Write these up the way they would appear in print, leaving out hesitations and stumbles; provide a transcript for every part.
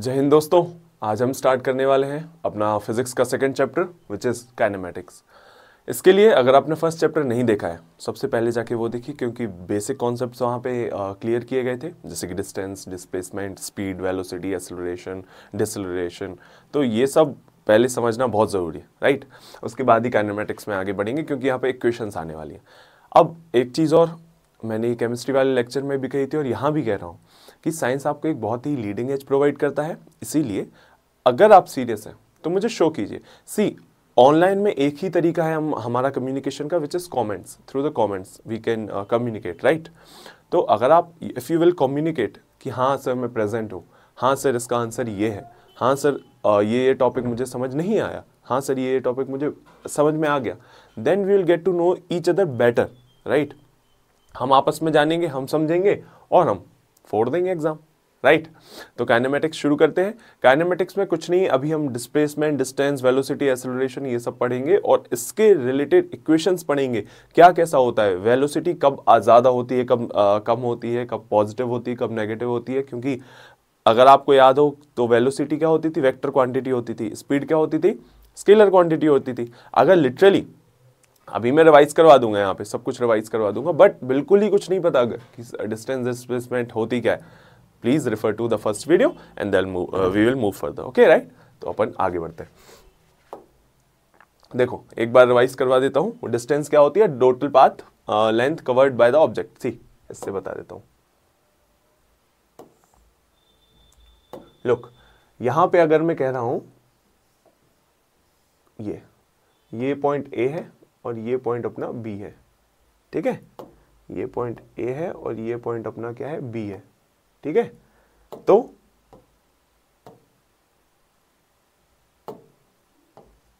जय हिंद दोस्तों, आज हम स्टार्ट करने वाले हैं अपना फिजिक्स का second chapter which is kinematics. इसके लिए अगर आपने फर्स्ट चैप्टर नहीं देखा है, सबसे पहले जाके वो देखिए, क्योंकि बेसिक कॉन्सेप्ट्स वहाँ पे क्लियर किए गए थे, जैसे कि distance, displacement, speed, velocity, acceleration, deceleration. तो ये सब पहले समझना बहुत ज़रूरी है, राइट। उसके बाद ही काइनेमेटिक्स में आगे बढ़ेंगे, क्योंकि यहाँ पे इक्वेशंस आने वाली हैं। अब एक चीज़ और मैंने केमिस्ट्री वाले लेक्चर में भी कही थी और यहाँ भी कह रहा हूँ कि साइंस आपको एक बहुत ही लीडिंग एज प्रोवाइड करता है। इसीलिए अगर आप सीरियस हैं तो मुझे शो कीजिए। सी, ऑनलाइन में एक ही तरीका है हमारा कम्युनिकेशन का, which is comments. Through the comments we can communicate, right. तो अगर आप इफ़ यू विल कम्युनिकेट कि हाँ सर मैं प्रेजेंट हूँ, हाँ सर इसका आंसर ये है, हाँ सर ये टॉपिक मुझे समझ नहीं आया, हाँ सर ये टॉपिक मुझे समझ में आ गया, then we will get to know each other better, right. हम आपस में जानेंगे, हम समझेंगे और हम फोड़ देंगे एग्जाम, राइट। तो काइनेमेटिक्स शुरू करते हैं। काइनेमेटिक्स में कुछ नहीं, अभी हम डिस्प्लेसमेंट, डिस्टेंस, वेलोसिटी, एक्सेलरेशन ये सब पढ़ेंगे और इसके रिलेटेड इक्वेशंस पढ़ेंगे। क्या कैसा होता है, वेलोसिटी कब ज़्यादा होती है, कब कम होती है, कब पॉजिटिव होती है, कब नेगेटिव होती है। क्योंकि अगर आपको याद हो तो वेलोसिटी क्या होती थी, वेक्टर क्वांटिटी होती थी। स्पीड क्या होती थी, स्केलर क्वांटिटी होती थी। अगर लिटरली अभी मैं रिवाइज करवा दूंगा, यहाँ पे सब कुछ रिवाइज करवा दूंगा, बट बिल्कुल ही कुछ नहीं पता अगर कि डिस्टेंस डिस्प्लेसमेंट होती क्या है, please refer to the first video and then we will move further, okay, right. तो अपन आगे बढ़ते हैं। देखो एक बार रिवाइज करवा देता हूँ। डिस्टेंस क्या होती है, total path length covered by the object. See, इससे बता देता हूँ। लुक, यहां पे अगर मैं कह रहा हूं ये पॉइंट ए है और ये पॉइंट अपना बी है, ठीक है। ये पॉइंट ए है और ये पॉइंट अपना क्या है, बी है, ठीक है। तो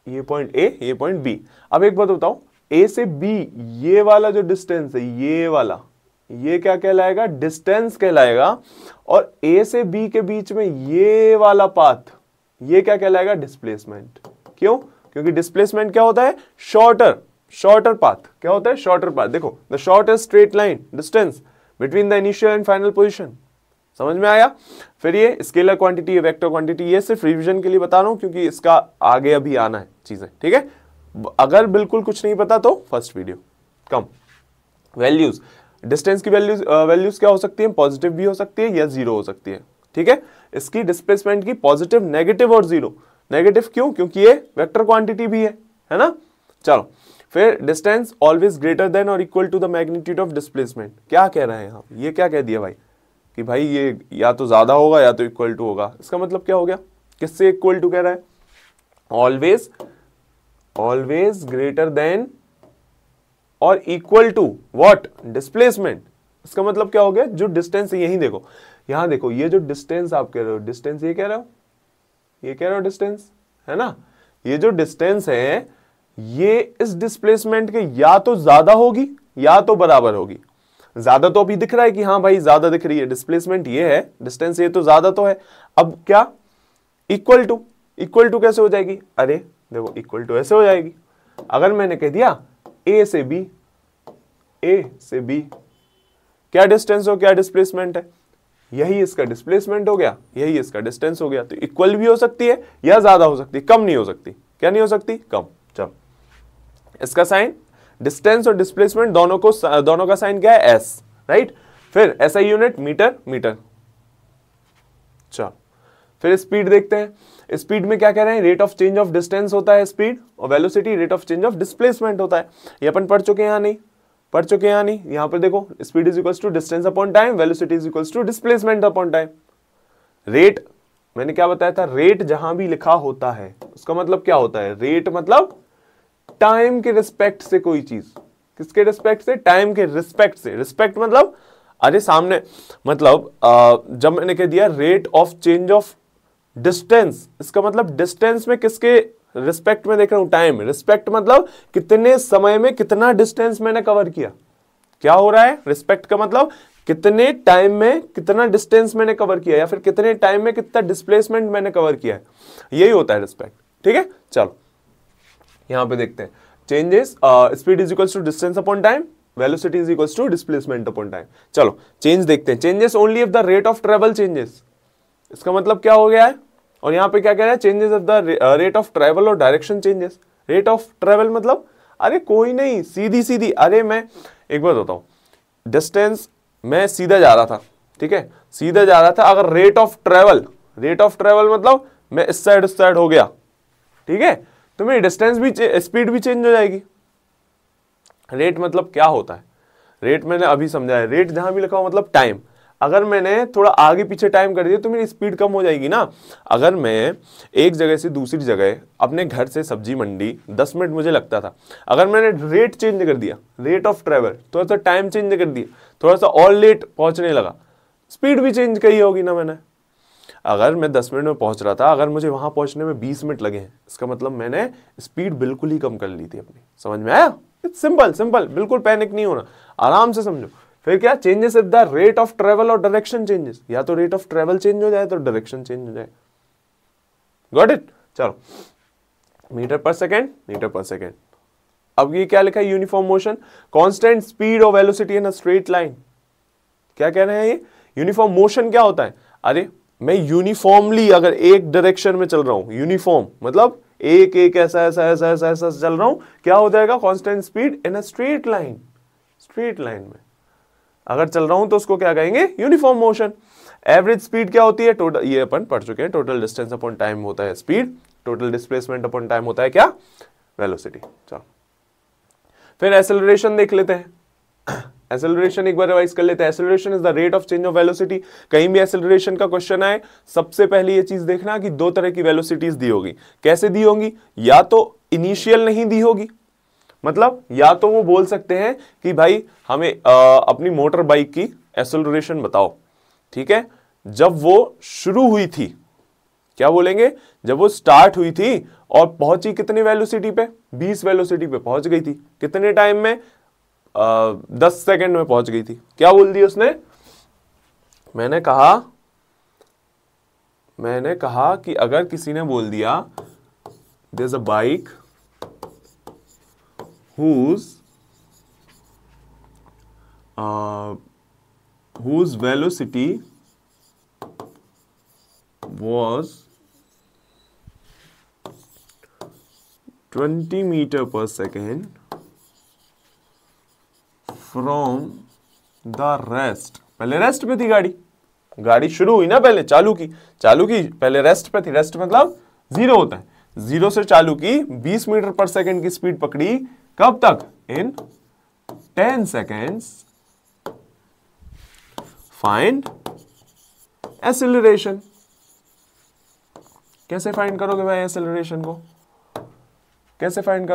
ये पॉइंट ए, ये पॉइंट बी। अब एक बात बताओ, ए से बी ये वाला जो डिस्टेंस है, ये वाला, ये क्या कहलाएगा, डिस्टेंस कहलाएगा। और ए से बी के बीच में ये वाला पाथ, ये क्या कहलाएगा, डिस्प्लेसमेंट। क्यों? क्योंकि डिस्प्लेसमेंट क्या होता है, शॉर्टर पाथ। क्या होता है, शॉर्टर पाथ। देखो, the shortest straight line distance between the initial and final position. समझ में आया। फिर ये स्केलर क्वांटिटी, वेक्टर क्वांटिटी, ये सिर्फ रिवीजन के लिए बता रहा हूं, क्योंकि इसका आगे अभी आना है चीजें, ठीक है। अगर बिल्कुल कुछ नहीं पता तो फर्स्ट वीडियो। कम वैल्यूज, डिस्टेंस की वैल्यूज क्या हो सकती है, पॉजिटिव भी हो सकती है या जीरो हो सकती है, ठीक है। इसकी डिस्प्लेसमेंट की पॉजिटिव, नेगेटिव और जीरो। नेगेटिव क्यों? क्योंकि ये वेक्टर क्वांटिटी भी है ना। चलो, फिर डिस्टेंस ऑलवेज ग्रेटर देन और equal to the magnitude of displacement. क्या कह रहे हैं हम, ये क्या कह दिया भाई कि भाई ये या तो ज्यादा होगा या तो इक्वल टू होगा। इसका मतलब क्या हो गया, किससे इक्वल टू कह रहा है, ऑलवेज ग्रेटर देन और इक्वल टू व्हाट, डिस्प्लेसमेंट। इसका मतलब क्या हो गया, जो डिस्टेंस है, यही देखो, यहां देखो, ये जो डिस्टेंस आप कह रहे हो, डिस्टेंस ये कह रहे हो, ये कह रहे हो डिस्टेंस, है ना। ये जो डिस्टेंस है ये इस डिस्प्लेसमेंट के या तो ज्यादा होगी या तो बराबर होगी। ज्यादा तो अभी दिख रहा है कि हाँ भाई ज्यादा दिख रही है, डिस्प्लेसमेंट ये है, डिस्टेंस ये तो ज्यादा तो है। अब क्या, इक्वल टू कैसे हो जाएगी, अरे देखो इक्वल टू ऐसे हो जाएगी। अगर मैंने कह दिया ए से बी क्या डिस्टेंस हो, क्या डिस्प्लेसमेंट है, यही इसका डिस्प्लेसमेंट हो गया, यही इसका डिस्टेंस हो गया। तो इक्वल भी हो सकती है या ज्यादा हो सकती है, कम नहीं हो सकती। क्या नहीं हो सकती, कम। चलो, इसका साइन, डिस्टेंस और डिस्प्लेसमेंट दोनों का साइन क्या है, एस, राइट। फिर एसआई यूनिट मीटर। चलो, फिर स्पीड देखते हैं। स्पीड में क्या कह रहे हैं, rate of change of distance होता है स्पीड, और velocity rate of change of displacement होता है। ये अपन पढ़ चुके हैं यहाँ नहीं, यहाँ पर देखो, speed is equals to distance upon time, velocity is equals to displacement upon time. Rate मैंने क्या बताया था, रेट जहां भी लिखा होता है उसका मतलब क्या होता है, रेट मतलब टाइम के रिस्पेक्ट से कोई चीज, किसके रिस्पेक्ट से, टाइम के रिस्पेक्ट से। रिस्पेक्ट मतलब अरे सामने, मतलब जब मैंने कह दिया rate of change of distance, इसका मतलब डिस्टेंस में किसके रिस्पेक्ट में देख रहा हूं, टाइम। रिस्पेक्ट मतलब कितने समय में कितना डिस्टेंस मैंने कवर किया। क्या हो रहा है, रिस्पेक्ट का मतलब कितने टाइम में कितना डिस्टेंस मैंने कवर किया, या फिर कितने टाइम में कितना डिस्प्लेसमेंट मैंने कवर किया है, यही होता है रिस्पेक्ट, ठीक है। चलो यहां पे देखते हैं, changes, speed is equals to distance upon time, velocity is equals to displacement upon time. चलो चेंज देखते हैं। Changes only if the rate of travel changes. इसका मतलब क्या हो गया है, और यहाँ पे क्या कह रहा है, changes of the rate of travel और direction changes. Rate of travel मतलब अरे कोई नहीं, सीधी सीधी, अरे मैं एक बात बताऊं, डिस्टेंस मैं सीधा जा रहा था, ठीक है, सीधा जा रहा था, अगर रेट ऑफ ट्रेवल मतलब मैं इस साइड उस साइड हो गया, ठीक है, तो मेरी डिस्टेंस भी, स्पीड भी चेंज हो जाएगी। रेट मतलब क्या होता है, रेट मैंने अभी समझाया, रेट जहां भी लिखा हो मतलब टाइम। अगर मैंने थोड़ा आगे पीछे टाइम कर दिया तो मेरी स्पीड कम हो जाएगी ना। अगर मैं एक जगह से दूसरी जगह, अपने घर से सब्जी मंडी 10 मिनट मुझे लगता था, अगर मैंने रेट चेंज कर दिया, रेट ऑफ ट्रेवल, थोड़ा सा टाइम चेंज कर दिया, थोड़ा सा और लेट पहुंचने लगा, स्पीड भी चेंज करी होगी ना मैंने। अगर मैं 10 मिनट में पहुंच रहा था, अगर मुझे वहां पहुंचने में 20 मिनट लगे हैं, इसका मतलब मैंने स्पीड बिल्कुल ही कम कर ली थी अपनी। समझ में आया? इट्स सिंपल सिंपल, बिल्कुल पैनिक नहीं होना, आराम से समझो। फिर क्या, changes if the rate of travel और डायरेक्शन चेंजेस, या तो रेट ऑफ ट्रेवल चेंज हो जाए तो डायरेक्शन चेंज हो जाए। Got it? चलो, मीटर पर सेकेंड। अब ये क्या लिखा है, यूनिफॉर्म मोशन, कांस्टेंट स्पीड और वेलोसिटी इन अ स्ट्रेट लाइन। क्या कह रहे हैं ये, यूनिफॉर्म मोशन क्या होता है, अरे मैं यूनिफॉर्मली अगर एक डायरेक्शन में चल रहा हूं, यूनिफॉर्म मतलब एक एक ऐसा ऐसा ऐसा ऐसा ऐसा चल रहा हूं, क्या हो जाएगा, constant speed in a straight line. Straight line में अगर चल रहा हूं तो उसको क्या कहेंगे, यूनिफॉर्म मोशन। एवरेज स्पीड क्या होती है, टोटल, ये अपन पढ़ चुके हैं, टोटल डिस्टेंस अपॉन टाइम होता है speed, total displacement upon time होता है क्या, वेलोसिटी। चलो फिर एक्सेलरेशन देख लेते हैं। एक्सेलरेशन एक बार रिवाइज कर लेते हैं। Acceleration is the rate of change of velocity. कहीं भी एक्सेलरेशन का क्वेश्चन आए, सबसे पहले ये चीज देखना कि दो तरह की वेलोसिटीज दी होगी। कैसे दी होंगी, या तो इनिशियल नहीं दी होगी, मतलब या तो वो बोल सकते हैं कि भाई हमें अपनी मोटर बाइक की एक्सेलरेशन बताओ, ठीक है, जब वो शुरू हुई थी, क्या बोलेंगे, जब वो स्टार्ट हुई थी और पहुंची कितनी वेलोसिटी पे, 20 वेलोसिटी पे पहुंच गई थी, कितने टाइम में, 10 सेकंड में पहुंच गई थी। क्या बोल दिया उसने, मैंने कहा कि अगर किसी ने बोल दिया there is a bike whose velocity was 20 meter per second from the rest, पहले रेस्ट पे थी गाड़ी शुरू हुई ना, पहले चालू की पहले रेस्ट पे थी, रेस्ट मतलब जीरो होता है, जीरो से चालू की, 20 मीटर पर सेकंड की स्पीड पकड़ी, कब तक, इन 10 seconds, फाइंड एक्सेलरेशन। कैसे फाइंड करोगे भाई एक्सेलरेशन को, कैसे फाइंड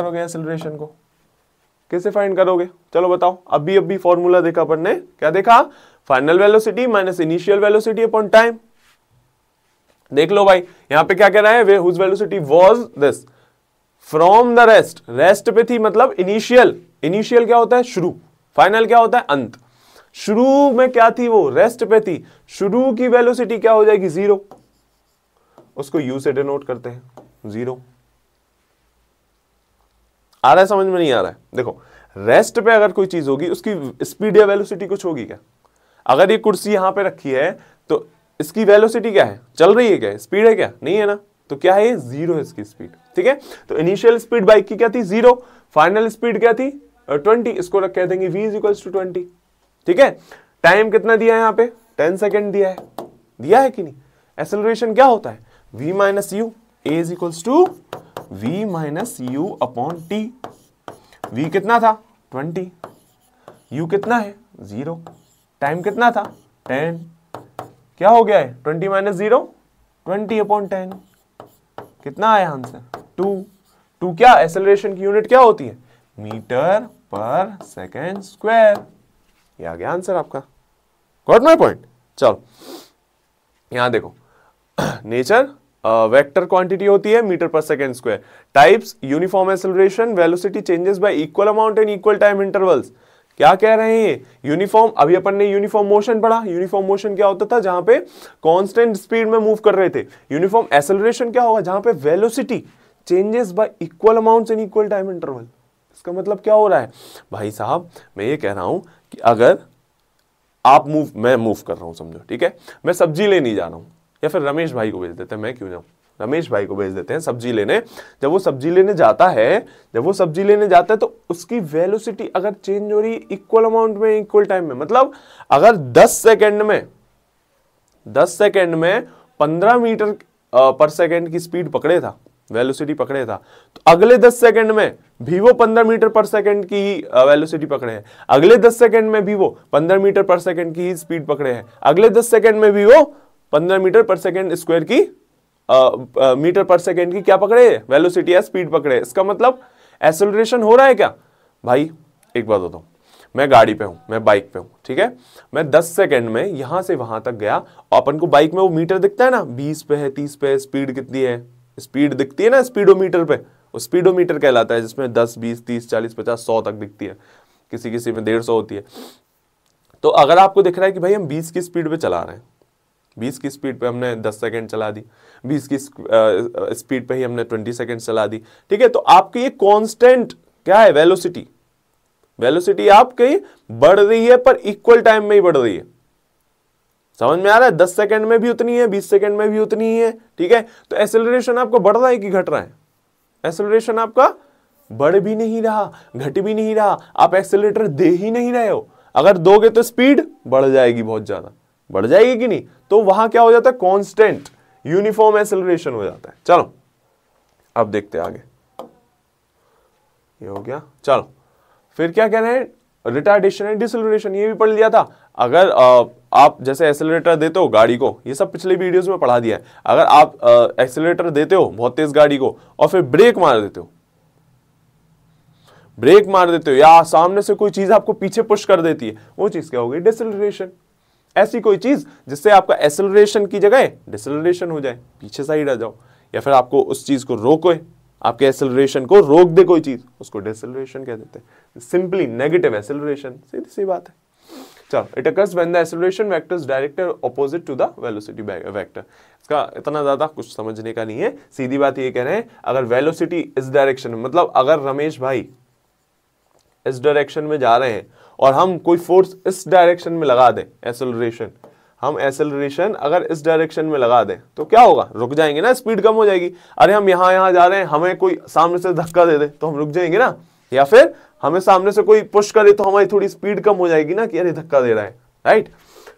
करोगे, चलो बताओ। अभी फॉर्मूला देखा अपन ने, क्या देखा, final velocity minus initial velocity upon time. देख लो भाई, यहां पे क्या कह रहा है, whose velocity was this from the rest पे थी, मतलब इनिशियल क्या होता है, शुरू, फाइनल क्या होता है, अंत। शुरू में क्या थी, वो रेस्ट पे थी, शुरू की वेलोसिटी क्या हो जाएगी, जीरो, उसको यू से डिनोट करते हैं, जीरो। आ रहा है समझ में, नहीं आ रहा है, देखो रेस्ट पे अगर कोई चीज होगी उसकी स्पीड या वेलोसिटी कुछ होगी क्या, अगर ये कुर्सी यहां पे रखी है तो इसकी वेलोसिटी क्या है, चल रही है क्या, स्पीड है क्या, नहीं है ना, तो क्या है, जीरो है इसकी स्पीड, ठीक है। तो इनिशियल स्पीड बाइक की क्या थी, जीरो, फाइनल स्पीड क्या थी, 20, इसको कह देंगे v इक्वल्स टू 20, ठीक है। टाइम कितना दिया है यहाँ पे, 10 सेकेंड दिया है कि नहीं। एक्सेलरेशन क्या होता है, v minus u, a is equals to v minus u upon t. v कितना था, 20, u कितना है, 0, टाइम कितना था, 10, क्या हो गया है, 20 माइनस 0, 20 अपॉन 10, कितना आया आंसर, 2 क्या, एक्सेलरेशन की यूनिट क्या होती है, मीटर पर सेकेंड स्क्वायर। ये आ गया आंसर आपका, गॉट माय पॉइंट। चलो यहां देखो, नेचर वेक्टर क्वांटिटी होती है मीटर पर second square. Types, uniform acceleration, velocity changes y equal amount and equal time intervals. क्या कह रहे हैं, यूनिफॉर्म, अभी अपन ने यूनिफॉर्म मोशन पढ़ा, यूनिफॉर्म मोशन क्या होता था, जहां पे कांस्टेंट स्पीड में मूव कर रहे थे। यूनिफॉर्म एक्सेलरेशन क्या होगा, जहां पे velocity changes y equal amounts and equal time interval. इसका मतलब क्या हो रहा है भाई साहब, मैं ये कह रहा हूं कि अगर आप मैं मूव कर रहा हूं, समझो, ठीक है, मैं सब्जी लेने जा रहा हूं, या फिर रमेश भाई को भेज देते हैं, मैं क्यों जाऊं, रमेश भाई को भेज देते हैं सब्जी लेने। जब वो सब्जी लेने जाता है तो उसकी वेलोसिटी अगर चेंज हो रही है इक्वल अमाउंट में, इक्वल टाइम में, मतलब अगर 10 सेकेंड में 15 मीटर पर सेकेंड की स्पीड पकड़े था, वेलोसिटी पकड़े था, तो अगले 10 सेकेंड में भी वो 15 मीटर पर सेकेंड की वेलोसिटी पकड़े हैं, अगले 10 सेकेंड में भी वो 15 मीटर पर सेकेंड की स्पीड पकड़े हैं, अगले 10 सेकेंड में भी वो 15 मीटर पर सेकेंड स्क्वायर की मीटर पर सेकेंड की क्या पकड़े, वेलोसिटी या स्पीड पकड़े। इसका मतलब एक्सेलरेशन हो रहा है क्या भाई। एक बात बताऊं, मैं गाड़ी पे हूं, मैं बाइक पे हूं, ठीक है, मैं 10 सेकेंड में यहां से वहां तक गया, और अपन को बाइक में वो मीटर दिखता है ना, 20 पे है, 30 पे है, स्पीड कितनी है, स्पीड दिखती है ना स्पीडोमीटर पे, वो स्पीडोमीटर कहलाता है, जिसमें 10, 20, 30, 40, 50, 100 तक दिखती है, किसी किसी में 150 होती है। तो अगर आपको दिख रहा है कि भाई हम 20 की स्पीड पे चला रहे हैं, 20 की स्पीड पे हमने 10 सेकेंड चला दी, 20 की स्पीड पे ही हमने 20 सेकेंड चला दी, ठीक है, तो आपकी ये कांस्टेंट क्या है, वेलोसिटी आपकी बढ़ रही है पर इक्वल टाइम में ही बढ़ रही है। समझ में आ रहा है, 10 सेकेंड में भी उतनी है, 20 सेकेंड में भी उतनी ही है, ठीक है। तो एक्सेलरेशन आपका बढ़ रहा है कि घट रहा है, एक्सेलरेशन आपका बढ़ भी नहीं रहा, घट भी नहीं रहा, आप एक्सेलरेटर दे ही नहीं रहे हो। अगर दोगे तो स्पीड बढ़ जाएगी, बहुत ज्यादा बढ़ जाएगी कि नहीं, तो वहां क्या हो जाता है, कांस्टेंट यूनिफॉर्म एक्सेलरेशन हो जाता है। चलो अब देखते हैं आगे, ये हो गया। चलो फिर क्या कह रहे हैं, रिटार्डेशन एंड डिसेलरेशन, ये भी पढ़ लिया था। अगर आप जैसे एक्सेलरेटर देते हो गाड़ी को, ये सब पिछले वीडियोस में पढ़ा दिया है, अगर आप एक्सेलरेटर देते हो बहुत तेज गाड़ी को और फिर ब्रेक मार देते हो या सामने से कोई चीज आपको पीछे पुश कर देती है, वो चीज क्या होगी, डिसेलरेशन। ऐसी कोई चीज जिससे आपका एक्सेलरेशन की जगह डिसेलरेशन हो जाए, पीछे साइड आ जाओ, या फिर आपको उस चीज को रोके, आपके एक्सेलरेशन को रोक दे कोई चीज, उसको डिसेलरेशन कह देते हैं। सिंपली नेगेटिव एक्सेलरेशन, सीधी सी बात है। चलो, it occurs when the acceleration vector is directed opposite to the velocity vector. इसका इतना ज्यादा कुछ समझने का नहीं है, सीधी बात ये कह रहे हैं, अगर वेलोसिटी इस डायरेक्शन में, मतलब अगर रमेश भाई इस डायरेक्शन में जा रहे हैं और हम कोई फोर्स इस डायरेक्शन में लगा दें, एक्सेलरेशन, हम एक्सेलरेशन अगर इस डायरेक्शन में लगा दें तो क्या होगा, रुक जाएंगे ना, स्पीड कम हो जाएगी। अरे हम यहां जा रहे हैं, हमें कोई सामने से धक्का दे दे तो हम रुक जाएंगे ना, या फिर हमें सामने से कोई पुश करे तो हमारी थोड़ी स्पीड कम हो जाएगी ना, कि अरे धक्का दे रहा है, राइट।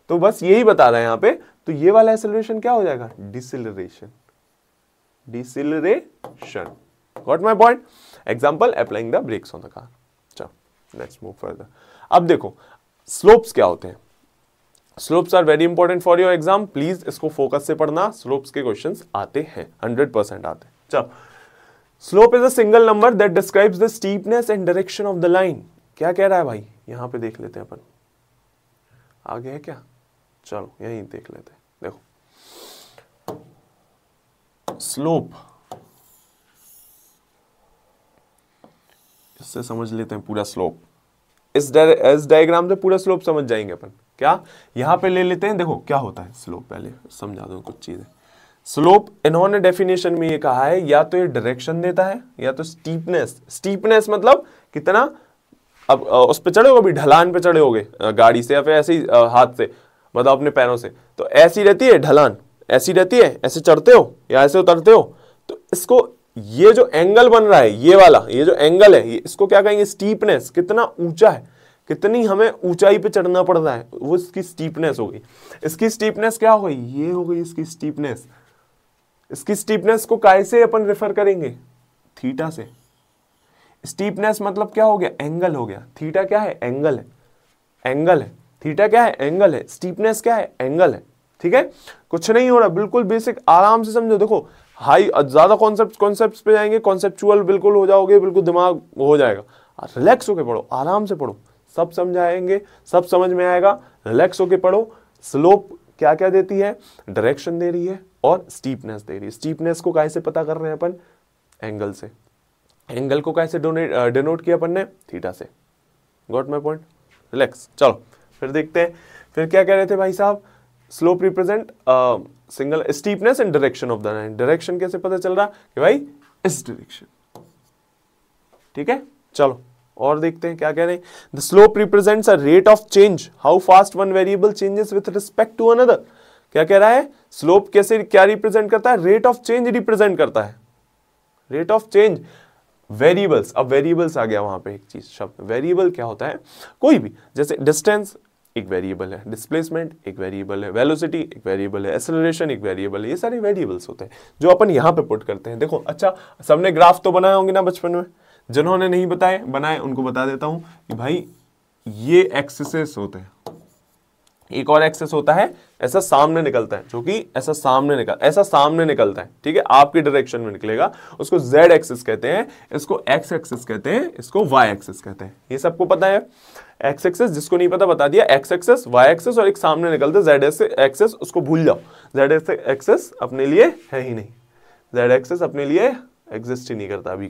तो बस यही बता रहा है यहाँ पे। तो ये वाला एक्सेलरेशन क्या हो जाएगा, deceleration. Got my point. Example, applying the brakes on the car. चलो लेट्स मूव फर्दर। अब देखो स्लोप्स क्या होते हैं। Slopes are very important for your exam, please इसको फोकस से पढ़ना, स्लोप्स के क्वेश्चंस आते हैं, 100% आते हैं। चलो, slope is a single number that describes the steepness and direction of the line. क्या कह रहा है भाई, यहां पे देख लेते हैं अपन, आगे है क्या, चलो यहीं देख लेते हैं। देखो स्लोप, इससे समझ लेते हैं पूरा स्लोप, इस डायग्राम से पूरा स्लोप समझ जाएंगे अपन। क्या यहां पे ले लेते हैं, देखो क्या होता है स्लोप, पहले समझा दो कुछ चीजें। स्लोप इन्होंने डेफिनेशन में ये कहा है, या तो ये डायरेक्शन देता है या तो स्टीपनेस मतलब कितना, अब उस पे चढ़े होगे, ढलान पे चढ़े होगे गाड़ी से या फिर ऐसे ही हाथ से, मतलब अपने पैरों से, तो ऐसी रहती है ढलान, ऐसी रहती है, ऐसे चढ़ते हो या ऐसे उतरते हो, तो इसको ये जो एंगल बन रहा है, ये वाला, ये जो एंगल है, इसको क्या कहेंगे, स्टीपनेस। कितना ऊंचा है, कितनी हमें ऊंचाई पे चढ़ना पड़ रहा है, वो इसकी स्टीपनेस हो गई। इसकी स्टीपनेस क्या हो गई, ये हो गई इसकी स्टीपनेस। इसकी स्टीपनेस को कैसे अपन रेफर करेंगे, थीटा से। स्टीपनेस मतलब क्या हो गया, एंगल हो गया। थीटा क्या है, एंगल है, एंगल है। थीटा क्या है, एंगल है। स्टीपनेस क्या है, एंगल है। ठीक है, कुछ नहीं हो रहा, बिल्कुल बेसिक, आराम से समझो। देखो हाई ज्यादा कॉन्सेप्ट्स पे जाएंगे, कॉन्सेप्चुअल बिल्कुल हो जाओगे, बिल्कुल दिमाग हो जाएगा। रिलैक्स होके पढ़ो, आराम से पढ़ो, सब समझाएंगे, सब समझ में आएगा। रिलैक्स होके पढ़ो। स्लोप क्या क्या देती है, डायरेक्शन दे रही है और स्टीपनेस दे रही है। स्टीपनेस को कैसे पता कर रहे हैं अपन, एंगल से। एंगल को कैसे डिनोट किया अपन ने, थीटा से। Got my point, relax. चलो फिर देखते हैं, फिर क्या कह रहे थे भाई साहब, slope represent single steepness and direction of the line. Direction कैसे पता चल रहा कि भाई इस डायरेक्शन, ठीक है। चलो और देखते हैं क्या कह रहे हैं। The slope represents a rate of change, how fast one variable changes with respect to another. क्या कह रहा है, स्लोप कैसे क्या रिप्रेजेंट करता है? रेट ऑफ चेंज रिप्रेजेंट करता है, रेट ऑफ चेंज। वेरिएबल्स, अब वेरिएबल्स आ गया वहां पे एक चीज शब्द। वेरिएबल क्या होता है? कोई भी, जैसे डिस्टेंस एक वेरिएबल है, डिस्प्लेसमेंट एक वेरिएबल है, वेलोसिटी एक वेरिएबल है, एक्सेलरेशन एक वेरिएबल है, ये सारे वेरिएबल्स होते हैं जो अपन यहाँ पे पुट करते हैं। देखो अच्छा, सबने ग्राफ तो बनाए होंगे ना बचपन में, जिन्होंने नहीं बनाए उनको बता देता हूं कि भाई ये एक्सेस होते हैं, एक और एक्सेस होता है ऐसा सामने निकलता है, जो कि ऐसा सामने निकलता है, ठीक है, आपकी डायरेक्शन में निकलेगा, उसको जेड एक्सिस कहते हैं, इसको एक्स एक्सिस कहते हैं, इसको वाई एक्सिस कहते हैं। ये सबको पता है। एक्स एक्सिस, जिसको नहीं पता बता दिया, एक्स एक्सिस, वाई एक्सिस और एक सामने निकलता जेड एक्सिस, उसको भूल जाओ। जेड एक्सिस अपने लिए है ही नहीं, जेड एक्सिस अपने लिए एग्जिस्ट ही नहीं करता अभी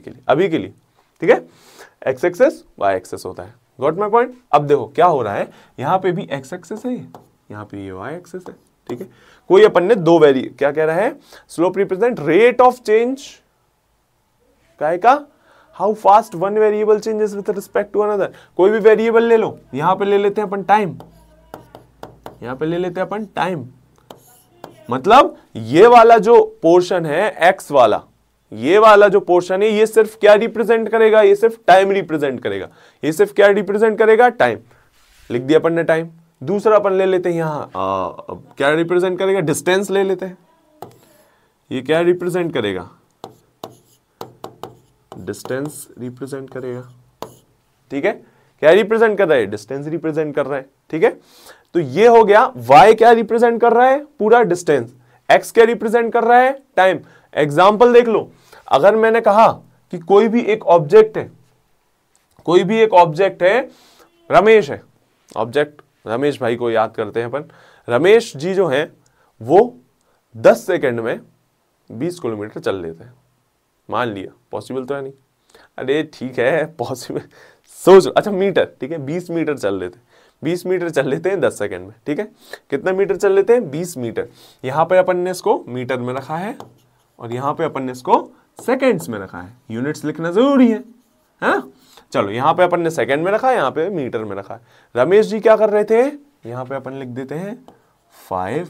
के लिए, ठीक है। एक्स एक्सिस वाई एक्सिस होता है। Got my point? अब देखो क्या हो रहा है, यहां पे भी एक्स एक्सिस है, यहां पे ये वाई एक्सिस है, ठीक है। कोई अपन ने दो क्या कह रहा है, slope represent rate of change का, how fast one variable changes with respect to another. कोई भी वेरिएबल ले लो, यहां पे ले लेते हैं अपन टाइम, यहां पे ले लेते हैं अपन टाइम, मतलब ये वाला जो पोर्शन है एक्स वाला, ये वाला जो पोर्शन है ये सिर्फ क्या रिप्रेजेंट करेगा, ये सिर्फ टाइम रिप्रेजेंट करेगा, ये सिर्फ क्या रिप्रेजेंट करेगा, टाइम। लिख दिया अपन ने टाइम। दूसरा अपन ले लेते हैं यहां क्या रिप्रेजेंट करेगा, डिस्टेंस ले लेते हैं, ये क्या रिप्रेजेंट करेगा, डिस्टेंस रिप्रेजेंट करेगा, ठीक है। क्या रिप्रेजेंट कर रहा है, डिस्टेंस रिप्रेजेंट कर रहा है, ठीक है। तो ये हो गया, y क्या रिप्रेजेंट कर रहा है, पूरा डिस्टेंस, x क्या रिप्रेजेंट कर रहा है, टाइम। एग्जाम्पल देख लो, अगर मैंने कहा कि कोई भी एक ऑब्जेक्ट है, रमेश है, ऑब्जेक्ट रमेश भाई को याद करते हैं अपन। रमेश जी जो हैं वो 10 सेकंड में 20 किलोमीटर चल लेते हैं, मान लिया, पॉसिबल तो है नहीं, अरे ठीक है पॉसिबल, सोच, अच्छा मीटर, ठीक है, 20 मीटर चल लेते हैं, 20 मीटर चल लेते हैं 10 सेकंड में, ठीक है। कितना मीटर चल लेते हैं, 20 मीटर। यहां पे अपन ने इसको मीटर में रखा है और यहां पे अपन ने इसको सेकंड्स में रखा है, यूनिट्स लिखना जरूरी है ना। चलो यहां पे अपन ने सेकंड में रखा है, यहां पे मीटर में रखा है। रमेश जी क्या कर रहे थे, यहां पे अपन लिख देते हैं 5,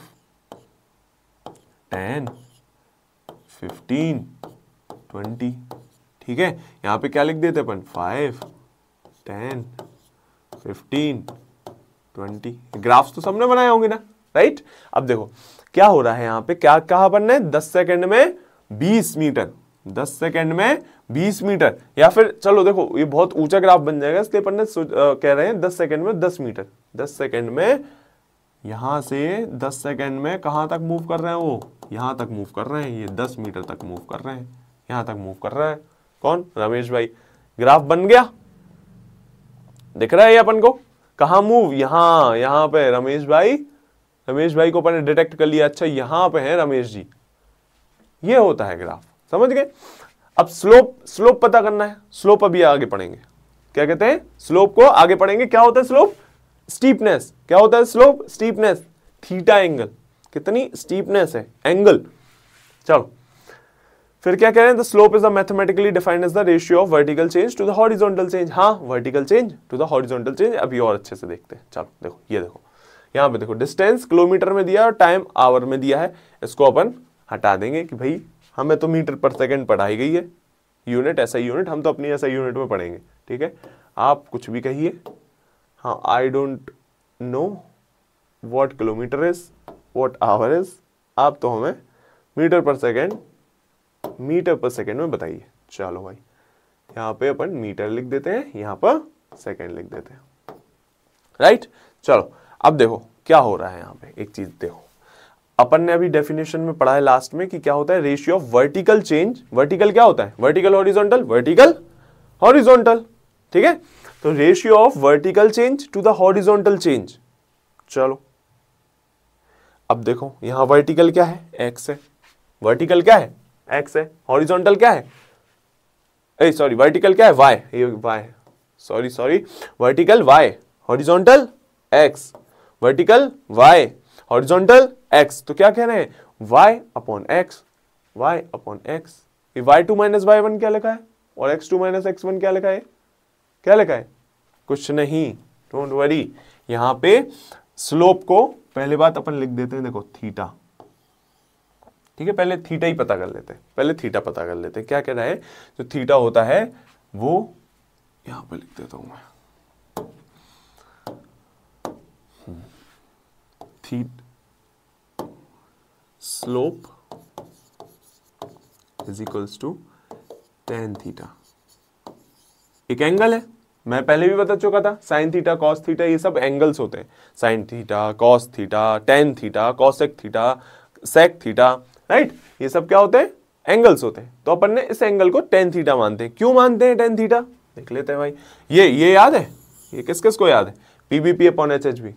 10, 15, 20, ठीक है। यहां पे क्या लिख देते अपन, 5, 10, 15, 20। ग्राफ्स तो सबने बनाए होंगे ना, राइट। अब देखो क्या हो रहा है, यहां पे क्या कहा अपन ने, 10 सेकंड में 20 मीटर, 10 सेकंड में 20 मीटर, या फिर चलो देखो ये बहुत ऊंचा ग्राफ बन जाएगा, इसलिए अपन ने कह रहे हैं 10 सेकंड में 10 मीटर। 10 सेकंड में यहां से 10 सेकंड में कहां तक मूव कर रहे हैं, वो यहां तक मूव कर रहे हैं, ये 10 मीटर तक मूव कर रहे हैं, यहां तक मूव कर रहा है कौन, रमेश भाई। ग्राफ बन गया, दिख रहा है ये अपन को, कहां मूव, यहां पे रमेश भाई को अपन ने डिटेक्ट कर लिया, अच्छा यहां पे है रमेश जी। ये होता है ग्राफ, समझ गए। अब स्लोप पता करना है, स्लोप अभी आगे पढ़ेंगे, क्या कहते हैं, स्लोप को आगे पढ़ेंगे। क्या होता है स्लोप, स्टीपनेस। क्या होता है स्लोप, स्टीपनेस, थीटा एंगल, कितनी स्टीपनेस है, एंगल। चलो फिर क्या कह रहे हैं, the slope is the mathematically defined as the ratio of vertical change to the horizontal change. हाँ, vertical change to the horizontal change अभी और अच्छे से देखते हैं। चलो देखो, ये देखो यहां पे देखो, डिस्टेंस किलोमीटर में दिया और टाइम आवर में दिया है, इसको अपन हटा देंगे कि भाई हमें तो मीटर पर सेकंड पढ़ाई गई है, यूनिट ऐसा यूनिट, हम तो अपनी ऐसा यूनिट में पढ़ेंगे, ठीक है। आप कुछ भी कहिए, हाँ, I don't know what kilometre is, what our is, आप तो हमें मीटर पर सेकंड में बताइए। चलो भाई, यहां पे अपन मीटर लिख देते हैं, यहां पर सेकंड लिख देते हैं, राइट। चलो अब देखो क्या हो रहा है यहां पे, एक चीज देखो, अपन ने अभी डेफिनेशन में पढ़ा है लास्ट में कि क्या होता है, ratio of vertical change. Vertical क्या होता है, वर्टिकल हॉरिजॉन्टल, वर्टिकल हॉरिजॉन्टल, ठीक है। तो ratio of vertical change to the horizontal change. चलो अब देखो यहां वर्टिकल क्या है, एक्स है, वर्टिकल क्या है, एक्स है, हॉरिजॉन्टल क्या है, सॉरी वर्टिकल क्या है, वाई, ये वाई है, sorry vertical y, horizontal x, vertical y, horizontal x. तो क्या कह रहे हैं, y upon x, y upon x. ये y2 माइनस y1 क्या लिखा है, और x2 माइनस x1 क्या लिखा है, क्या लिखा है, कुछ नहीं, डोंट वरी। यहां पे स्लोप को पहले बात अपन लिख देते हैं, देखो थीटा, ठीक है, पहले थीटा ही पता कर लेते हैं, पहले थीटा पता कर लेते हैं। क्या कह रहा है, जो थीटा होता है वो यहां पे लिख देता हूं मैं, slope is equals to tan theta. एक एंगल है, मैं पहले भी बता चुका था, साइन थीटा कॉस थीटा ये सब एंगल्स होते हैं, sine theta cos theta tan theta cosec theta sec theta, right, ये सब क्या होते हैं, एंगल्स होते हैं। तो अपन ने इस एंगल को tan थीटा मानते हैं। क्यों मानते हैं tan थीटा, देख लेते हैं भाई। ये याद है, ये किस किस को याद है, PBP अपॉन HHB।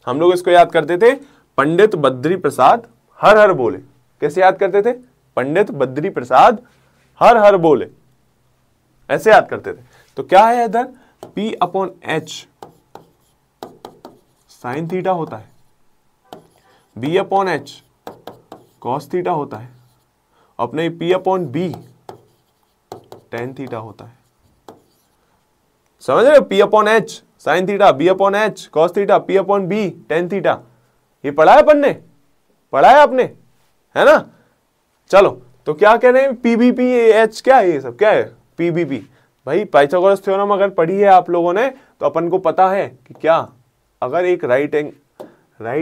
हम लोग इसको याद करते थे पंडित बद्री प्रसाद हर हर बोले। कैसे याद करते थे, पंडित बद्री प्रसाद हर हर बोले, ऐसे याद करते थे। तो क्या है इधर, P upon H sine theta होता है, B upon H cos theta होता है, अपने P upon B tan theta होता है। समझ रहे हो, P upon H sine theta, B upon H cos theta, P upon B tan theta. ये पढ़ा है अपन ने, पढ़ा है आपने, है ना। चलो तो क्या कह रहे हैं, PBP H क्या है, ये सब क्या है, PBP। भाई पाइथागोरस थ्योरम अगर पढ़ी है आप लोगों ने तो अपन को पता है कि क्या, अगर एक राइट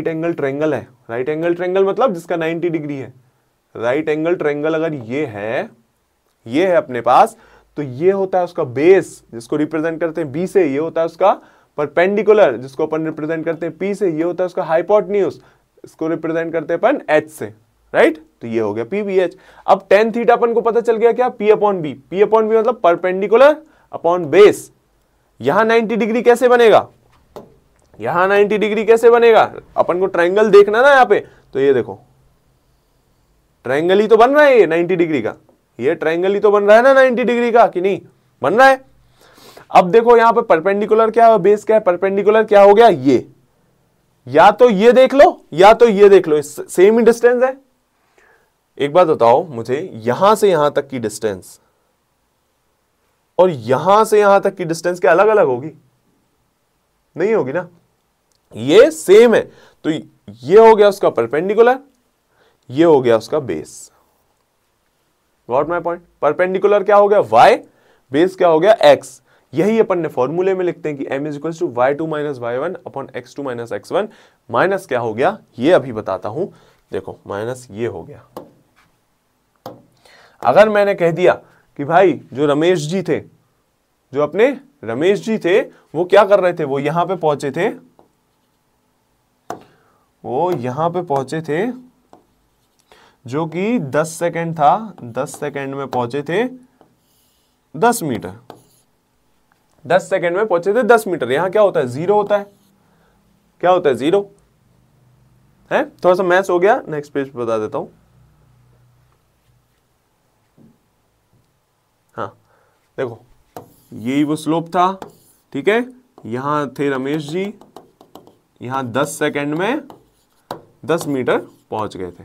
एंगल ट्रायंगल है, राइट एंगल ट्रायंगल मतलब जिसका 90 डिग्री है, राइट एंगल ट्रायंगल अगर ये है अपने पास, तो ये होता है उसका बेस जिसको रिप्रेजेंट करते हैं B से, ये होता है उसका परपेंडिकुलर जिसको अपन रिप्रेजेंट करते हैं P से, ये होता है उसका हाइपोटेन्यूज इसको रिप्रेजेंट करते हैं अपन H से, राइट। तो ये हो गया PBH। अब tan थीटा अपन को पता चल गया क्या, P upon B, P upon B मतलब परपेंडिकुलर अपॉन बेस। यहां 90 डिग्री कैसे बनेगा, यहां 90 डिग्री कैसे बनेगा, अपन को ट्रायंगल देखना ना यहाँ पे, तो ये देखो ट्रायंगल ही तो बन रहा है, ये 90 डिग्री का, ये ट्रायंगल ही तो बन रहा है ना 90 डिग्री का, कि नहीं बन रहा है। अब देखो यहां पे परपेंडिकुलर क्या है, बेस क्या है, परपेंडिकुलर क्या हो गया, ये या तो ये देख लो या तो ये देख लो, सेम ही डिस्टेंस है। एक बात बताओ मुझे, यहां से यहां तक की डिस्टेंस और यहां से यहां तक की डिस्टेंस क्या अलग अलग होगी, नहीं होगी ना, ये सेम है। तो ये हो गया उसका परपेंडिकुलर, ये हो गया उसका base. Got my point. Perpendicular क्या हो गया y, बेस क्या हो गया x। यही अपन ने फॉर्मूले में लिखते हैं कि m is equal to y2 minus y1 upon x2 minus x1। Minus क्या हो गया ये अभी बताता हूं, देखो माइनस ये हो गया। अगर मैंने कह दिया कि भाई जो रमेश जी थे, जो अपने रमेश जी थे, वो क्या कर रहे थे, वो यहां पे पहुंचे थे, वो यहां पे पहुंचे थे, जो कि 10 सेकंड था, 10 सेकंड में पहुंचे थे 10 मीटर, 10 सेकंड में पहुंचे थे 10 मीटर। यहां क्या होता है, जीरो होता है, क्या होता है, जीरो है। थोड़ा सा मैथ्स हो गया, नेक्स्ट पेज पे बता देता हूं। हाँ देखो, यही वो स्लोप था, ठीक है, यहां थे रमेश जी, यहां 10 सेकंड में 10 मीटर पहुंच गए थे,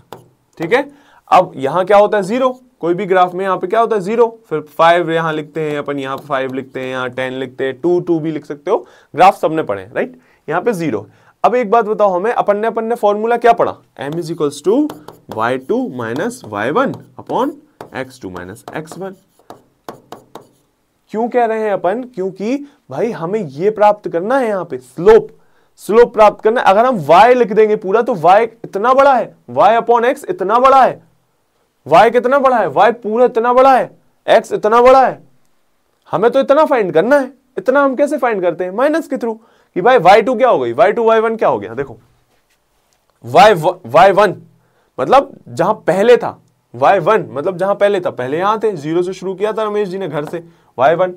ठीक है। अब यहां क्या होता है, जीरो, कोई भी ग्राफ में यहां पे क्या होता है, जीरो, फिर 5 यहां लिखते हैं अपन, यहां पे 5 लिखते हैं, यहां 10 लिखते हैं, 2 भी लिख सकते हो, ग्राफ सबने पढ़े, राइट। यहां पे जीरो। अब एक बात बताओ हमें, अपन ने फॉर्मूला क्या पढ़ा, m is equals to y2 minus y1 upon x2 minus x1। क्यों कह रहे हैं अपन, क्योंकि भाई हमें ये प्राप्त करना है, यहां पे स्लोप प्राप्त करना है। अगर हम y लिख देंगे पूरा तो y इतना बड़ा है, y अपॉन x इतना बड़ा है, y कितना बड़ा है, y पूरा इतना बड़ा है, x इतना बड़ा है, हमें तो इतना फाइंड करना है। इतना हम कैसे फाइंड करते हैं, माइनस के थ्रू, कि भाई y2 क्या हो गई, y2 y1 क्या हो गया, देखो y1 मतलब जहां पहले था, y1 मतलब जहां पहले था, पहले यहां थे, जीरो से शुरू किया था रमेश जी ने घर से, y1,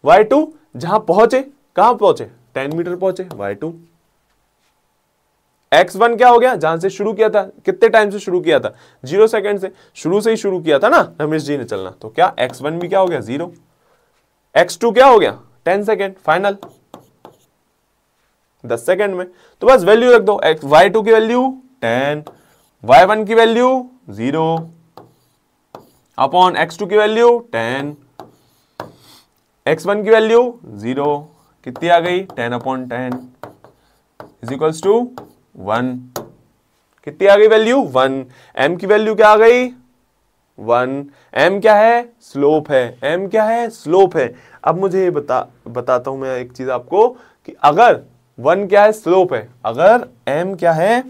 y2 जहां पहुंचे, कहां पहुंचे, 10 मीटर पहुंचे, y2, x1 क्या हो गया, जहां से शुरू किया था, कितने टाइम से शुरू किया था, 0 सेकंड से, शुरू से ही शुरू किया था ना रमेश जी ने चलना, तो क्या x1 भी क्या हो गया, 0, x2 क्या हो गया, 10 सेकंड, फाइनल 10 सेकंड में। तो बस वैल्यू रख दो, y2 की वैल्यू 10, y1 की वैल्यू 0 अपॉन x2 की वैल्यू 10, x1 की वैल्यू 0, कितनी आ गई, 10 अपॉन 10 इज इक्वल्स टू 1। कितनी आ गई वैल्यू 1, m की वैल्यू क्या आ गई 1, m क्या है स्लोप है, m क्या है स्लोप है। अब मुझे ये बताता हूं मैं एक चीज आपको कि अगर 1 क्या है स्लोप है, अगर m क्या है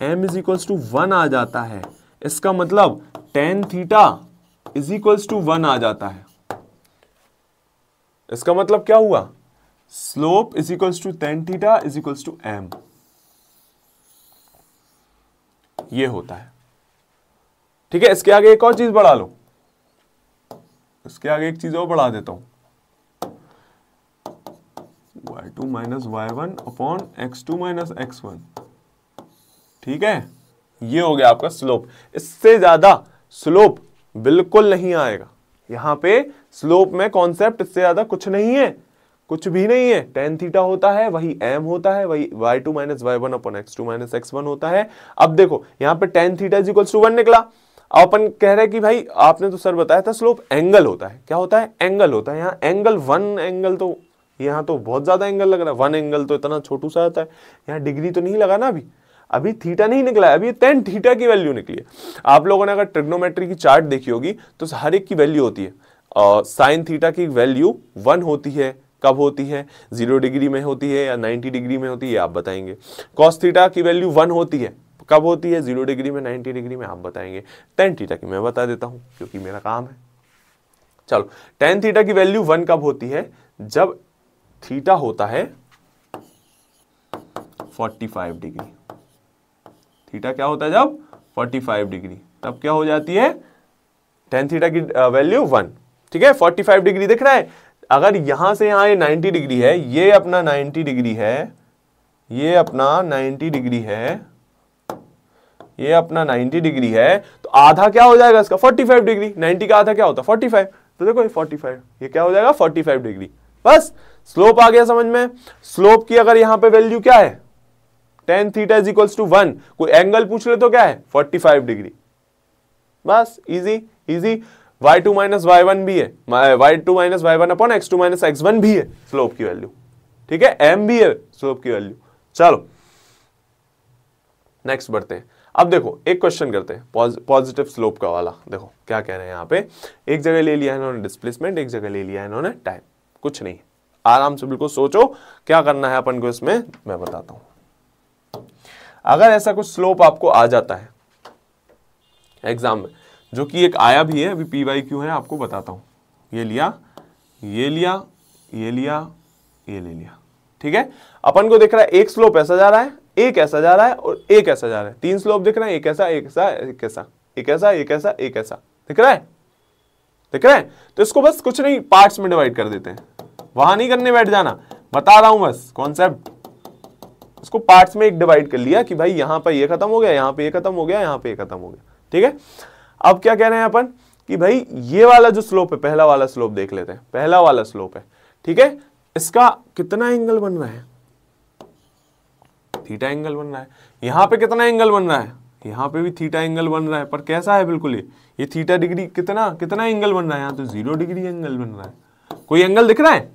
m इज इक्वल्स टू 1 आ जाता है, इसका मतलब tan theta is equals to 1 आ जाता है। इसका मतलब क्या हुआ, slope is equals to tan theta is equals to m, ये होता है। ठीक है, इसके आगे एक और चीज बढ़ा लो, इसके आगे एक चीज और बढ़ा देता हूं, y2 minus y1 upon x2 minus x1। ठीक है, ये हो गया आपका स्लोप। इससे ज्यादा स्लोप बिल्कुल नहीं आएगा यहां पे। स्लोप में कॉन्सेप्ट इससे ज्यादा कुछ नहीं है, कुछ भी नहीं है। tan थीटा होता है वही m होता है, वही y2 minus y1 upon x2 minus x1 होता है। अब देखो यहां पे tan theta is equal to 1 निकला। अब अपन कह रहे हैं कि भाई आपने तो सर बताया था स्लोप एंगल होता है, क्या होता है एंगल होता है। यहाँ एंगल 1 एंगल, तो यहाँ तो बहुत ज्यादा एंगल लग रहा है, 1 एंगल तो इतना छोटू सा आता है। यहाँ डिग्री तो नहीं लगा ना, अभी थीटा नहीं निकला है, अभी tan थीटा की वैल्यू निकली है। आप लोगों ने अगर ट्रिग्नोमेट्री की चार्ट देखी होगी तो हर एक की वैल्यू होती है। साइन थीटा की वैल्यू 1 होती है, कब होती है 0 डिग्री में होती है या 90 डिग्री में होती है आप बताएंगे। कॉस थीटा की वैल्यू 1 होती है, कब होती है 0 डिग्री में 90 डिग्री में आप बताएंगे। tan थीटा की मैं बता देता हूं क्योंकि मेरा काम है। चलो tan थीटा की वैल्यू 1 कब होती है, जब थीटा होता है 45 डिग्री। थीटा क्या होता है जब 45 डिग्री, तब क्या हो जाती है tan थीटा की वैल्यू 1। ठीक है, 45 डिग्री दिख रहा है। अगर यहां से यहां ये 90 डिग्री है, ये अपना 90 डिग्री है, ये अपना 90 डिग्री है, ये अपना 90 डिग्री है, तो आधा क्या हो जाएगा इसका 45 डिग्री। 90 का आधा क्या होता है 45, तो देखो ये 45, ये क्या हो जाएगा 45 डिग्री। बस स्लोप आ गया समझ में। स्लोप की अगर यहां पे वैल्यू क्या है tan theta is equals to 1, कोई एंगल पूछ ले तो क्या है 45 डिग्री। बस easy easy. y2 minus y1 भी है, y2 minus y1 upon x2 minus x1 भी है स्लोप की वैल्यू। ठीक है, m भी है स्लोप की वैल्यू। चलो नेक्स्ट बढ़ते हैं। अब देखो एक क्वेश्चन करते हैं पॉजिटिव स्लोप का वाला। देखो क्या कह रहे हैं यहाँ पे, एक जगह ले लिया है इन्होंने डिस्प्लेसमेंट, एक जगह ले लिया है इन्होंने टाइम। कुछ नहीं, आराम से बिल्कुल सोचो क्या करना है अपन को इसमें, मैं बताता हूं। अगर ऐसा कुछ स्लोप आपको आ जाता है एग्जाम में, जो कि एक आया भी है, अभी PYQ है आपको बताता हूं। ये लिया, ये लिया, ये लिया, ये ले लिया। ठीक है, अपन को दिख रहा है एक स्लोप ऐसा जा रहा है, एक ऐसा जा रहा है और एक ऐसा जा रहा है। 3 स्लोप दिख रहे हैं, एक ऐसा, एक ऐसा, एक ऐसा, एक ऐसा, एक ऐसा, एक ऐसा। दिख रहा है, दिख रहा है। तो इसको बस कुछ नहीं पार्ट्स में डिवाइड कर देते हैं, वहां नहीं करने बैठ जाना, बता रहा हूं बस कॉन्सेप्ट। इसको पार्ट्स में एक डिवाइड कर लिया कि भाई यहां पर ये खत्म हो गया, यहां पे ये खत्म हो गया, यहां पे ये खत्म हो गया। ठीक है, अब क्या कह रहे हैं अपन कि भाई ये वाला जो स्लोप है, पहला वाला स्लोप देख लेते हैं। पहला वाला स्लोप है, ठीक है, इसका कितना एंगल बन रहा है, थीटा एंगल बन रहा है। यहां पे कितना एंगल बन रहा है, यहां पे भी थीटा एंगल बन रहा है, पर कैसा है बिल्कुल ये थीटा डिग्री कितना कितना एंगल बन रहा है, यहां तो 0 डिग्री एंगल बन रहा है। कोई एंगल दिख रहा है,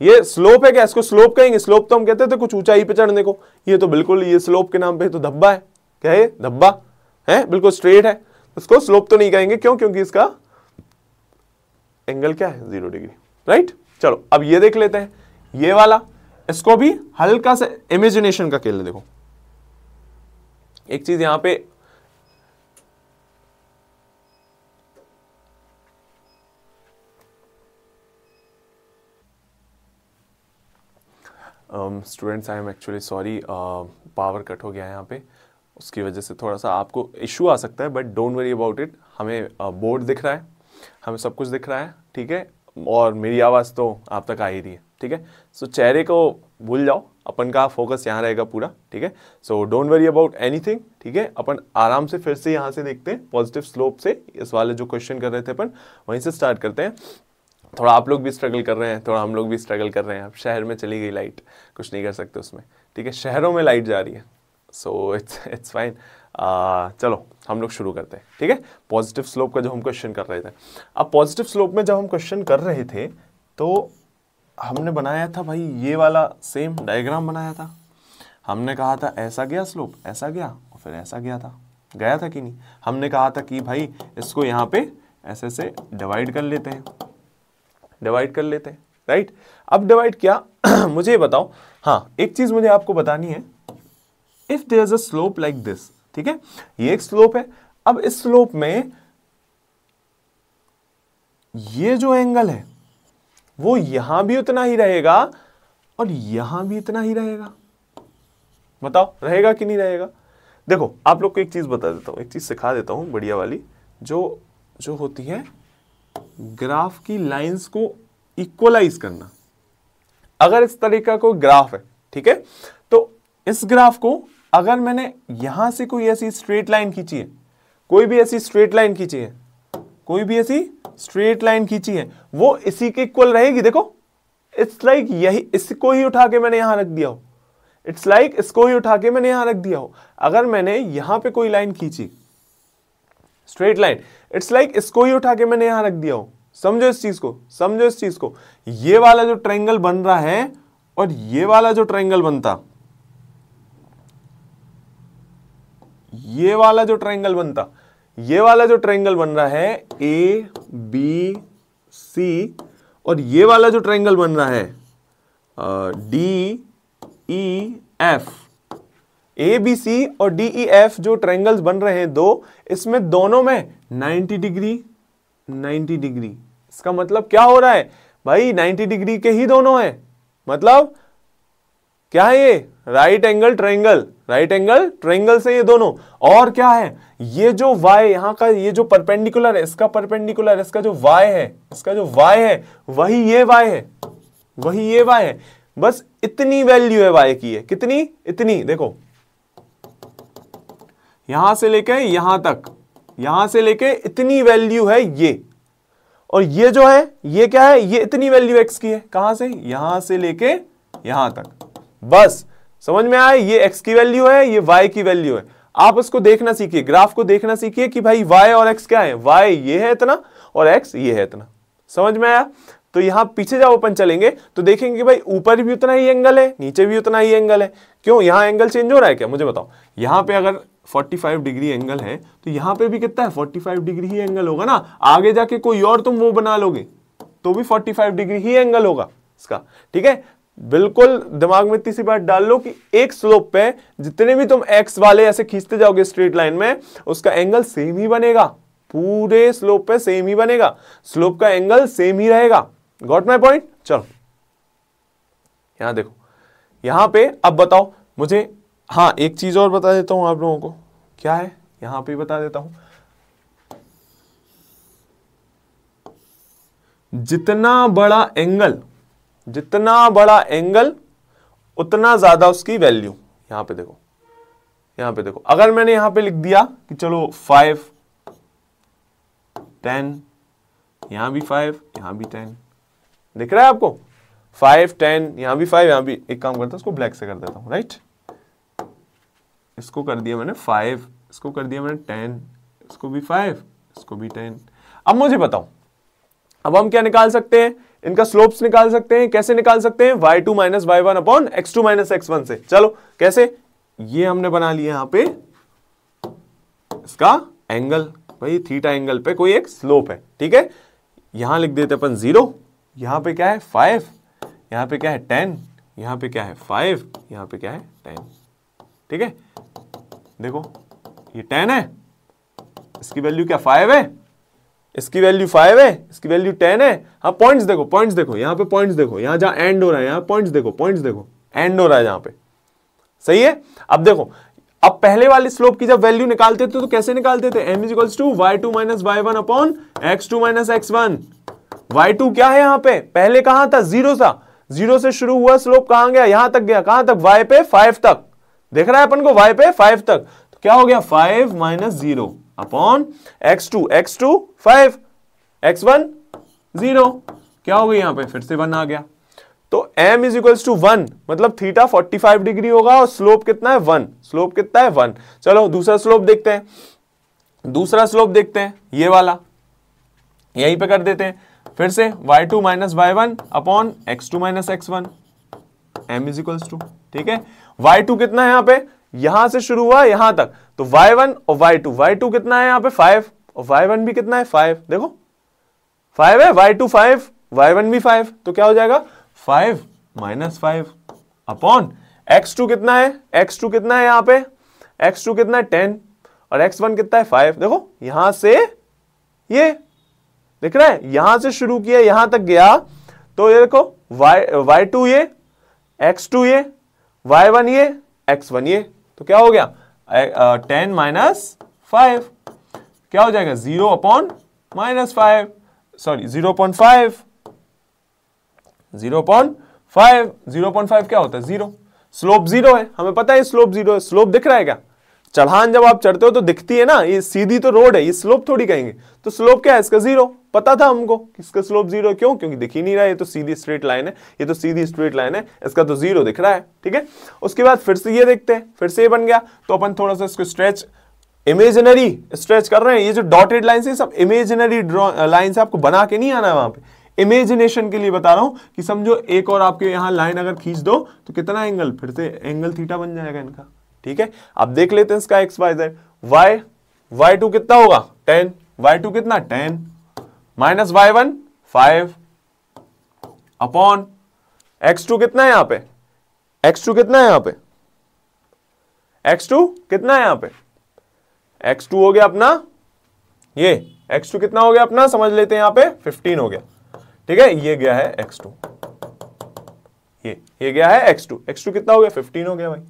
ये स्लोप है क्या, इसको स्लोप कहेंगे। स्लोप तो हम कहते थे कुछ ऊंचाई पे चढ़ने को, ये तो बिल्कुल ये स्लोप के नाम पे तो धब्बा है। क्या है, धब्बा है, बिल्कुल स्ट्रेट है, इसको स्लोप तो नहीं कहेंगे। क्यों, क्योंकि इसका एंगल क्या है 0 डिग्री, राइट। चलो अब ये देख लेते हैं, ये वाला, इसको भी हल्का सा इमेजिनेशन का खेल। देखो एक चीज यहां पे students, I am actually sorry, power cut हो गया यहाँ पे, उसकी वजह से थोड़ा सा आपको इश्यू आ सकता है, but don't worry about it. हमें बोर्ड दिख रहा है, हमें सब कुछ दिख रहा है, ठीक है, और मेरी आवाज़ तो आप तक आ ही रही है, ठीक है। सो चेहरे को भूल जाओ, अपन का फोकस यहाँ रहेगा पूरा, ठीक है। So don't worry about anything, ठीक है। अपन आराम से फिर से यहाँ से देखते हैं पॉजिटिव स्लोप से, इस वाले जो क्वेश्चन कर रहे थे अपन वहीं से स्टार्ट करते हैं। थोड़ा आप लोग भी स्ट्रगल कर रहे हैं, थोड़ा हम लोग भी स्ट्रगल कर रहे हैं। अब शहर में चली गई लाइट, कुछ नहीं कर सकते उसमें, ठीक है, शहरों में लाइट जा रही है, सो इट्स फाइन। चलो हम लोग शुरू करते हैं, ठीक है। पॉजिटिव स्लोप का जो हम क्वेश्चन कर रहे थे, अब पॉजिटिव स्लोप में जब हम क्वेश्चन कर रहे थे तो हमने बनाया था भाई ये वाला सेम डायग्राम बनाया था। हमने कहा था ऐसा गया स्लोप, ऐसा गया, और फिर ऐसा गया था कि नहीं? हमने कहा था कि भाई इसको यहाँ पे ऐसे से डिवाइड कर लेते हैं, राइट? अब डिवाइड किया मुझे ये बताओ, हाँ एक चीज मुझे आपको बतानी है, if there is a slope like this, ठीक है, ये एक स्लोप है। अब इस स्लोप में ये जो एंगल है वो यहां भी उतना ही रहेगा और यहां भी इतना ही रहेगा। बताओ रहेगा कि नहीं रहेगा? देखो आप लोग को एक चीज बता देता हूं, एक चीज सिखा देता हूं बढ़िया वाली, जो होती है ग्राफ की लाइंस को इक्वलाइज करना। अगर इस तरीका को ग्राफ है, ठीक है, तो इस ग्राफ को अगर मैंने यहां से कोई ऐसी स्ट्रेट लाइन खींची है, कोई भी ऐसी स्ट्रेट लाइन खींची है, वो इसी के इक्वल रहेगी। देखो इट्स लाइक यही, इसको ही उठा के मैंने यहां रख दिया हो, अगर मैंने यहां पे कोई लाइन खींची स्ट्रेट लाइन, इट्स लाइक इसको ही उठा के मैंने यहां रख दिया हो। समझो इस चीज को, ये वाला जो ट्रायंगल बन रहा है और ये वाला जो ट्रायंगल बनता, ये वाला जो ट्रायंगल बन रहा है ए बी सी, और ये वाला जो ट्रायंगल बन रहा है D E F, A B C और डी ई एफ जो ट्रायंगल्स बन रहे हैं दो, इसमें दोनों में 90 डिग्री। इसका मतलब क्या हो रहा है भाई, 90 डिग्री के ही दोनों हैं, मतलब क्या है ये, राइट एंगल ट्रायंगल से ये दोनों। और क्या है, ये जो y यहां का, ये जो परपेंडिकुलर है, इसका परपेंडिकुलर, इसका जो y है वही ये y है, बस इतनी वैल्यू है y की है, कितनी, इतनी। देखो यहां से लेके इतनी वैल्यू है ये, और ये जो है ये क्या है, ये इतनी वैल्यू x की है, कहां से, यहां से लेके यहां तक। बस समझ में आया, ये x की वैल्यू है, ये y की वैल्यू है। आप उसको देखना सीखिए, ग्राफ को देखना सीखिए कि भाई y और x क्या है, y ये है इतना और x ये है इतना। समझ में आया? तो यहां पीछे जब अपन चलेंगे तो देखेंगे कि भाई ऊपर भी उतना ही एंगल है, नीचे भी उतना ही एंगल है। क्यों, यहां एंगल चेंज हो रहा है क्या, मुझे बताओ। यहां पे अगर 45 डिग्री एंगल है तो यहां पे भी कितना है, 45 डिग्री ही एंगल होगा ना। आगे जाके कोई और तुम वो बना लोगे तो भी 45 डिग्री ही एंगल होगा इसका, ठीक है। बिल्कुल दिमाग में इतनी सी बात डाल लो कि एक स्लोप पे जितने भी तुम एक्स वाले ऐसे खींचते जाओगे स्ट्रेट लाइन में, उसका एंगल सेम ही बनेगा, पूरे स्लोप पे सेम ही बनेगा, स्लोप का एंगल सेम ही रहेगा। Got my point? चलो यहां देखो, यहां पे अब बताओ मुझे, हाँ एक चीज और बता देता हूं आप लोगों को, क्या है यहां पे बता देता हूं, जितना बड़ा एंगल उतना ज्यादा उसकी वैल्यू। यहां पे देखो, अगर मैंने यहां पे लिख दिया कि चलो 5 10, यहां भी 5, यहां भी 10, दिख रहा है आपको, 5 10, यहां भी 5, यहां भी, एक काम करता हूं उसको ब्लैक से कर देता हूं, राइट। इसको कर दिया मैंने 5, इसको कर दिया मैंने 10, इसको भी 5, इसको भी 10। अब मुझे बताओ, अब हम क्या निकाल सकते हैं, इनका स्लोप्स निकाल सकते हैं। कैसे निकाल सकते हैं, y2 minus y1 upon x2 minus x1 से। चलो कैसे, ये हमने बना लिया यहां पे इसका एंगल, भाई थीटा एंगल पे कोई एक स्लोप है, ठीक है। यहां लिख देते अपन 0, यहां पे क्या है 5, यहां पे क्या है 10, यहां पे क्या है 5, यहां पे क्या है 10, ठीक है। देखो ये 10 है, इसकी वैल्यू क्या 5 है, इसकी वैल्यू 5 है, इसकी वैल्यू 10 है। हाँ पॉइंट्स देखो, यहाँ पे पॉइंट्स देखो, यहाँ जहां एंड हो रहा है, यहाँ पॉइंट्स देखो, एंड हो रहा है जहां पे, सही है। अब देखो, अब पहले वाले स्लोप की जब वैल्यू निकालते थे तो कैसे निकालते थे, m equals to y2 minus y1 upon x2 minus x1। y2 क्या है यहाँ पे, पहले कहां था, 0 था, 0 से शुरू हुआ स्लोप कहां गया, यहां तक गया, कहां तक, y पे 5 तक, देख रहा है अपन को, y पे 5 तक, तो क्या हो गया 5 माइनस 0 अपॉन x2 5, x1 0, क्या हो गया यहां पे, फिर से 1 आ गया। तो m इज इक्वल्स टू 1, मतलब थीटा 45 डिग्री होगा और स्लोप कितना है 1, चलो दूसरा स्लोप देखते हैं, ये वाला यहीं पे कर देते हैं, फिर से y2 minus y1 upon x2 minus x1, m is equals to, ठीक है। y2 कितना है यहाँ पे, यहां से शुरू हुआ यहां तक, तो y1 और y2 कितना है यहाँ पे 5 और y1 भी कितना है 5, देखो 5 है, y2 5, y1 भी 5, तो क्या हो जाएगा 5 माइनस 5 अपॉन x2 कितना है, x2 कितना है यहाँ पे, x2 कितना है 10 और x1 कितना है 5, देखो यहां से ये दिख रहा है, यहां से शुरू किया यहां तक गया, तो ये देखो y2 ये, x2 ये, y1 ये, x1 ये, तो क्या हो गया 10 माइनस 5, क्या हो जाएगा 0 अपॉन माइनस 5, सॉरी 0.5, 0.5, 0.5 क्या होता है 0, स्लोप 0 है, हमें पता है स्लोप 0 है, स्लोप दिख रहा है क्या, चढ़ान जब आप चढ़ते हो तो दिखती है ना, ये सीधी तो रोड है, ये स्लोप थोड़ी कहेंगे, तो स्लोप क्या है इसका 0, पता था हमको कि इसका स्लोप 0 है, क्यों, क्योंकि दिख ही नहीं रहा है, ये तो सीधी स्ट्रेट लाइन है, ये तो सीधी स्ट्रेट लाइन है, इसका तो 0 दिख रहा है, ठीक है। उसके बाद फिर से ये देखते हैं, फिर से ये बन गया, तो अपन थोड़ा सा इसको स्ट्रेच, इमेजिनरी स्ट्रेच कर रहे हैं, ये जो डॉटेड लाइन है सब इमेजिनरी लाइन से, आपको बना के नहीं आना है वहां पे, इमेजिनेशन के लिए बता रहा हूं कि समझो एक और आपके यहां लाइन अगर खींच दो तो कितना एंगल, फिर से एंगल थीटा बन जाएगा इनका, ठीक है। अब देख लेते हैं इसका एक्स वाई जेड, y2 कितना होगा 10, y2 कितना 10 माइनस y1 5 अपॉन x2 कितना है यहां पे, x2 कितना है यहां पे, x2 कितना है यहां पे, x2 हो गया अपना, ये x2 कितना हो गया अपना, समझ लेते हैं यहां पे 15 हो गया, ठीक है। ये गया है x2, ये गया है x2, x2 कितना हो गया 15 हो गया भाई,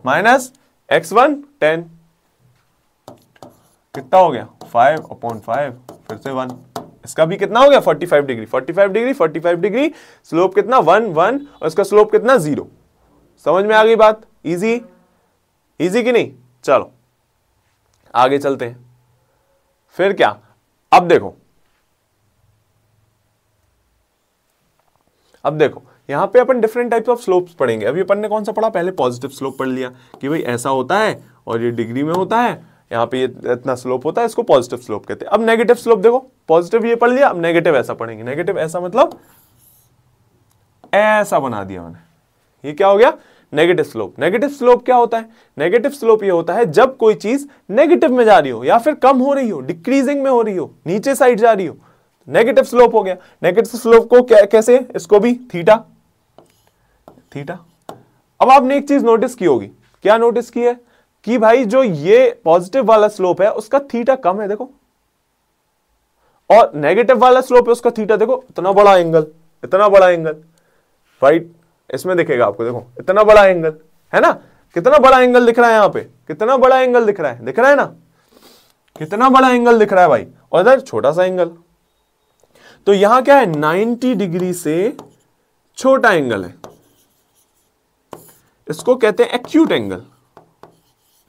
माइनस x1 10 कितना हो गया 5 अपॉन 5, फिर से 1, इसका भी कितना हो गया 45 डिग्री, 45 डिग्री, स्लोप कितना 1 1 और इसका स्लोप कितना 0, समझ में आ गई बात, इजी इजी कि नहीं। चलो आगे चलते हैं, फिर क्या, अब देखो यहां पे अपन डिफरेंट टाइप्स ऑफ स्लोप्स पढ़ेंगे। अभी अपन ने कौन सा पढ़ा, पहले पॉजिटिव स्लोप पढ़ लिया कि भाई ऐसा होता है और ये डिग्री में होता है, यहाँ पे ये इतना स्लोप होता है, इसको पॉजिटिव स्लोप कहते हैं। अब नेगेटिव स्लोप देखो, पॉजिटिव ये पढ़ लिया, अब नेगेटिव ऐसा पढ़ेंगे, नेगेटिव ऐसा मतलब ऐसा बना दिया मैंने, ये क्या हो गया नेगेटिव स्लोप। नेगेटिव स्लोप क्या होता है, नेगेटिव स्लोप ये होता है जब कोई चीज नेगेटिव में जा रही हो या फिर कम हो रही हो, डिक्रीजिंग में हो रही हो, नीचे साइड जा रही हो, नेगेटिव स्लोप हो गया। नेगेटिव स्लोप को कैसे, इसको भी थीटा। अब आपने एक चीज नोटिस की होगी, क्या नोटिस की है कि भाई जो ये पॉजिटिव वाला स्लोप है उसका थीटा कम है, देखो, और नेगेटिव वाला स्लोप है उसका थीटा देखो, इतना बड़ा एंगल राइट, इसमें दिखेगा आपको, देखो इतना बड़ा एंगल है ना, कितना बड़ा एंगल दिख रहा है यहाँ पे, कितना बड़ा एंगल दिख रहा है ना, कितना बड़ा एंगल दिख रहा है भाई, और इधर छोटा सा एंगल। तो यहां क्या है 90 डिग्री से छोटा एंगल है, इसको कहते हैं एक्यूट एंगल।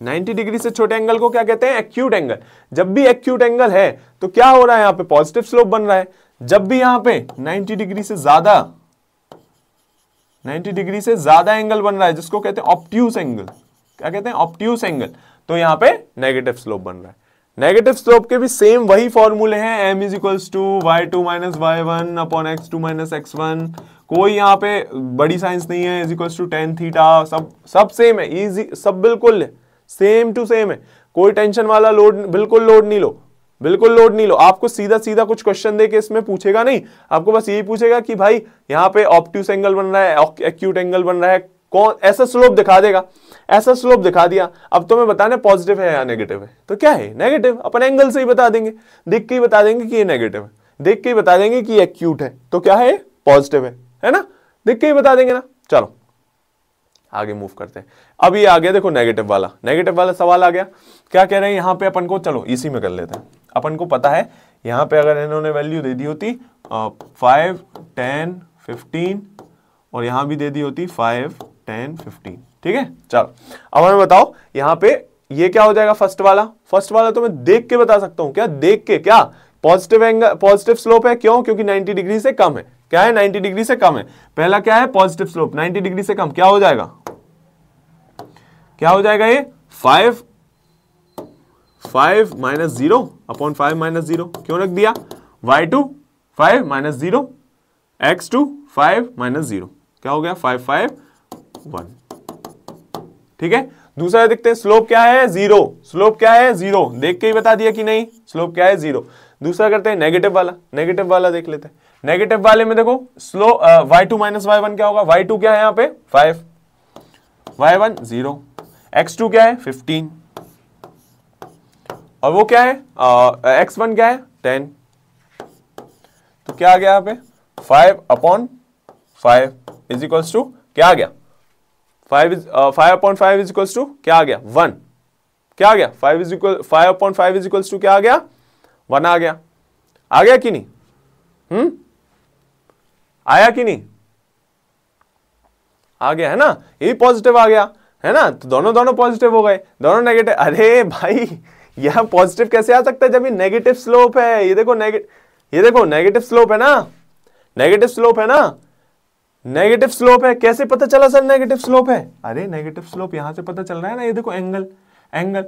90 डिग्री से छोटे एंगल को क्या कहते हैं, एक्यूट एंगल। जब भी एक्यूट एंगल है तो क्या हो रहा है, यहां पे पॉजिटिव स्लोप बन रहा है। जब भी यहां पे 90 डिग्री से ज्यादा एंगल बन रहा है, जिसको कहते हैं ऑब्ट्यूस एंगल, क्या कहते हैं ऑब्ट्यूस एंगल, तो यहां पे नेगेटिव स्लोप बन रहा है। नेगेटिव स्लोप के भी सेम वही फॉर्मूले हैं, m is equals to y2 minus y1 upon x2 minus x1, कोई यहाँ पे बड़ी साइंस नहीं है, is equals to tan theta, सब सेम है, इजी, सब बिल्कुल सेम टू सेम है, कोई टेंशन वाला बिल्कुल लोड नहीं लो। आपको सीधा कुछ क्वेश्चन देके इसमें पूछेगा नहीं, आपको बस यही पूछेगा कि भाई यहाँ पे ऑब्ट्यूस एंगल बन रहा है, एक्यूट एंगल बन रहा है, कौन ऐसा स्लोप दिखा देगा, ऐसा स्लोप दिखा दिया। अब तुम्हें बताना पॉजिटिव है या नेगेटिव है, तो क्या है नेगेटिव, अपन एंगल से ही बता देंगे, देख के ही बता देंगे कि ये नेगेटिव है, देख के ही बता देंगे कि ये एक्यूट है, तो क्या है पॉजिटिव है ना, देख के ही बता देंगे ना। चलो आगे मूव करते हैं। अब ये आ गया देखो नेगेटिव वाला सवाल आ गया, क्या कह रहे हैं यहाँ पे अपन को, चलो इसी में कर लेते हैं। अपन को पता है यहाँ पे अगर इन्होंने वैल्यू दे दी होती 5 10 15 और यहाँ भी दे दी होती 5 10 15, ठीक है। चलो अब हमें बताओ यहाँ पे ये क्या हो जाएगा, फर्स्ट वाला तो मैं देख के बता सकता हूँ, क्या देख के, क्या पॉजिटिव स्लोप है, क्यों, क्योंकि 90 डिग्री से कम है, क्या है 90 डिग्री से कम है। पहला क्या है पॉजिटिव स्लोप, 90 डिग्री से कम, क्या हो जाएगा ये 5 माइनस 0 अपॉन 5 माइनस 0, क्यों रख दिया, y2 5 माइनस 0, x2 5 माइनस 0, क्या हो गया 5 5 1, ठीक है। दूसरा देखते हैं, स्लोप क्या है, जीरो। स्लोप क्या है, जीरो। देख के ही बता दिया कि नहीं, स्लोप क्या है, जीरो। दूसरा करते हैं नेगेटिव वाला, नेगेटिव वाला देख लेते हैं। नेगेटिव वाले में देखो स्लो y2 माइनस y1 क्या होगा, y2 क्या है यहाँ पे 5, y1 0, x2 क्या है 15 और वो क्या है x1 क्या है 10। तो क्या आ गया यहाँ पे 5/5 इज इक्वल्स टू क्या आ गया 5/5 इज इक्वल्स टू क्या आ गया 1। क्या आ गया 5/5 इज इक्वल्स टू क्या आ गया 1 आ गया। आ गया कि नहीं, आया कि नहीं, आ गया है ना, ये पॉजिटिव आ गया है ना। तो दोनों पॉजिटिव हो गए, दोनों नेगेटिव। अरे भाई यह पॉजिटिव कैसे आ सकता है जब ये नेगेटिव स्लोप है। ये देखो नेगेटिव स्लोप है ना, नेगेटिव स्लोप है ना, नेगेटिव स्लोप है। कैसे पता चला सर नेगेटिव स्लोप है, अरे नेगेटिव स्लोप यहां से पता चल रहा है ना, ये देखो एंगल।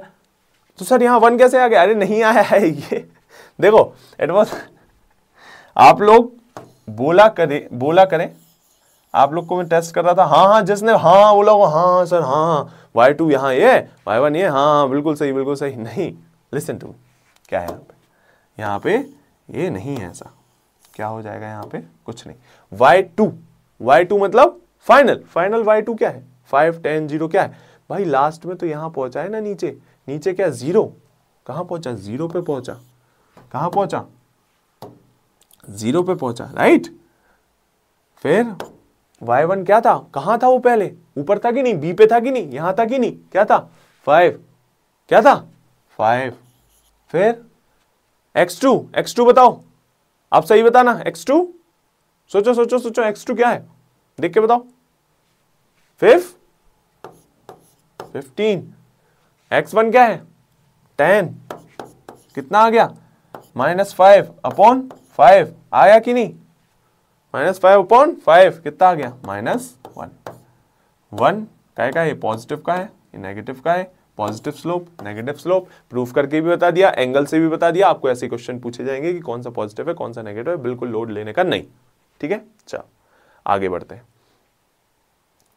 तो सर यहां 1 कैसे आ गया, अरे नहीं आया है ये देखो इट वाज, आप लोग बोला करें, आप लोग को मैं टेस्ट कर रहा था, हाँ जिसने हाँ बोला वो हाँ सर हाँ y2 यहाँ ये y1 ये हाँ बिल्कुल सही। नहीं, लिसन टू, क्या है यहाँ पे ये नहीं है ऐसा। क्या हो जाएगा यहाँ पे, कुछ नहीं। y2 मतलब फाइनल y2 क्या है 5 10 0 क्या है भाई, लास्ट में तो यहाँ पहुंचा है ना, नीचे क्या 0, कहाँ पहुंचा 0 पे पहुंचा, कहाँ पहुंचा 0 पे पहुंचा, राइट। फिर y1 क्या था, कहां था वो, पहले ऊपर था कि नहीं, b पे था कि नहीं, यहां था कि नहीं, क्या था 5, क्या था 5। फिर x2 बताओ, आप सही बताना, x2 सोचो x2 क्या है, देख के बताओ 15। x1 क्या है 10, कितना आ गया -5/5 आया कि नहीं, -5/5 कितना आ गया -1 का है, ये पॉजिटिव का है, ये नेगेटिव का है। Positive slope negative slope proof करके भी बता दिया, एंगल से भी बता दिया। आपको ऐसे क्वेश्चन पूछे जाएंगे कि कौन सा पॉजिटिव है कौन सा नेगेटिव है, बिल्कुल लोड लेने का नहीं, ठीक है। चलो आगे बढ़ते हैं।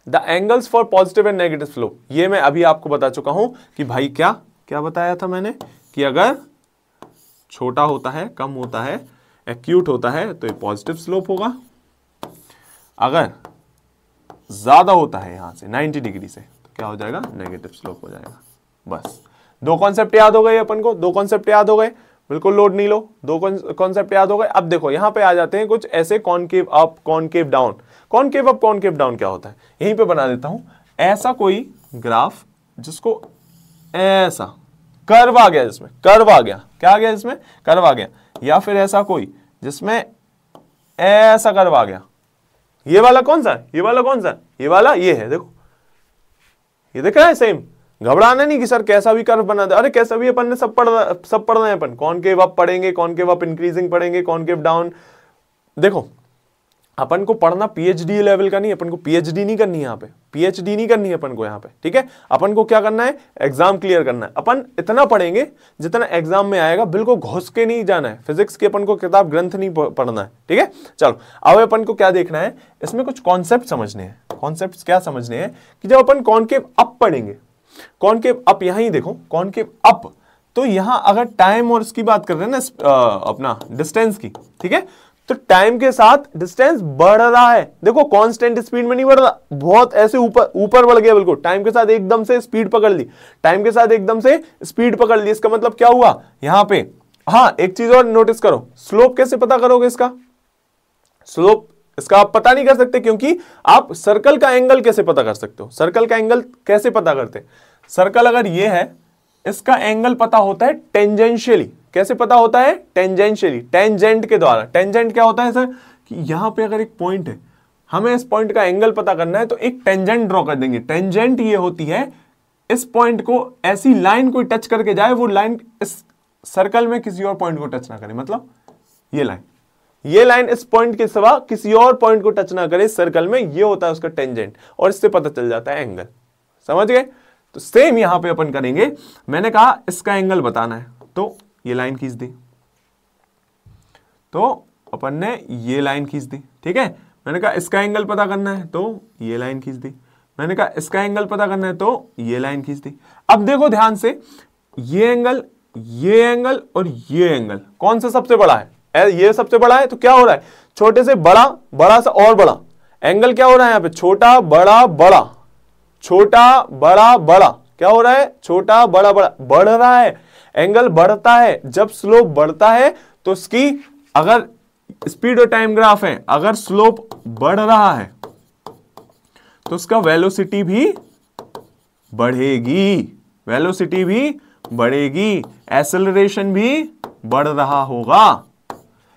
The angles for positive and negative slope, ये मैं अभी आपको बता चुका हूं कि भाई क्या बताया था मैंने, कि अगर छोटा होता है, कम होता है, एक्यूट होता है तो ये पॉजिटिव स्लोप होगा, अगर ज्यादा होता है यहां से 90 डिग्री से तो क्या हो जाएगा, नेगेटिव स्लोप हो जाएगा। बस दो कॉन्सेप्ट याद हो गए अपन को, दो कॉन्सेप्ट याद हो गए, बिल्कुल लोड नहीं लो, दो कॉन्सेप्ट याद हो गए। अब देखो यहां पे आ जाते हैं कुछ ऐसे, concave up concave down. Concave up concave down क्या होता है, यहीं पे बना देता हूं। ऐसा कोई ग्राफ जिसको ऐसा कर्व आ गया, जिसमें कर्व आ गया, क्या आ गया इसमें कर्व आ गया, या फिर ऐसा कोई जिसमें ऐसा कर्व आ गया। ये वाला कौन सा, ये वाला कौन सा, ये वाला ये है, देखो ये दिख रहा है सेम। घबराना नहीं कि सर कैसा भी कर्व बना दे, अरे कैसा भी अपन ने सब पढ़ना है अपन। कॉनकेव अप पढ़ेंगे, कॉनकेव अप इंक्रीजिंग पढ़ेंगे, कॉनकेव डाउन। देखो अपन को पढ़ना पीएचडी लेवल का नहीं, अपन को पीएचडी नहीं करनी है यहाँ पे, पीएचडी नहीं करनी है अपन को यहाँ पे, ठीक है। अपन को क्या करना है, एग्जाम क्लियर करना है। अपन इतना पढ़ेंगे जितना एग्जाम में आएगा, बिल्कुल घुस के नहीं जाना है। फिजिक्स की अपन को किताब ग्रंथ नहीं पढ़ना है, ठीक है। चलो अब अपन को क्या देखना है, इसमें कुछ कॉन्सेप्ट समझने हैं। कॉन्सेप्ट क्या समझने हैं कि जब अपन कॉनकेव अप पढ़ेंगे, कॉनकेव अप यहां ही देखो, कॉनकेव अप, तो यहां अगर टाइम और इसकी बात कर रहे हैं ना, अपना डिस्टेंस की, ठीक है, तो टाइम के साथ डिस्टेंस बढ़ रहा है। देखो कांस्टेंट स्पीड में नहीं बढ़ रहा, बहुत ऐसे ऊपर बढ़ गया बिल्कुल। टाइम के साथ एकदम से स्पीड पकड़ ली, टाइम के साथ एकदम से स्पीड पकड़ ली। इसका मतलब क्या हुआ यहां पे, हाँ एक चीज और नोटिस करो, स्लोप कैसे पता करोगे इसका, स्लोप इसका आप पता नहीं कर सकते, क्योंकि आप सर्कल का एंगल कैसे पता कर सकते हो, सर्कल का एंगल कैसे पता करते, सर्कल अगर ये है इसका एंगल पता होता है टेंजेंशियली। कैसे पता होता है, टेंजेंशियली, टेंजेंट के द्वारा। टेंजेंट क्या होता है सर, कि यहां पे अगर एक पॉइंट है, हमें इस पॉइंट का एंगल पता करना है तो एक टेंजेंट ड्रॉ कर देंगे। टेंजेंट ये होती है इस पॉइंट को ऐसी लाइन कोई टच करके जाए, वो लाइन इस सर्कल में किसी और पॉइंट को टच ना करे, मतलब ये लाइन इस पॉइंट के सिवा किसी और पॉइंट को टच ना करे सर्कल में, ये होता है उसका टेंजेंट, और इससे पता चल जाता है एंगल। समझ गए। तो सेम यहां पे अपन करेंगे। मैंने कहा इसका एंगल बताना है, तो ये लाइन खींच दी, तो अपन ने ये लाइन खींच दी, ठीक है। मैंने कहा इसका एंगल पता करना है, तो ये लाइन खींच दी। मैंने कहा इसका एंगल पता करना है तो ये लाइन खींच दी। अब देखो ध्यान से, ये एंगल और ये एंगल कौन सा सबसे बड़ा है? ये सबसे बड़ा है, तो क्या हो रहा है, छोटे से बड़ा, बड़ा सा और बड़ा। एंगल क्या हो रहा है यहाँ पे, छोटा बड़ा बड़ा, छोटा बड़ा बड़ा, क्या हो रहा है, छोटा बड़ा बड़ा, बढ़ रहा है। एंगल बढ़ता है, जब स्लोप बढ़ता है तो उसकी, अगर स्पीड और टाइम ग्राफ है, अगर स्लोप बढ़ रहा है तो उसका वेलोसिटी भी बढ़ेगी, वेलोसिटी भी बढ़ेगी, एक्सेलरेशन भी बढ़ रहा होगा,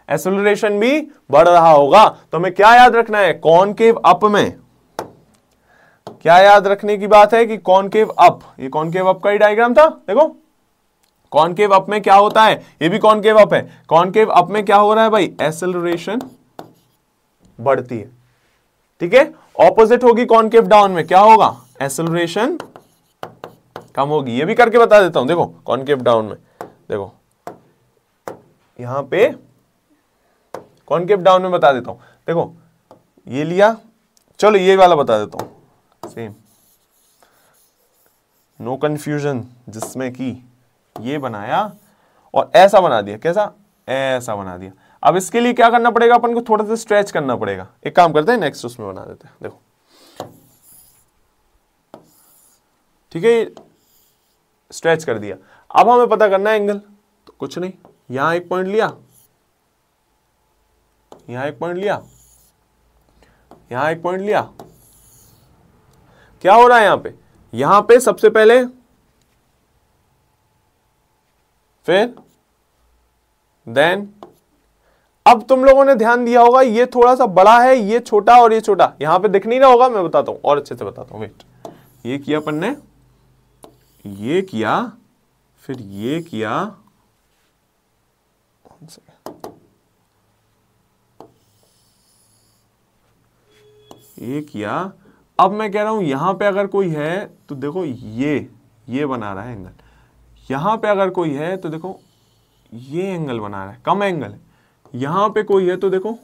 एक्सेलरेशन भी बढ़ रहा होगा। तो हमें क्या याद रखना है, कॉनकेव अप में क्या याद रखने की बात है कि कॉनकेव अप, ये कॉनकेव अप का ही डायग्राम था। देखो कॉनकेव अप में क्या होता है, ये भी कॉनकेव अप है। कॉनकेव अप में क्या हो रहा है भाई, एक्सेलरेशन बढ़ती है, ठीक है। ऑपोजिट होगी कॉनकेव डाउन में, क्या होगा, एक्सेलरेशन कम होगी। ये भी करके बता देता हूं, देखो कॉनकेव डाउन में, देखो यहां पे कॉनकेव डाउन में बता देता हूं। देखो ये लिया, चलो ये वाला बता देता हूं, सेम नो कंफ्यूजन, जिसमें कि ये बनाया और ऐसा बना दिया, कैसा, ऐसा बना दिया। अब इसके लिए क्या करना पड़ेगा, अपन को थोड़ा सा स्ट्रेच करना पड़ेगा। एक काम करते हैं, नेक्स्ट उसमें बना देते हैं। देखो ठीक है, स्ट्रेच कर दिया। अब हमें पता करना है एंगल, तो कुछ नहीं, यहां एक पॉइंट लिया, यहां एक पॉइंट लिया, यहां एक पॉइंट लिया। क्या हो रहा है यहां पे सबसे पहले, फिर देन, अब तुम लोगों ने ध्यान दिया होगा ये थोड़ा सा बड़ा है, ये छोटा और ये छोटा, यहां पे दिख नहीं रहा होगा, मैं बताता हूं और अच्छे से बताता हूं। वेट, ये किया अपन ने, ये किया, फिर ये किया, ये किया। अब मैं कह रहा हूं यहां पे अगर कोई है तो देखो ये बना रहा है एंगल, यहां पे अगर कोई है तो देखो ये एंगल बना रहा है, कम एंगल है। यहां पे कोई है तो देखो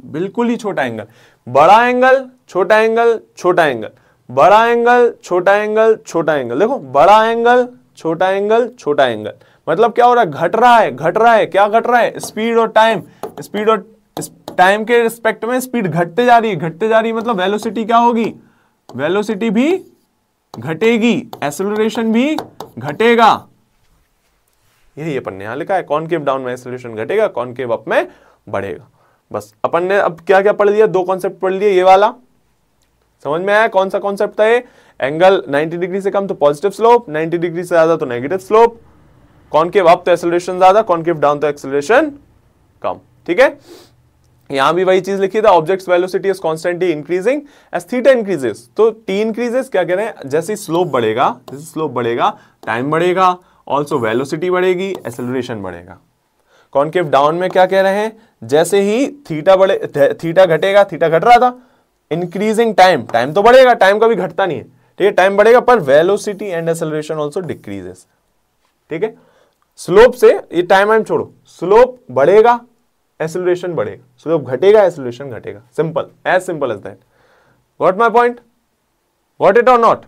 बिल्कुल ही छोटा एंगल, बड़ा एंगल, छोटा एंगल, छोटा एंगल, बड़ा एंगल, छोटा एंगल, छोटा एंगल। देखो बड़ा एंगल, छोटा एंगल, छोटा एंगल, मतलब क्या हो रहा है, घट रहा है, घट रहा है। क्या घट रहा है, स्पीड और टाइम, स्पीड और टाइम के रिस्पेक्ट में स्पीड घटते जा रही है, घटते जा रही है, मतलब वेलोसिटी क्या होगी, वेलोसिटी भी घटेगी, एक्सेलरेशन भी घटेगा। यही अपन ने यहां लिखा है, कॉनकेव डाउन में एक्सेलरेशन घटेगा, कॉनकेव अप में बढ़ेगा। बस अपन ने अब क्या क्या पढ़ लिया, दो कॉन्सेप्ट पढ़ लिए। ये वाला समझ में आया, कौन सा कॉन्सेप्ट था ये, एंगल 90 डिग्री से कम तो पॉजिटिव स्लोप, 90 डिग्री से ज्यादा तो नेगेटिव स्लोप, कॉनकेव अप तो एक्सेलरेशन ज्यादा, कॉनकेव डाउन तो एक्सेलरेशन कम, ठीक है। यहां भी वही चीज लिखी था, objects velocity is constantly increasing as theta increases. तो टी इंक्रीजेस क्या कह रहे हैं, जैसे स्लोप बढ़ेगा, जैसे स्लोप बढ़ेगा टाइम बढ़ेगा, ऑल्सो वेलोसिटी बढ़ेगी, एक्सेलरेशन बढ़ेगा। कॉनकेव डाउन में क्या कह रहे हैं, जैसे ही थीटा घटेगा, थीटा घट रहा था, इंक्रीजिंग टाइम, टाइम तो बढ़ेगा, टाइम कभी घटता नहीं है, ठीक है, टाइम बढ़ेगा पर velocity and acceleration also decreases, ठीक है। स्लोप से ये टाइम छोड़ो, स्लोप बढ़ेगा, एक्सेलरेशन बढ़ेगा, स्लोप घटेगा, एक्सेलरेशन घटेगा, simple, as simple as that. Got my point, got it or not.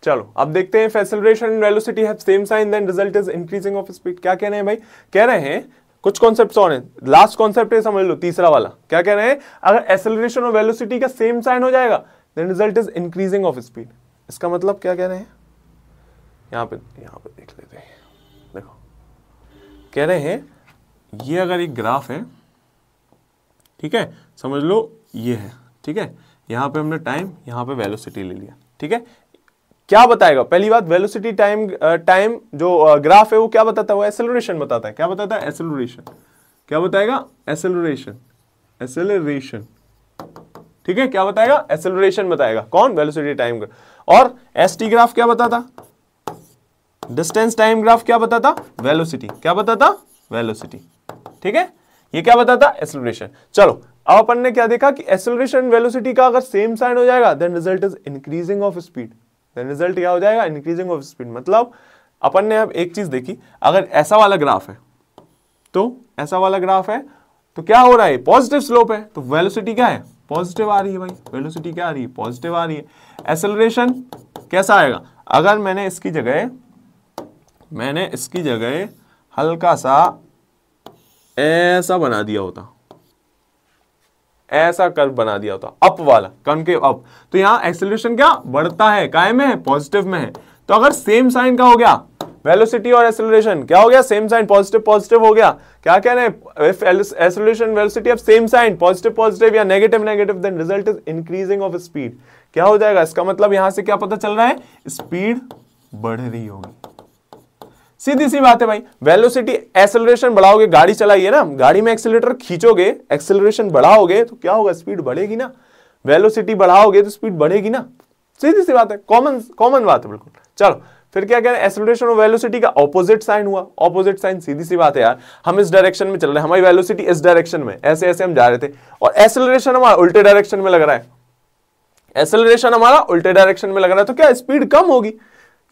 चलो अब देखते हैं, acceleration and velocity have same sign then result is increasing of speed. क्या कह रहे हैं भाई, कह रहे हैं कुछ कॉन्सेप्ट्स और हैं, लास्ट कॉन्सेप्ट है समझ लो, तीसरा वाला। क्या कह रहे हैं, अगर एक्सेलरेशन और वेलोसिटी का सेम साइन हो जाएगा then result is increasing of speed. इसका मतलब क्या कह रहे हैं, यहां पे देख लेते हैं। देखो कह रहे हैं ये अगर एक ग्राफ है, ठीक है, समझ लो ये है, ठीक है, यहां पे हमने टाइम, यहां पे वेलोसिटी ले लिया, ठीक है। क्या बताएगा, पहली बात वेलोसिटी टाइम जो ग्राफ है वो क्या बताता है, वो एक्सेलरेशन बताता है। क्या बताता है, एक्सेलरेशन। क्या बताएगा, एक्सेलरेशन, एक्सेलरेशन, ठीक है, क्या बताएगा, एक्सेलरेशन बताएगा। कौन, वेलोसिटी टाइम। और एसटी ग्राफ क्या बताता, डिस्टेंस टाइम ग्राफ क्या बताता, वेलोसिटी। क्या बताता, वेलोसिटी, ठीक है। ये क्या बताता, एक्सेलरेशन। चलो अब अपन ने क्या देखा कि एक्सेलरेशन वेलोसिटी का अगर सेम साइन हो जाएगा then result is increasing of speed. Then result क्या हो जाएगा, इंक्रीजिंग ऑफ स्पीड। मतलब अपन ने अब एक चीज देखी, अगर ऐसा वाला ग्राफ है तो ऐसा वाला ग्राफ है तो क्या हो रहा है, पॉजिटिव स्लोप है, तो वेलोसिटी क्या है, पॉजिटिव आ रही है भाई, वेलोसिटी क्या आ रही है, पॉजिटिव आ रही है। एक्सेलरेशन कैसा आएगा, अगर मैंने इसकी जगह हल्का सा ऐसा बना दिया होता, ऐसा कर्व बना दिया होता, अप वाला, कॉनकेव अप, तो यहां एक्सेलरेशन क्या बढ़ता है, काय में है, पॉजिटिव में है। तो अगर सेम साइन का हो गया, वेलोसिटी और एक्सेलरेशन क्या हो गया, सेम साइन, पॉजिटिव पॉजिटिव हो गया, क्या कहना है, if acceleration velocity of same sign, positive positive या negative negative, then result is increasing of speed, क्या हो जाएगा, इसका मतलब यहां से क्या पता चल रहा है, स्पीड बढ़ रही होगी। सीधी सी बात है भाई, वेलोसिटी एक्सेलरेशन बढ़ाओगे, गाड़ी चलाई है ना, गाड़ी में एक्सेलरेटर खींचोगे, एक्सेलरेशन बढ़ाओगे तो क्या होगा, स्पीड बढ़ेगी ना, वेलोसिटी बढ़ाओगे तो स्पीड बढ़ेगी ना, सीधी सी बात है, कॉमन बात है बिल्कुल। चलो फिर क्या कह रहे हैं, एक्सेलरेशन और वेलोसिटी का ऑपोजिट साइन हुआ, ऑपोजिट साइन, सीधी सी बात है यार, हम इस डायरेक्शन में चल रहे हैं, हमारी वेलोसिटी इस डायरेक्शन में, ऐसे ऐसे हम जा रहे थे, और एक्सेलरेशन हमारा उल्टे डायरेक्शन में लग रहा है, एक्सेलरेशन हमारा उल्टे डायरेक्शन में लग रहा है, तो क्या स्पीड कम होगी,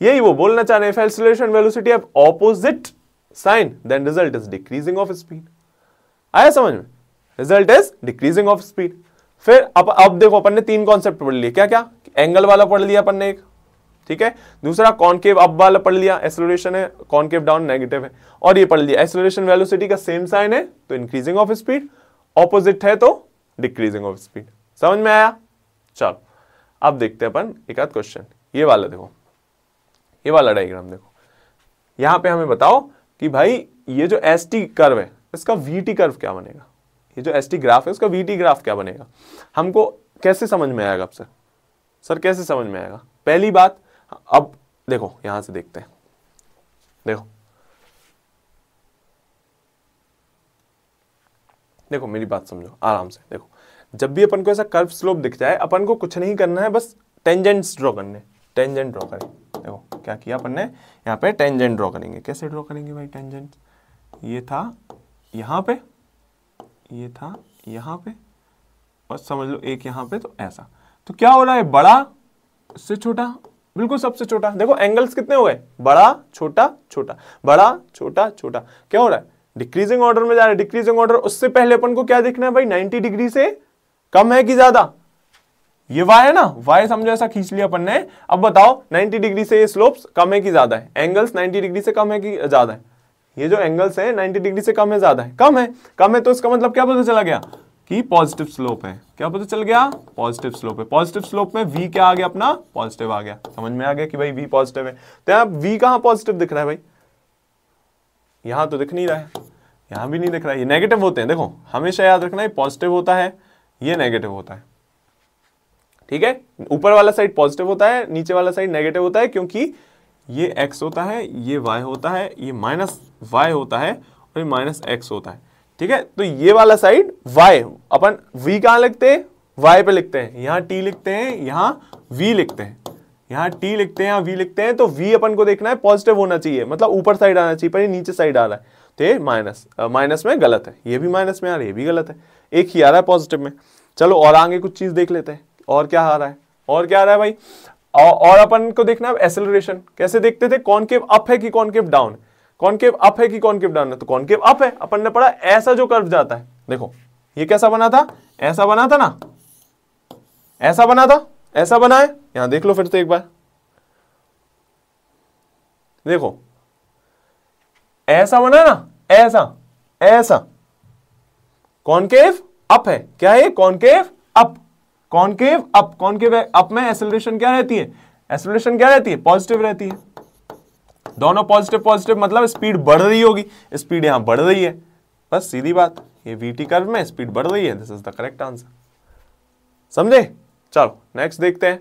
यही वो बोलना चाह रहे हैं, acceleration velocity of opposite sign then result is decreasing of speed. आया समझ में, result is decreasing of speed. फिर अब देखो अपन ने तीन कॉन्सेप्ट पढ़ लिए, क्या क्या, एंगल वाला पढ़ लिया अपन ने एक, ठीक है, दूसरा कॉनकेव अप वाला पढ़ लिया, एक्सेलरेशन है, कॉनकेव डाउन नेगेटिव है, और ये पढ़ लिया एक्सेलरेशन वेलोसिटी का सेम साइन है तो इंक्रीजिंग ऑफ स्पीड, ऑपोजिट है तो डिक्रीजिंग ऑफ स्पीड। समझ में आया, चलो अब देखते हैं अपन एक आध क्वेश्चन, ये वाला देखो, ये वाला डायग्राम देखो, यहां पे हमें बताओ कि भाई ये जो एस टी कर्व है इसका वीटी कर्व क्या बनेगा, ये जो एस टी ग्राफ है उसका वीटी ग्राफ क्या बनेगा, हमको कैसे समझ में आएगा, अब सर कैसे समझ में आएगा। पहली बात, अब देखो यहां से देखते हैं, देखो मेरी बात समझो आराम से, देखो जब भी अपन को ऐसा कर्व स्लोप दिख जाए, अपन को कुछ नहीं करना है, बस टेंजेंट्स ड्रॉ करने, टेंजेंट ड्रॉ करें। देखो क्या किया अपन ने, यहाँ पे टेंजेंट ड्रॉ करेंगे, कैसे ड्रॉ करेंगे भाई टेंजेंट, ये था यहाँ पे, ये था यहाँ पे, और समझ लो एक यहाँ पे, तो ऐसा, तो क्या हो रहा है, बड़ा इससे छोटा, बिल्कुल सबसे छोटा, देखो एंगल्स कितने हो गए, बड़ा छोटा छोटा, बड़ा छोटा छोटा, क्या हो रहा है, डिक्रीजिंग ऑर्डर में जा रहा है, डिक्रीजिंग ऑर्डर। उससे पहले अपन को क्या देखना है भाई, 90 डिग्री से कम है कि ज्यादा, ये y है ना, y समझो ऐसा खींच लिया अपन ने। अब बताओ 90 डिग्री से ये स्लोप्स कम है कि ज्यादा है, एंगल्स 90 डिग्री से कम है कि ज्यादा है, ये जो एंगल्स है 90 डिग्री से कम है ज्यादा है, कम है, कम है, तो इसका मतलब क्या पता चला गया कि पॉजिटिव स्लोप है, क्या पता चल गया, पॉजिटिव स्लोप है। पॉजिटिव स्लोप में v क्या आ गया अपना, पॉजिटिव आ गया, समझ में आ गया कि भाई v पॉजिटिव है। तो यहाँ v कहाँ पॉजिटिव दिख रहा है भाई, यहां तो दिख नहीं रहा है, यहां भी नहीं दिख रहा है, ये नेगेटिव होते हैं, देखो हमेशा याद रखना है, पॉजिटिव होता है, ये नेगेटिव होता है, ठीक है, ऊपर वाला साइड पॉजिटिव होता है, नीचे वाला साइड नेगेटिव होता है, क्योंकि ये x होता है, ये y होता है, ये माइनस y होता है, और ये माइनस x होता है, ठीक है। तो ये वाला साइड y, अपन v कहाँ लिखते हैं, y पे लिखते हैं, यहाँ t लिखते हैं, यहाँ v लिखते हैं, यहाँ t लिखते हैं, यहाँ v लिखते हैं, तो v अपन को देखना है पॉजिटिव होना चाहिए, मतलब ऊपर साइड आना चाहिए, पर ये नीचे साइड आ रहा है, तो ये माइनस में गलत है, ये भी माइनस में आ रहा है, ये भी गलत है, एक ही आ रहा है पॉजिटिव में। चलो और आगे कुछ चीज देख लेते हैं, और क्या आ रहा है, और क्या आ रहा है भाई, और अपन को देखना है एक्सेलरेशन, कैसे देखते थे, कॉनकेव अप है कि कॉनकेव डाउन, कॉनकेव अप है कि कॉनकेव डाउन है, तो कॉनकेव अप है, अपन ने पढ़ा ऐसा जो कर्व जाता है, देखो ये कैसा बना था, ऐसा बना था ना, ऐसा बना था, ऐसा बना है, यहां देख लो फिर से एक बार, देखो ऐसा बना ना, ऐसा ऐसा, कॉनकेव अप है, क्या है, concave up, concave up, concave up में एक्सेलरेशन क्या रहती है, एक्सेलरेशन क्या रहती है, पॉजिटिव रहती है, दोनों पॉजिटिव पॉजिटिव, मतलब स्पीड बढ़ रही होगी, स्पीड यहां बढ़ रही है, बस सीधी बात, ये वीटी कर्व में स्पीड बढ़ रही है, this is the correct answer, समझे। चलो नेक्स्ट देखते हैं,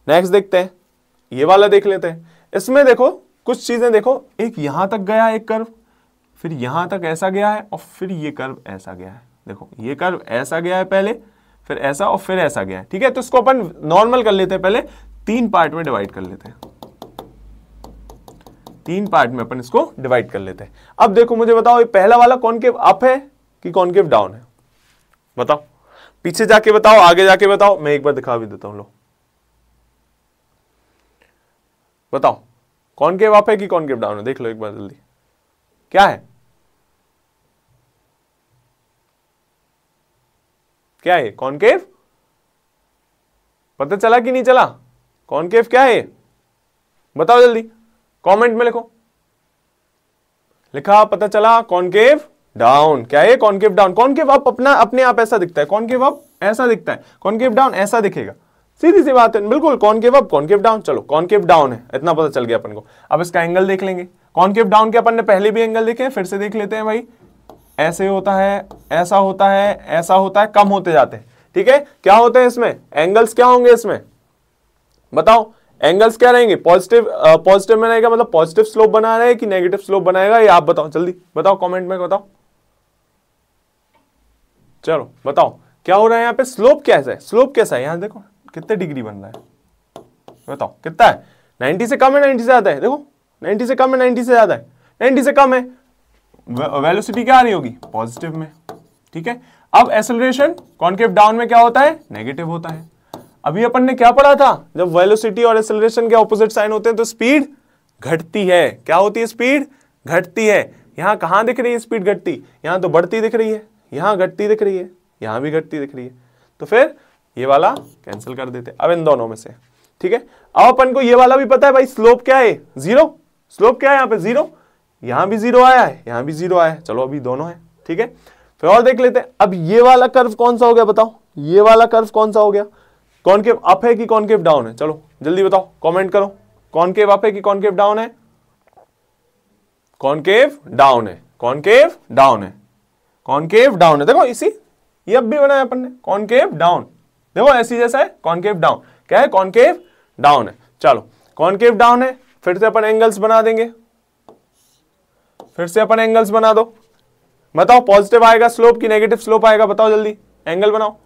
नेक्स्ट देखते हैं, ये वाला देख लेते हैं। इसमें देखो कुछ चीजें देखो, एक यहां तक गया एक कर्व, फिर यहां तक ऐसा गया है, और फिर ये कर्व ऐसा गया है, देखो ये कर्व ऐसा गया है पहले, फिर ऐसा, और फिर ऐसा गया है, ठीक है। तो इसको अपन नॉर्मल कर लेते हैं, पहले 3 पार्ट में डिवाइड कर लेते हैं, 3 पार्ट में अपन इसको डिवाइड कर लेते हैं। अब देखो मुझे बताओ, ये पहला वाला कॉनकेव अप है कि कॉनकेव डाउन है, बताओ, पीछे जाके बताओ, आगे जाके बताओ, मैं एक बार दिखा भी देता हूं, लो बताओ, कॉनकेव अप है कि कॉनकेव डाउन है, देख लो एक बार जल्दी, क्या है, क्या है? कॉनकेव। पता चला कि नहीं चला? कॉनकेव क्या है? बताओ जल्दी, कमेंट में लिखो। लिखा? पता चला? Concave down. क्या है? Concave down. कॉनकेव अप अपने आप ऐसा दिखता है, कॉनकेव अप ऐसा दिखता है, कॉनकेव डाउन ऐसा दिखेगा। सीधी सी बात है, बिल्कुल। Concave up, concave down. चलो कॉनकेव डाउन है, इतना पता चल गया अपन को। अब इसका एंगल देख लेंगे। कॉनकेव डाउन के अपन ने पहले भी एंगल देखे, फिर से देख लेते हैं भाई। ऐसे होता है, ऐसा होता है, ऐसा होता है, कम होते जाते हैं। ठीक है, क्या होते हैं इसमें एंगल्स? क्या होंगे इसमें? बताओ एंगल्स क्या रहेंगे? पॉजिटिव, पॉजिटिव में रहेगा मतलब पॉजिटिव स्लोप बना रहे कि नेगेटिव स्लोप बनाएगा, ये आप बताओ जल्दी, बताओ कमेंट में बताओ। चलो बताओ क्या हो रहा है यहाँ पे? स्लोप कैसा है? स्लोप कैसा है? यहाँ देखो कितने डिग्री बन रहा है, बताओ कितना है? 90 से कम है, 90 से ज्यादा है? देखो 90 से कम है, 90 से ज्यादा है? 90 से कम है। वेलोसिटी क्या आ रही होगी? पॉजिटिव में। ठीक है, अब एक्सेलरेशन कॉनकेव डाउन में क्या होता है? नेगेटिव होता है। अभी अपन ने क्या पढ़ा था? जब वेलोसिटी और एक्सेलरेशन के ऑपोजिट साइन होते हैं तो स्पीड घटती है। क्या होती है? स्पीड घटती है। यहां कहां दिख रही है स्पीड घटती? यहां तो बढ़ती दिख रही है, यहां घटती दिख रही है, यहां भी घटती दिख रही है। तो फिर ये वाला कैंसिल कर देते अब इन दोनों में से। ठीक है, अब अपन को ये वाला भी पता है भाई, स्लोप क्या है? जीरो। स्लोप क्या है यहाँ पे? जीरो। यहां भी जीरो आया है, यहां भी जीरो आया है। चलो अभी दोनों है। ठीक है, फिर और देख लेते हैं। अब ये वाला कर्व कौन सा हो गया? बताओ ये वाला कर्व कौन सा हो गया? कॉनकेव अप है कि कॉनकेव डाउन है? चलो जल्दी बताओ, कमेंट करो। कॉनकेव अप है कि कॉनकेव डाउन है? कॉनकेव डाउन है, कॉनकेव डाउन है, कॉनकेव डाउन है। देखो इसी ये अब भी बनाया अपन ने, कॉनकेव डाउन। देखो ऐसी जैसा है, कॉनकेव डाउन। क्या है? कॉनकेव डाउन है। चलो कॉनकेव डाउन है, फिर से अपन एंगल्स बना देंगे। फिर से अपन एंगल्स बना दो। बताओ पॉजिटिव आएगा स्लोप की नेगेटिव स्लोप आएगा? बताओ जल्दी, एंगल बनाओ।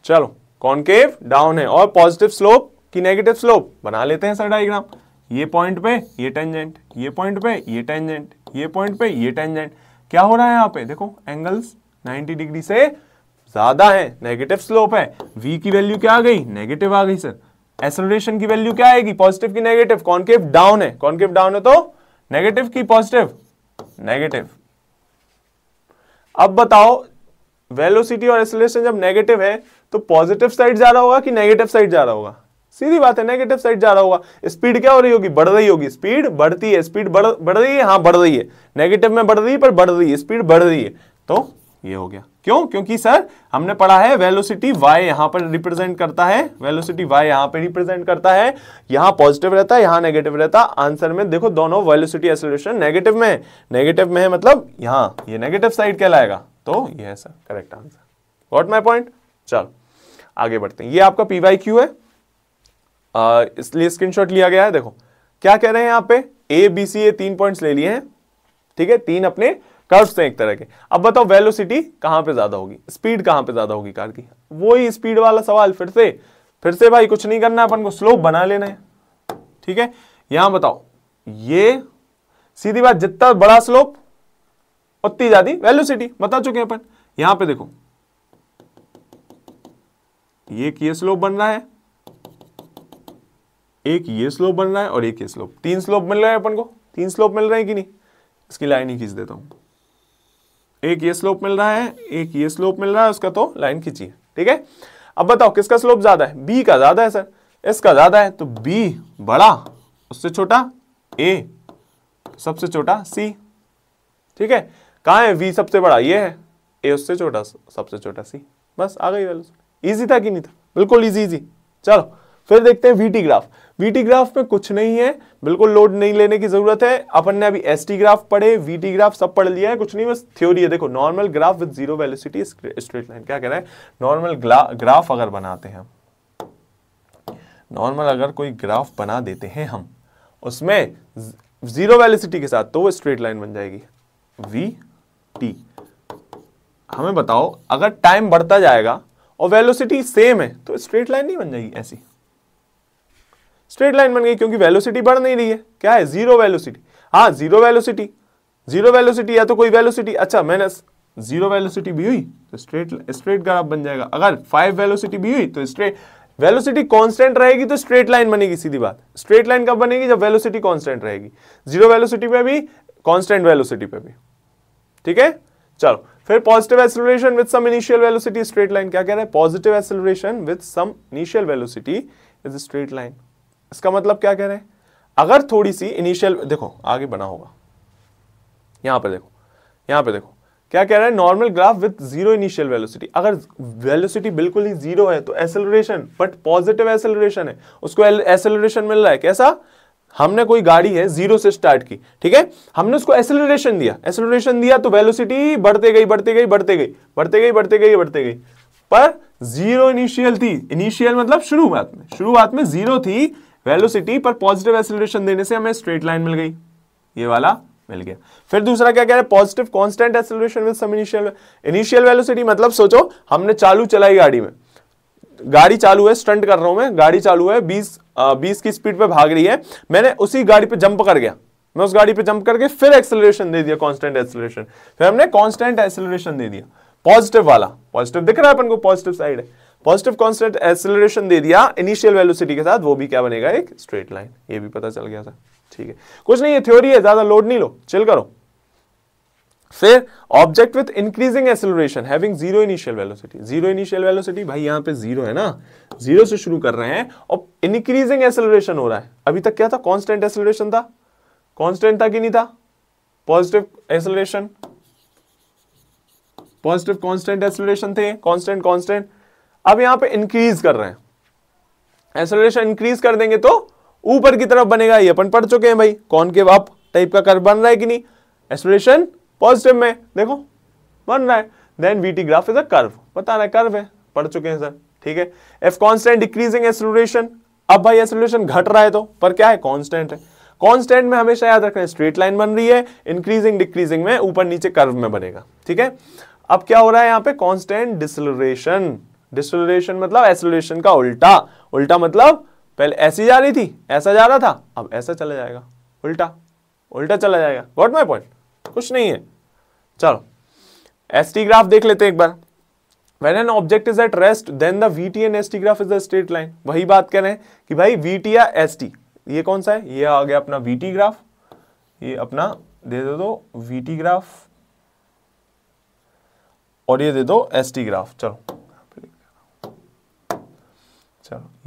चलो कॉनकेव डाउन है और पॉजिटिव स्लोप की नेगेटिव स्लोप बना लेते हैं सर डायग्राम। ये पॉइंट पे ये टेंजेंट, ये पॉइंट पे ये टेंजेंट, ये पॉइंट पे ये टेंजेंट। क्या हो रहा है यहाँ पे? देखो एंगल्स 90 डिग्री से ज्यादा है, नेगेटिव स्लोप है। v की वैल्यू क्या आ गई? नेगेटिव आ गई सर। एक्सेलरेशन की वैल्यू क्या आएगी? पॉजिटिव की नेगेटिव? कॉनकेव डाउन है, कॉनकेव डाउन है तो नेगेटिव की पॉजिटिव? नेगेटिव। अब बताओ वेलोसिटी और एक्सेलरेशन जब नेगेटिव है तो पॉजिटिव साइड जा रहा होगा कि नेगेटिव साइड जा रहा होगा? सीधी बात है, नेगेटिव साइड जा रहा होगा। स्पीड क्या हो रही होगी? बढ़ रही होगी। स्पीड बढ़ती है, स्पीड बढ़ रही है, हाँ बढ़ रही है। नेगेटिव में बढ़ रही है पर बढ़ रही है, स्पीड बढ़ रही है। तो ये हो गया। क्यों? क्योंकि सर हमने पढ़ा है वेलोसिटी y यहां पर रिप्रेजेंट करता है, वेलोसिटी y यहां पे रिप्रेजेंट करता है। यहां पॉजिटिव रहता है, यहां नेगेटिव रहता है। आंसर में देखो दोनों वेलोसिटी एक्सेलरेशन नेगेटिव में है, नेगेटिव में है मतलब यहां ये नेगेटिव साइड कहलाएगा। तो ये है sir correct answer. What my point? चलो आगे बढ़ते हैं। ये आपका PYQ है, इसलिए स्क्रीनशॉट लिया गया है। देखो क्या कह रहे हैं यहाँ पे, ABC ये 3 पॉइंट्स ले लिए हैं। ठीक है, 3 अपने कर्व्स हैं एक तरह के। अब बताओ वेलोसिटी कहां पे ज्यादा होगी, स्पीड कहां पे ज्यादा होगी कार की? वही स्पीड वाला सवाल फिर से भाई कुछ नहीं करना अपन को, स्लोप बना लेना है। ठीक है, यहां बताओ ये सीधी बात, जितना बड़ा स्लोप उतनी ज्यादा वेलोसिटी, बता चुके हैं अपन। यहां पे देखो एक ये स्लोप बन रहा है, एक ये स्लोप बन रहा है और एक ये स्लोप। 3 स्लोप मिल रहे हैं अपन को, 3 स्लोप मिल रहे हैं कि नहीं? इसकी लाइन ही खींच देता हूं। एक ये स्लोप मिल रहा है, एक ये स्लोप मिल रहा है, उसका तो लाइन खींचिए। ठीक है, अब बताओ किसका स्लोप ज्यादा है? बी का ज्यादा है सर, इसका ज्यादा है तो बी बड़ा, उससे छोटा ए, सबसे छोटा सी। ठीक है, कहां है वी सबसे बड़ा? ये है। ए उससे छोटा, सबसे छोटा सी। बस आ गई वैल्यू। इजी था कि नहीं था? बिल्कुल इजी इजी। चलो फिर देखते हैं वीटी ग्राफ। वीटी ग्राफ में कुछ नहीं है, बिल्कुल लोड नहीं लेने की जरूरत है। अपन ने अभी एसटी ग्राफ पढ़े, वीटी ग्राफ सब पढ़ लिया है, कुछ नहीं बस थ्योरी है। देखो normal graph with zero velocity straight line, क्या कह रहा है? नॉर्मल ग्राफ अगर बनाते हैं, नॉर्मल अगर कोई ग्राफ बना देते हैं हम उसमें जीरो वेलोसिटी के साथ, तो वो स्ट्रेट लाइन बन जाएगी वी टी। हमें बताओ अगर टाइम बढ़ता जाएगा और वेलोसिटी सेम है तो स्ट्रेट लाइन नहीं बन जाएगी? ऐसी स्ट्रेट लाइन बन गई क्योंकि वेलोसिटी बढ़ नहीं रही है। क्या है? Zero velocity. हाँ जीरो वेलोसिटी, जीरो वेलोसिटी या तो कोई वेलोसिटी, अच्छा मैंने जीरो वेलोसिटी भी हुई तो स्ट्रेट ग्राफ बन जाएगा। अगर 5 वेलोसिटी भी हुई तो स्ट्रेट, वेलोसिटी कांस्टेंट रहेगी तो स्ट्रेट लाइन बनेगी। सीधी बात, स्ट्रेट लाइन कब बनेगी? जब वेलोसिटी कांस्टेंट रहेगी। जीरो वेलोसिटी पे भी, कांस्टेंट वेलोसिटी पे भी। ठीक है, चलो फिर positive acceleration with some initial velocity straight line, क्या कह रहा है, positive acceleration with some initial velocity is straight line. इसका मतलब क्या कह रहे हैं, अगर थोड़ी सी इनिशियल, देखो आगे बना होगा, यहां पर देखो, यहां पर देखो क्या कह रहा है, normal graph with zero initial velocity, अगर वेलोसिटी बिल्कुल ही जीरो है तो एक्सेलरेशन, बट पॉजिटिव एक्सेलरेशन है, उसको एक्सेलरेशन मिल रहा है, कैसा, हमने कोई गाड़ी है जीरो से स्टार्ट की, ठीक है, हमने उसको एक्सेलरेशन दिया, एक्सेलरेशन दिया तो वेलोसिटी बढ़ते गई बढ़ते गई बढ़ते गई बढ़ते गई बढ़ते गई बढ़ते गई, पर जीरो इनिशियल थी, इनिशियल मतलब शुरुआत में जीरो थी वेलोसिटी, पर पॉजिटिव एक्सेलरेशन देने से हमें स्ट्रेट लाइन मिल गई, ये वाला मिल गया। फिर दूसरा क्या कह रहा है, positive constant acceleration with some initial velocity, मतलब सोचो हमने चालू चलाई गाड़ी में, गाड़ी चालू है, स्टंट कर रहा हूं मैं, गाड़ी चालू है, 20 की स्पीड पे भाग रही है, मैंने उसी गाड़ी पे जंप कर गया, मैं उस गाड़ी पे जंप करके फिर एक्सेलरेशन दे दिया, कांस्टेंट एक्सेलरेशन, फिर हमने कांस्टेंट एक्सेलरेशन दे दिया, पॉजिटिव वाला, पॉजिटिव दिख रहा है अपन को, पॉजिटिव साइड है, पॉजिटिव कांस्टेंट एक्सेलरेशन दे दिया इनिशियल वेलोसिटी के साथ, वो भी क्या बनेगा, एक स्ट्रेट लाइन, ये भी पता चल गया था, ठीक है, कुछ नहीं है, थ्योरी है, ज्यादा लोड नहीं लो, चिल करो। फिर object with increasing acceleration having zero initial velocity, zero initial velocity, भाई यहां पे जीरो है ना, जीरो से शुरू कर रहे हैं और इंक्रीजिंग एक्सेलरेशन हो रहा है, अभी तक क्या था, कांस्टेंट एक्सेलरेशन था, कांस्टेंट था कि नहीं था, positive acceleration, positive constant acceleration थे, कांस्टेंट, अब यहां पे इंक्रीज कर रहे हैं, एक्सेलरेशन इंक्रीज कर देंगे तो ऊपर की तरफ बनेगा, ये अपन पढ़ चुके हैं भाई, कॉनकेव अप टाइप का कर्व बन रहा है कि नहीं, एक्सेलरेशन पॉजिटिव में देखो बन रहा है, then VT graph is a curve, बता रहा है कर्व है, पढ़ चुके हैं सर, ठीक है। एफ कांस्टेंट डिक्रीजिंग एक्सेलरेशन, अब भाई एक्सेलरेशन घट रहा है तो, पर क्या है, कांस्टेंट है, कांस्टेंट में हमेशा याद रखना है स्ट्रेट लाइन बन रही है, इंक्रीजिंग डिक्रीजिंग में ऊपर नीचे कर्व में बनेगा, ठीक है। अब क्या हो रहा है यहाँ पे, कांस्टेंट डिसेलरेशन, डिसेलरेशन मतलब एक्सेलरेशन का उल्टा, उल्टा मतलब पहले ऐसी जा रही थी, ऐसा जा रहा था, अब ऐसा चला जाएगा, उल्टा उल्टा चला जाएगा, गॉट माय पॉइंट, कुछ नहीं है। चलो एसटी ग्राफ देख लेते हैं एक बार, When an object is at rest, then the VT and ST graph is a straight line। वही बात कह रहे हैं कि भाई VT या ST, ये कौन सा है, ये आ गया अपना VT ग्राफ, ये अपना दे दो VT ग्राफ और ये दे दो ST ग्राफ, चलो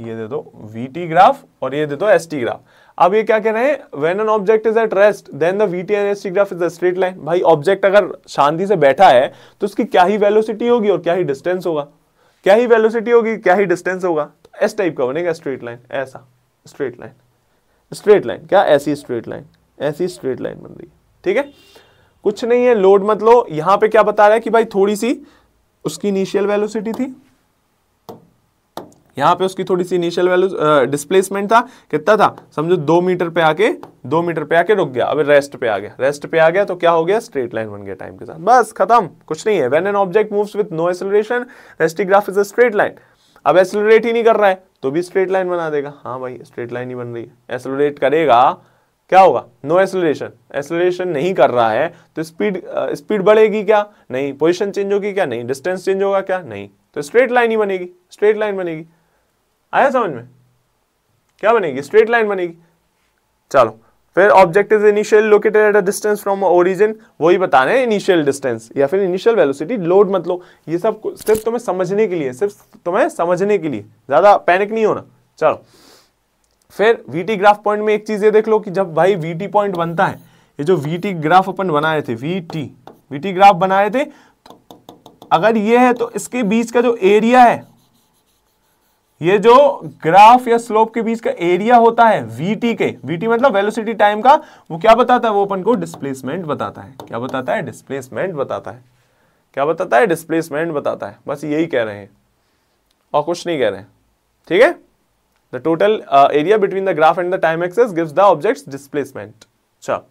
ये दे दो VT ग्राफ और ये दे दो ST ग्राफ। अब ये क्या कह रहे हैं, When an object is at rest, then the VT and ST graph is a straight line। भाई ऑब्जेक्ट अगर शांति से बैठा है तो उसकी क्या ही वेलोसिटी होगी और क्या ही डिस्टेंस होगा, क्या ही वेलोसिटी होगी क्या ही डिस्टेंस होगा, तो एस टाइप का बनेगा स्ट्रेट लाइन, ऐसा स्ट्रेट लाइन, स्ट्रेट लाइन क्या, ऐसी स्ट्रेट लाइन, ऐसी स्ट्रेट लाइन बन रही है, ठीक है, कुछ नहीं है, लोड मत लो। यहां पे क्या बता रहा है कि भाई थोड़ी सी उसकी इनिशियल वेलोसिटी थी, यहां पे उसकी थोड़ी सी इनिशियल वैल्यू डिस्प्लेसमेंट था, कितना था, समझो 2 मीटर पे आके रुक गया, अब रेस्ट पे आ गया तो क्या हो गया, स्ट्रेट लाइन बन गया टाइम के साथ, बस खत्म, कुछ नहीं है। When an object moves with no acceleration ST graph is a straight line. अब एक्सेलरेट ही नहीं कर रहा है तो भी स्ट्रेट लाइन बना देगा, हाँ भाई स्ट्रेट लाइन ही बन रही है। एक्सेलरेट करेगा क्या होगा, नो एक्सेलरेशन, एक्सेलरेशन नहीं कर रहा है तो स्पीड बढ़ेगी क्या, नहीं, पोजीशन चेंज होगी क्या, नहीं, डिस्टेंस चेंज होगा क्या, नहीं, तो स्ट्रेट लाइन ही बनेगी, स्ट्रेट लाइन बनेगी। आया समझ में, क्या बनेगी, स्ट्रेट लाइन बनेगी। चलो फिर object is initially located at a distance from origin, वही बताना है इनिशियल डिस्टेंस या फिर इनिशियल वेलोसिटी, लोड मत लो, ये सब सिर्फ तुम्हें समझने के लिए, ज्यादा पैनिक नहीं होना। चलो फिर वीटी ग्राफ पॉइंट में एक चीज ये देख लो कि जब भाई वीटी पॉइंट बनता है, ये जो वीटी ग्राफ अपन बनाए थे, वीटी ग्राफ बनाए थे, तो अगर ये है तो इसके बीच का जो एरिया है, ये जो ग्राफ या स्लोप के बीच का एरिया होता है वीटी के, वीटी मतलब वेलोसिटी टाइम का, वो क्या बताता है, वो अपन को डिस्प्लेसमेंट बताता है। क्या बताता है, डिस्प्लेसमेंट बताता है। क्या बताता है, डिस्प्लेसमेंट बताता है। बस यही कह रहे हैं और कुछ नहीं कह रहे हैं, ठीक है। The total area between the graph and the time axis gives the objects displacement. चलो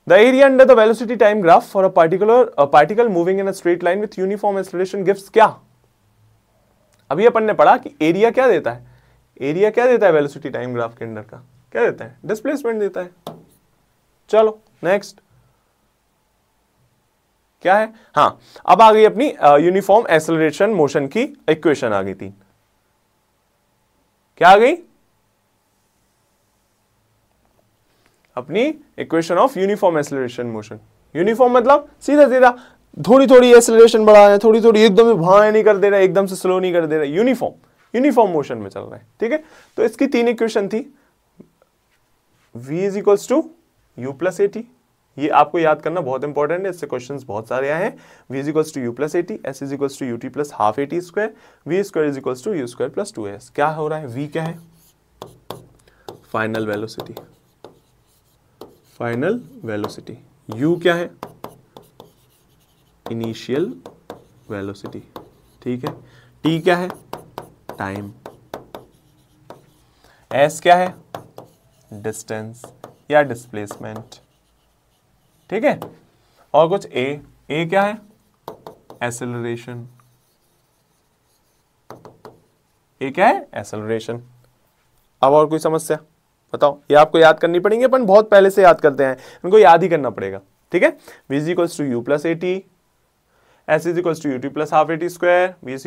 the area under the velocity time graph for a particle moving in a straight line with uniform acceleration gives क्या, अभी अपन ने पढ़ा कि area क्या देता है, area क्या देता है वेलोसिटी टाइम ग्राफ के अंदर का, क्या देता है, डिस्प्लेसमेंट देता है। चलो नेक्स्ट क्या है, हाँ अब आ गई अपनी यूनिफॉर्म एक्सेलरेशन मोशन की इक्वेशन आ गई थी। क्या आ गई, अपनी equation of uniform acceleration motion. Uniform मतलब सीधा सीधा, थोड़ी थोड़ी एक्सेलरेशन बढ़ा रहे हैं, थोड़ी थोड़ी, एकदम से भाए नहीं कर दे रहा, एकदम से स्लो नहीं कर दे रहा, यूनिफॉर्म मोशन में चल रहा है। ठीक है, तो इसकी तीन इक्वेशन थी, v is equals to u plus a t, ये आपको याद करना बहुत इंपॉर्टेंट है, इससे क्वेश्चंस बहुत सारे आए हैं। v is equals to u plus a t, s is equals to u t plus half a t square, v square is equals to u square plus 2s। क्या हो रहा है, v क्या है, final velocity, final velocity, u क्या है, initial velocity. ठीक है, t क्या है, टाइम, s क्या है, डिस्टेंस या डिस्प्लेसमेंट। ठीक है, और कुछ a क्या है, एक्सेलरेशन, a क्या है, एक्सेलरेशन। अब और कोई समस्या बताओ, ये आपको याद करनी पड़ेंगे, अपन बहुत पहले से याद करते हैं, इनको याद ही करना पड़ेगा। ठीक है, v is equals to u plus a t, s is equals to u t plus half a t square, v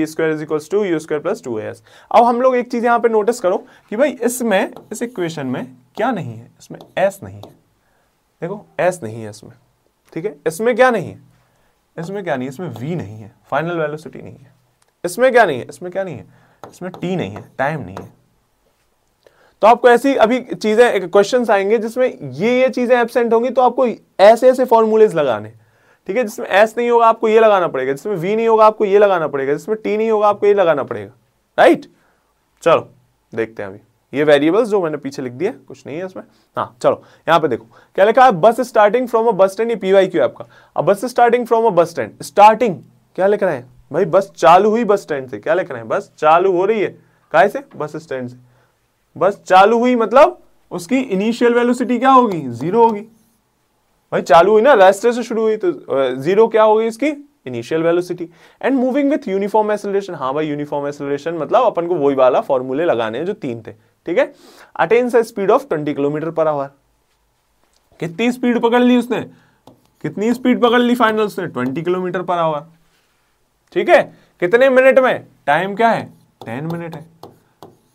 square is equals to u square plus 2s। अब हम लोग एक चीज यहां पे नोटिस करो कि भाई इसमें, इस इक्वेशन में क्या नहीं है, इसमें s नहीं है, देखो s नहीं है इसमें। ठीक है, इसमें क्या नहीं है, इसमें क्या नहीं है, इसमें v नहीं है, फाइनल वेलोसिटी नहीं है, इसमें क्या नहीं है, इसमें क्या नहीं है, इसमें t नहीं है, टाइम नहीं है। तो आपको ऐसी अभी चीजें, क्वेश्चंस आएंगे जिसमें ये चीजें एब्सेंट होंगी, तो आपको ऐसे ऐसे फॉर्मूलेज लगाने। ठीक है, जिसमें s नहीं होगा आपको ये लगाना पड़ेगा, जिसमें v नहीं होगा आपको ये लगाना पड़ेगा, जिसमें t नहीं होगा आपको ये लगाना पड़ेगा। राइट, चलो देखते हैं अभी ये वेरिएबल्स जो मैंने पीछे लिख दिए, कुछ नहीं है इसमें। हाँ चलो यहाँ पे देखो क्या लिखा है, बस starting from a bus stand, ये PYQ है आपका। अब बस starting from a bus stand, starting क्या लिख रहे हैं भाई, बस चालू हुई बस स्टैंड से, क्या लिख रहे हैं, बस चालू हो रही है, काहे से, बस स्टैंड से, बस चालू हुई मतलब उसकी इनिशियल वेलोसिटी क्या होगी, 0 होगी। भाई चालू हुई ना, रास्ते से शुरू हुई, तो 0 क्या होगी इसकी initial velocity. And moving with uniform acceleration, हाँ भाई यूनिफॉर्म एक्सेलरेशन मतलब अपन को वही वाला फॉर्मूले लगाने हैं जो 3 थे। ठीक है, attains a speed of 20 kilometre per hour. कितनी स्पीड पकड़ ली उसने, कितनी स्पीड पकड़ ली फाइनल उसने, 20 किलोमीटर पर आवर। ठीक है, कितने मिनट में, टाइम क्या है, 10 मिनट है,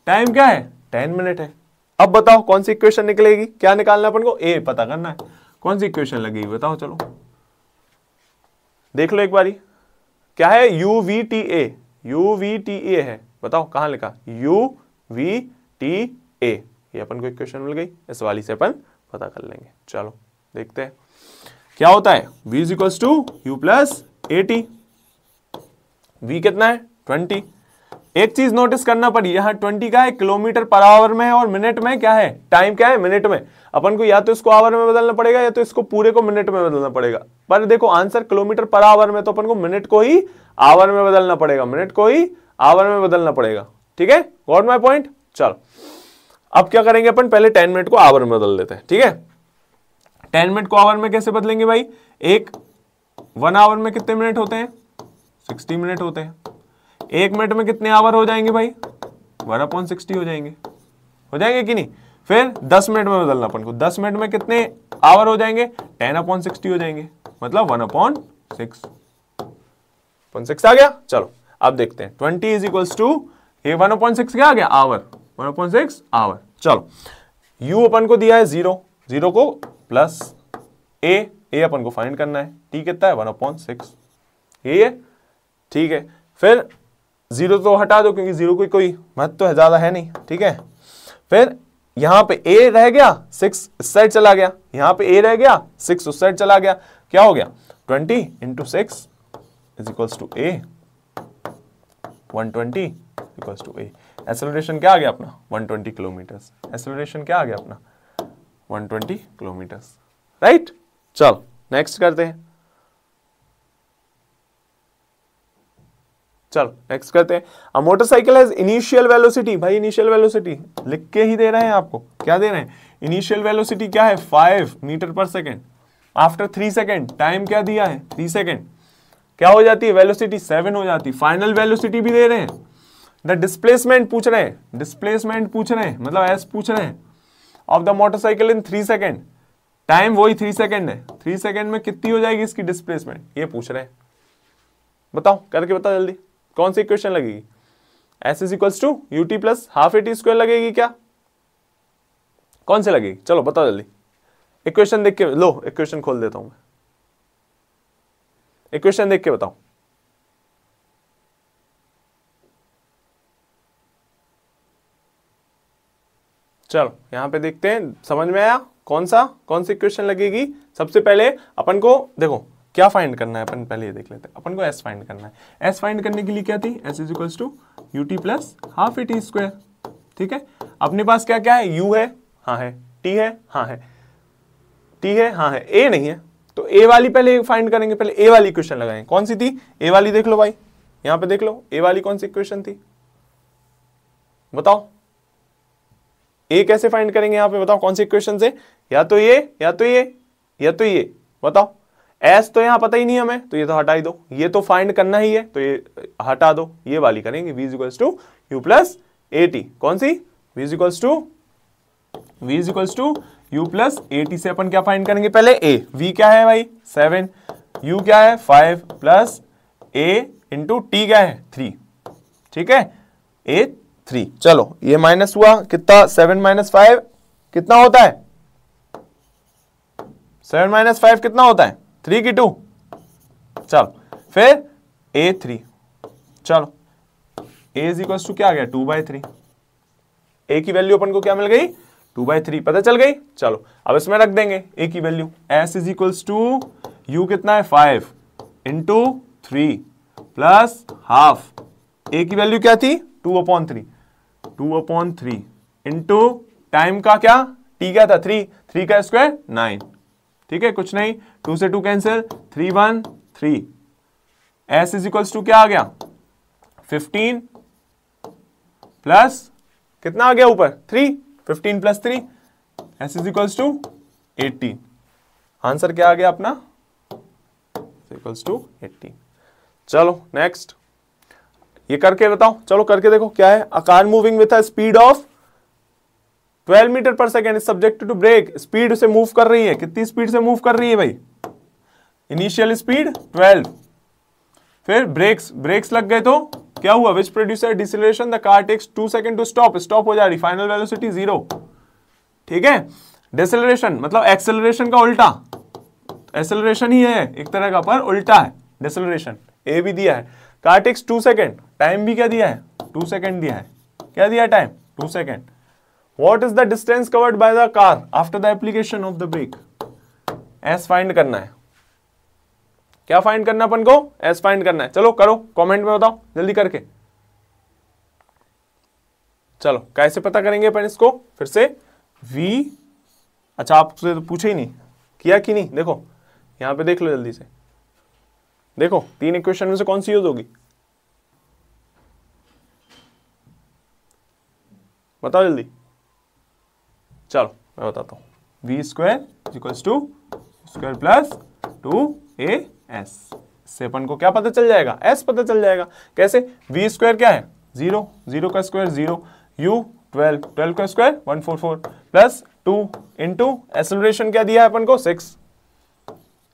टाइम क्या है, 10 मिनट है। अब बताओ कौन सी इक्वेशन निकलेगी, क्या निकालना अपन को, ए पता करना है, कौन सी इक्वेशन लगेगी बताओ, चलो देख लो एक बारी, क्या है, UVTA, UVTA है, बताओ कहां लिखा, UVTA, ये अपन को इक्वेशन मिल गई, इस वाली से अपन पता कर लेंगे। चलो देखते हैं क्या होता है, v is equals to u plus a t, v कितना है 20। एक चीज नोटिस करना पड़ी, यहां 20 का है किलोमीटर पर आवर में है, और मिनट में क्या है, टाइम क्या है, मिनट में। अपन को या तो इसको आवर में बदलना पड़ेगा या तो इसको पूरे को मिनट में बदलना पड़ेगा, पर देखो आंसर किलोमीटर पर आवर में, तो अपन को मिनट को ही आवर में बदलना पड़ेगा, मिनट को ही आवर में बदलना पड़ेगा। ठीक है, गॉट माय पॉइंट। चलो अब क्या करेंगे अपन, पहले 10 मिनट को आवर में बदल देते हैं। ठीक है, 10 मिनट को आवर में कैसे बदलेंगे भाई, 1 आवर में कितने मिनट होते हैं, 60 मिनट होते हैं। 1 मिनट में कितने आवर हो जाएंगे भाई, 1/60 हो जाएंगे, हो जाएंगे कि नहीं। फिर 10 मिनट में बदलना अपन को, 10 मिनट में कितने आवर हो जाएंगे, 10/60 हो जाएंगे, मतलब 1/6 आ गया। चलो अब देखते हैं, 20 इज इक्वल्स टू, ये 1/6 क्या आ गया, आवर, 1/6 आवर। चलो u अपन को दिया है 0, 0 को प्लस a अपन को फाइंड करना है, t कितना है 1/6, ये है। ठीक है, फिर 0 तो हटा दो क्योंकि 0 कोई महत्व तो है, ज्यादा है नहीं। ठीक है, फिर यहां पे a रह गया, 6 इस साइड चला गया, यहां पे a रह गया, 6 उस साइड चला गया, क्या हो गया 20 × 6 is equals to a, 120 equals to a। Acceleration क्या आ गया अपना 120 किलोमीटर, एक्सेलरेशन क्या आ गया अपना 120 किलोमीटर। राइट, चलो नेक्स्ट करते हैं, चलो नेक्स्ट करते हैं। A motorcycle has initial velocity, भाई इनिशियल वेलोसिटी लिख के ही दे रहे हैं आपको, क्या दे रहे हैं, इनिशियल वेलोसिटी क्या है 5 मीटर पर सेकेंड, आफ्टर 3 सेकेंड, टाइम क्या दिया है 3 सेकेंड, क्या हो जाती है वेलोसिटी 7 हो जाती है। फाइनल वेलोसिटी भी दे रहे हैं, द डिस्प्लेसमेंट पूछ रहे हैं, डिस्प्लेसमेंट पूछ रहे हैं मतलब एस पूछ रहे हैं, of the motorcycle in 3 second, time वही 3 सेकेंड है, 3 सेकेंड में कितनी हो जाएगी इसकी डिस्प्लेसमेंट, ये पूछ रहे हैं। बताओ करके बताओ जल्दी, कौन सी इक्वेशन लगेगी, s is equals to u t plus half a t square लगेगी क्या, कौन से लगेगी, चलो बताओ जल्दी। इक्वेशन देख के लो, इक्वेशन खोल देता हूं मैं, इक्वेशन देख के बताओ। चलो यहां पे देखते हैं, समझ में आया कौन सी इक्वेशन लगेगी। सबसे पहले अपन को देखो क्या फाइंड करना है, अपन पहले ये देख लेते हैं। अपन को s फाइंड करना है। s फाइंड करने के लिए क्या थी, s is equals to u t plus half a t square. ठीक है, अपने पास क्या क्या है, u है, हाँ है, t है, हाँ है, t है, हाँ है, a नहीं है, तो a वाली पहले फाइंड करेंगे। पहले a वाली इक्वेशन लगाएं। कौन सी थी a वाली, देख लो भाई यहां पे देख लो a वाली कौन सी इक्वेशन थी, बताओ। a कैसे फाइंड करेंगे यहाँ पे, बताओ कौन सी इक्वेशन से, या तो ये या तो ये या तो ये, बताओ। s तो यहाँ पता ही नहीं हमें, तो ये तो हटा ही दो। ये तो फाइंड करना ही है, तो ये हटा दो, ये वाली करेंगे, v equals to u plus a t. कौन सी, v equals to u plus a t से अपन क्या फाइंड करेंगे, पहले a, v क्या है भाई 7, u क्या है 5 प्लस a इंटू टी क्या है 3। ठीक है, a 3। चलो ये माइनस हुआ, कितना 7 माइनस 5 कितना होता है, 7 माइनस 5 कितना होता है 3 की 2। चलो फिर a3, चलो a इज इक्वल टू क्या आ गया 2/3। a की वैल्यू अपन को क्या मिल गई 2/3, पता चल गई। चलो अब इसमें रख देंगे a की value, s is equal to u कितना है 5 इंटू 3 प्लस हाफ, a की वैल्यू क्या थी 2/3 इंटू टाइम का क्या t क्या था 3 का स्क्वायर 9। ठीक है, कुछ नहीं, 2 से 2 cancel, 3 1 3। s is equal to क्या आ गया 15 प्लस कितना आ गया ऊपर 3, 15 plus 3, s is equal to 18। Answer क्या आ गया अपना इक्वल्स टू 18। चलो नेक्स्ट, ये करके बताओ, चलो करके देखो क्या है। A car moving with a speed of 12 meter पर second is subject to brake. Speed से मूव कर रही है, कितनी स्पीड से मूव कर रही है भाई, इनिशियल स्पीड 12, फिर ब्रेक्स लग गए तो क्या हुआ, which producer deceleration, the car takes 2 second to stop हो जा रही, फाइनल वेलोसिटी 0। ठीक है, डिसेलरेशन मतलब एक्सेलरेशन का उल्टा, एक्सेलरेशन ही है एक तरह का पर उल्टा है डिसेलरेशन, ए भी दिया है। कार टेक्स 2 सेकंड, टाइम भी क्या दिया है 2 सेकंड दिया है, क्या दिया है time 2 second. What is the distance covered by the car after the application of the brake, s find करना है। क्या फाइंड करना अपन को, एस फाइंड करना है। चलो करो, कमेंट में बताओ जल्दी करके। चलो कैसे पता करेंगे अपन इसको, फिर से v, अच्छा आपसे तो पूछे ही नहीं, किया कि नहीं, देखो यहां पे देख लो जल्दी से, देखो 3 इक्वेशन में से कौन सी यूज होगी, बताओ जल्दी। चलो मैं बताता हूं, v square equals to square plus 2as, इससे अपन को क्या पता चल जाएगा, s पता चल जाएगा। कैसे, v स्क्वायर क्या है 0, 0 का स्क्वायर 0, u 12, 12 का स्क्वायर 144 प्लस 2 इंटू एक्सेलरेशन क्या दिया है अपन को 6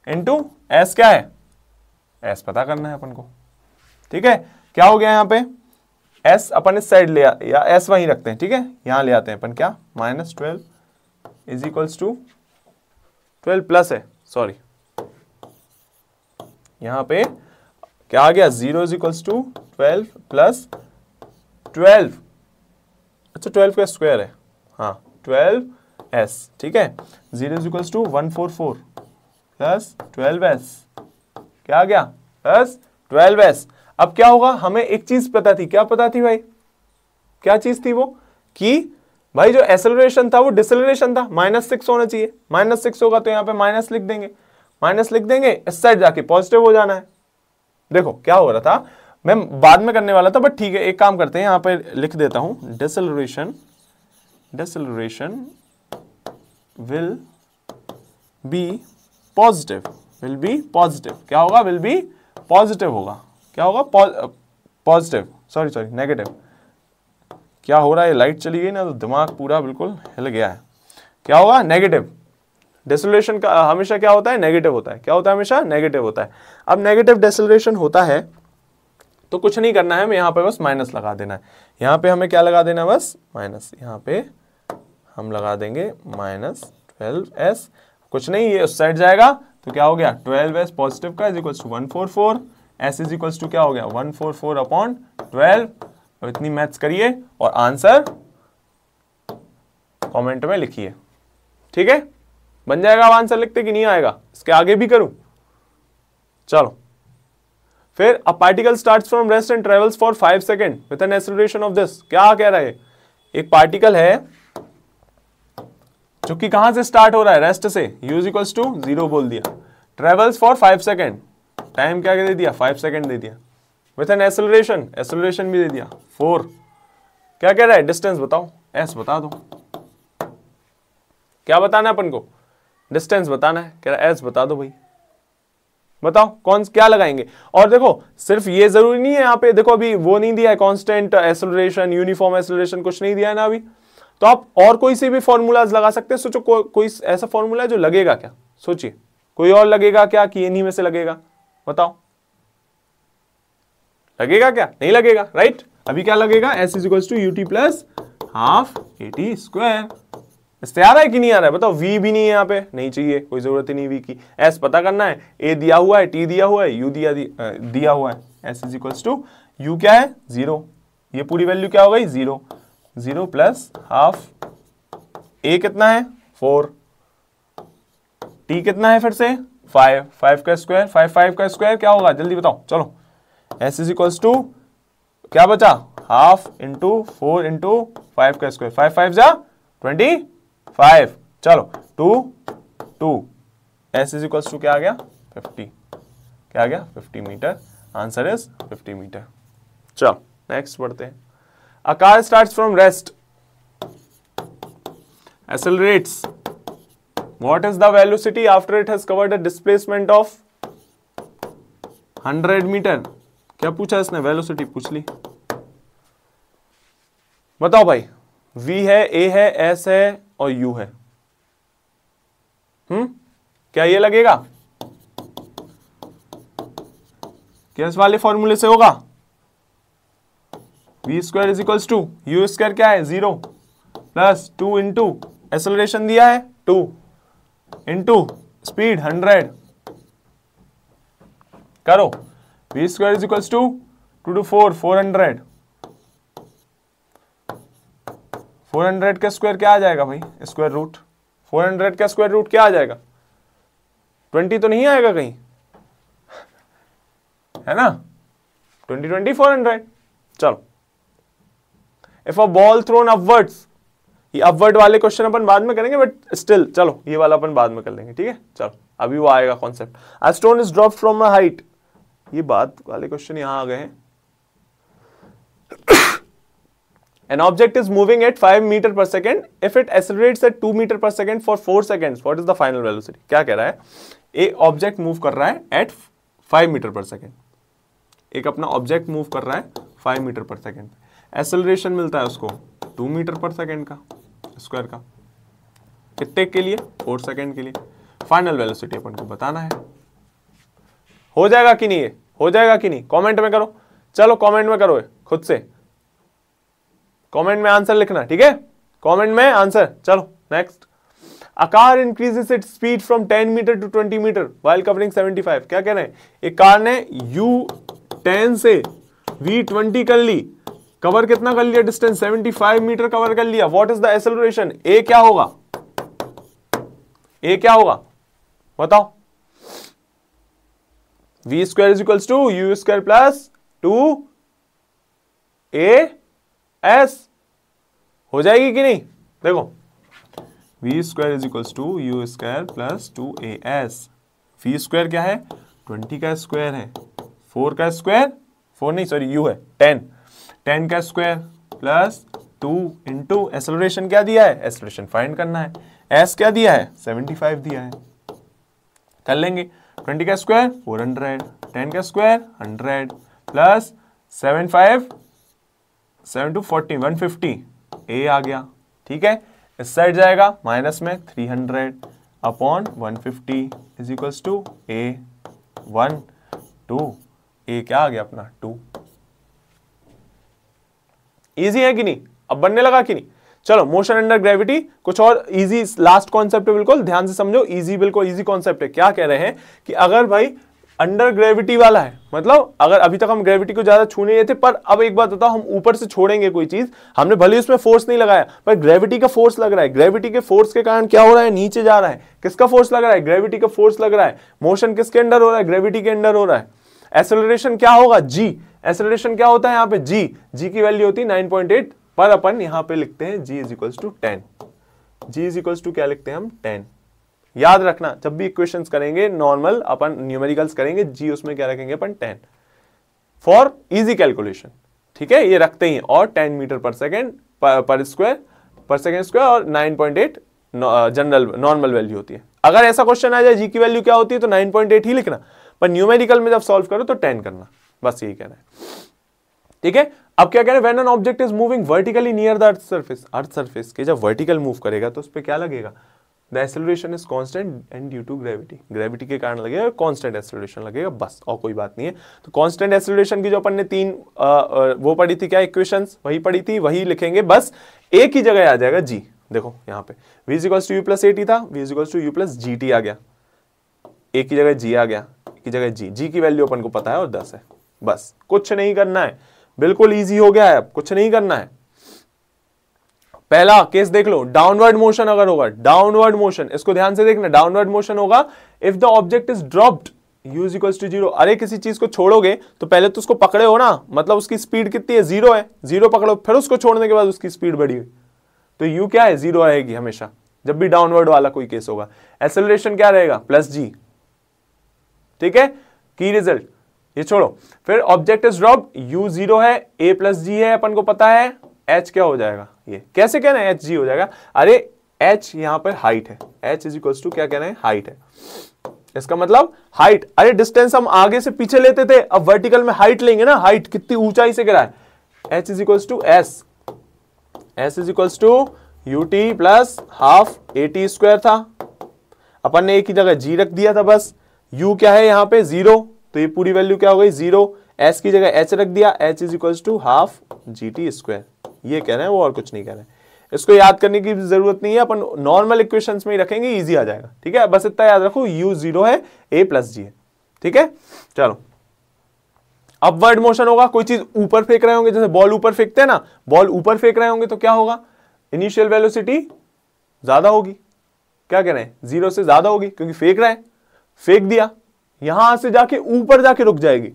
इंटू s क्या है, s पता करना है अपन को। ठीक है, क्या हो गया यहाँ पे, s अपन इस साइड ले या s वहीं रखते हैं। ठीक है, यहां ले आते हैं अपन क्या, -12 इज इक्वल्स टू 12 प्लस है, सॉरी यहां पे क्या आ गया 0 इज इक्वल्स टू 12 प्लस 12, अच्छा 12 का स्क्वायर है, हाँ 12s। ठीक है, 0 is equals to 144 plus 12s, क्या आ गया प्लस 12s। अब क्या होगा, हमें एक चीज पता थी, क्या पता थी भाई, क्या चीज थी वो, कि भाई जो एक्सेलरेशन था वो डिसेलरेशन था, -6 होना चाहिए, -6 होगा तो यहाँ पे माइनस लिख देंगे, इस साइड जाके पॉजिटिव हो जाना है। देखो क्या हो रहा था, मैं बाद में करने वाला था बट ठीक है, एक काम करते हैं, यहाँ पे लिख देता हूं, डिसेलरेशन विल बी पॉजिटिव, क्या होगा, विल बी पॉजिटिव होगा, क्या होगा पॉजिटिव, सॉरी नेगेटिव। क्या हो रहा है, लाइट चली गई ना तो दिमाग पूरा बिल्कुल हिल गया है। क्या होगा, नेगेटिव। डिसेलरेशन का हमेशा क्या होता है, नेगेटिव होता है, क्या होता है हमेशा नेगेटिव होता है। अब नेगेटिव डिसेलरेशन होता है तो कुछ नहीं करना है, हमें यहाँ पे बस माइनस लगा देना है। यहाँ पे हमें क्या लगा देना है, बस माइनस, यहाँ पे हम लगा देंगे -12s, कुछ नहीं, ये उस साइड जाएगा तो क्या हो गया 12s पॉजिटिव का is equals to 144, s is equals to क्या हो गया 144 अपॉन 12। तो इतनी मैथ्स करिए और आंसर कमेंट में लिखिए, ठीक है। बन जाएगा अब आंसर लिखते कि नहीं आएगा, इसके आगे भी करूं? चलो फिर a particle starts from rest and travels for 5 second with an acceleration of this. क्या कह रहा है, एक पार्टिकल है जो कि कहां से स्टार्ट हो रहा है, रेस्ट से, u इज इक्वल्स टू 0 बोल दिया, ट्रेवल्स फॉर 5 सेकेंड, टाइम क्या दे दिया 5 सेकेंड दे दिया, विथ एन एक्सेलरेशन, एक्सेलरेशन भी दे दिया 4। क्या कह रहा है, डिस्टेंस बताओ, s बता दो। क्या बताना है अपन को, डिस्टेंस बताना है, कह रहा है s बता दो भाई। बताओ कौन क्या लगाएंगे। और देखो सिर्फ ये जरूरी नहीं है, यहाँ पे देखो अभी वो नहीं दिया है कांस्टेंट एक्सेलरेशन, यूनिफॉर्म एक्सेलरेशन, कुछ नहीं दिया है ना अभी, तो आप और कोई से भी फॉर्मूलाज लगा सकते हैं। सोचो कोई ऐसा फॉर्मूला है जो लगेगा क्या, सोचिए कोई और लगेगा क्या कि इन्हीं में से लगेगा, बताओ लगेगा क्या, नहीं लगेगा, राइट। अभी क्या लगेगा, s is equals to ut plus half at square. इससे आ रहा है कि नहीं आ रहा है, बताओ। v भी नहीं है यहाँ पे, नहीं चाहिए, कोई जरूरत ही नहीं v की। s पता करना है, a दिया हुआ है, t दिया हुआ है, u दिया हुआ है। s is equals to u क्या है 0, ये पूरी वैल्यू क्या हो गई 0, 0 प्लस हाफ, a कितना है 4, t कितना है फिर से 5, 5 का स्क्वायर, 5 का स्क्वायर क्या होगा जल्दी बताओ, चलो। s इज इक्वल्स टू क्या बचा, हाफ इंटू 4 इंटू 5 का स्क्वायर, 5 5 जा 25, चलो 2 s इज इक्वल्स टू क्या आ गया 50, क्या आ गया 50 मीटर, आंसर इज 50 मीटर। चलो नेक्स्ट बढ़ते हैं। A car starts from rest, accelerates. What is the velocity after it has covered a displacement of 100 metre? क्या पूछा इसने, वेलोसिटी पूछ ली। बताओ भाई, v है, a है, s है और u है। क्या ये लगेगा, क्या इस वाले फॉर्मूले से होगा, v square is equals to u square क्या है 0 प्लस 2 इंटू एक्सेलरेशन दिया है 2 इंटू स्पीड 100, करो v square is equals to 2 to 4 400, 400 का स्क्वायर क्या आ जाएगा भाई, स्क्वायर रूट 400 का स्क्वायर रूट क्या आ जाएगा 20 तो नहीं आएगा कहीं, है ना, 20 400। चलो if a ball throne upwards, ये अपवर्ड वाले क्वेश्चन अपन बाद में करेंगे, बट स्टिल चलो ये वाला अपन बाद में कर लेंगे, ठीक है। चलो अभी वो आएगा concept. A stone is dropped from a height, ये बाद वाले क्वेश्चन यहां आ गए हैं। An object is moving at 5 meter per second. If it accelerates at 2 meter per second for 4 seconds, what is the final velocity? क्या कह रहा है, एक ऑब्जेक्ट मूव कर रहा है एट 5 मीटर पर सेकेंड, एक अपना ऑब्जेक्ट मूव कर रहा है 5 मीटर पर सेकेंड, एक्सेलरेशन मिलता है उसको 2 मीटर पर सेकेंड का स्क्वायर का, कितने के लिए 4 सेकेंड के लिए। फाइनल वेलोसिटी अपन को बताना है, हो जाएगा कि नहीं, है हो जाएगा कि नहीं, कमेंट में करो, चलो कमेंट में करो खुद से, कमेंट में आंसर लिखना, ठीक है, कमेंट में आंसर। चलो next. A car increases its speed from 10 metre to 20 metre while covering 75। क्या कह रहे हैं, एक कार ने U10 से V20 कर ली, कवर कितना कर लिया डिस्टेंस 75 मीटर कवर कर लिया। What is the acceleration, a क्या होगा, ए क्या होगा बताओ। V square is equals to U square plus 2AS, हो जाएगी कि नहीं, देखो V square is equals to U square plus 2AS। V square क्या है 20 का स्क्वायर है, 4 का स्क्वायर, 4 नहीं सॉरी U है 10 का स्क्वायर प्लस 2 इंटू एक्सेलरेशन क्या दिया है, एक्सेलरेशन फाइंड करना है, S क्या दिया है 75 दिया है, कर लेंगे। 20 का स्क्वायर 400, 10 का स्क्वायर 100 प्लस 75 7 to 40 150, ए आ गया, ठीक है। इस साइड जाएगा माइनस में 300 अपॉन 150 इज इक्वल्स टू ए 1 2, ए क्या आ गया अपना 2। इजी है कि नहीं, अब बनने लगा कि नहीं। चलो मोशन अंडर ग्रेविटी, कुछ और इजी लास्ट कॉन्सेप्ट है, बिल्कुल ध्यान से समझो, इजी बिल्कुल इजी कॉन्सेप्ट है। क्या कह रहे हैं कि अगर भाई अंडर ग्रेविटी वाला है, मतलब अगर अभी तक हम ग्रेविटी को ज्यादा छू नहीं रहे थे, पर अब एक बात बताओ, हम ऊपर से छोड़ेंगे कोई चीज, हमने भले उसमें फोर्स नहीं लगाया पर ग्रेविटी का फोर्स लग रहा है, ग्रेविटी के फोर्स के कारण क्या हो रहा है, नीचे जा रहा है। किसका फोर्स लग रहा है, ग्रेविटी का फोर्स लग रहा है। मोशन किसके अंडर हो रहा है, ग्रेविटी के अंडर हो रहा है। एक्सेलरेशन क्या होगा, जी। एक्सेलरेशन क्या होता है यहाँ पे, जी की वैल्यू होती है 9.8, पर अपन यहाँ पे लिखते हैं g is equals to 10। G is equals to क्या लिखते हैं हम, 10। याद रखना जब भी इक्वेशंस करेंगे नॉर्मल अपन न्यूमेरिकल्स करेंगे, जी उसमें क्या रखेंगे अपन, 10 फॉर इजी कैलकुलेशन। ठीक है, ये रखते ही, और 10 मीटर पर सेकेंड पर सेकेंड स्क्वायर और 9.8 जनरल नॉर्मल वैल्यू होती है। अगर ऐसा क्वेश्चन आ जाए जी की वैल्यू क्या होती है तो 9.8 ही लिखना, पर न्यूमेरिकल में जब सॉल्व करो तो 10 करना, बस यही कहना है। ठीक है, अब क्या कह रहे हैं, when an object is moving vertically near the earth surface के जब वर्टिकल मूव करेगा तो उस पर क्या लगेगा, the acceleration is constant and due to gravity के कारण लगेगा, कांस्टेंट एक्सेलरेशन लगेगा, बस और कोई बात नहीं है। तो कांस्टेंट एक्सेलरेशन की जो अपन ने तीन वो पढ़ी थी क्या, इक्वेशंस वही पढ़ी थी, वही लिखेंगे, बस एक ही जगह आ जाएगा जी। देखो यहाँ पे v is equals to u plus at था, v is equals to u plus g t आ गया, एक की जगह जी आ गया, एक की जगह जी की वैल्यू अपन को पता है और 10 है, बस कुछ नहीं करना है, बिल्कुल इजी हो गया है, अब कुछ नहीं करना है। पहला केस देख लो, डाउनवर्ड मोशन अगर होगा, डाउनवर्ड मोशन, इसको ध्यान से देखना, डाउनवर्ड मोशन होगा if the object is dropped u is equals to 0। अरे किसी चीज को छोड़ोगे तो पहले तो उसको पकड़े हो ना, मतलब उसकी स्पीड कितनी है, 0 है, 0 पकड़ो, फिर उसको छोड़ने के बाद उसकी स्पीड बढ़ी हुई, तो u क्या है, 0 रहेगी हमेशा जब भी डाउनवर्ड वाला कोई केस होगा। एक्सेलरेशन क्या रहेगा, प्लस जी। ठीक है, की रिजल्ट ये छोड़ो, फिर ऑब्जेक्ट इज ड्रॉप्ड, u 0 है, a प्लस जी है, अपन को पता है, h क्या हो जाएगा, ये कैसे कहना है, h g हो जाएगा। अरे h यहां पर हाइट है, h इज इक्वल्स टू क्या कहना है, हाइट है, इसका मतलब हाइट। अरे डिस्टेंस हम आगे से पीछे लेते थे, अब वर्टिकल में हाइट लेंगे ना, हाइट कितनी ऊंचाई से गिरा है, h is equals to s is equals to ut plus half at square था, अपन ने एक ही जगह g रख दिया था, बस u क्या है यहाँ पे 0, तो ये पूरी वैल्यू क्या हो गई 0, s की जगह h रख दिया, h is equals to half gt square, ये कह रहे हैं वो, और कुछ नहीं कह रहे हैं। इसको याद करने की जरूरत नहीं है, अपन नॉर्मल इक्वेशंस में ही रखेंगे, इजी आ जाएगा। ठीक है, बस इतना याद रखो, u 0 है, a प्लस जी है। ठीक है, चलो अपवर्ड मोशन होगा, कोई चीज ऊपर फेंक रहे होंगे, जैसे बॉल ऊपर फेंकते हैं ना, बॉल ऊपर फेंक रहे होंगे तो क्या होगा, इनिशियल वेलोसिटी ज्यादा होगी, क्या कह रहे हैं, 0 से ज्यादा होगी, क्योंकि फेंक रहे हैं, फेंक दिया, यहां से जाके ऊपर जाके रुक जाएगी,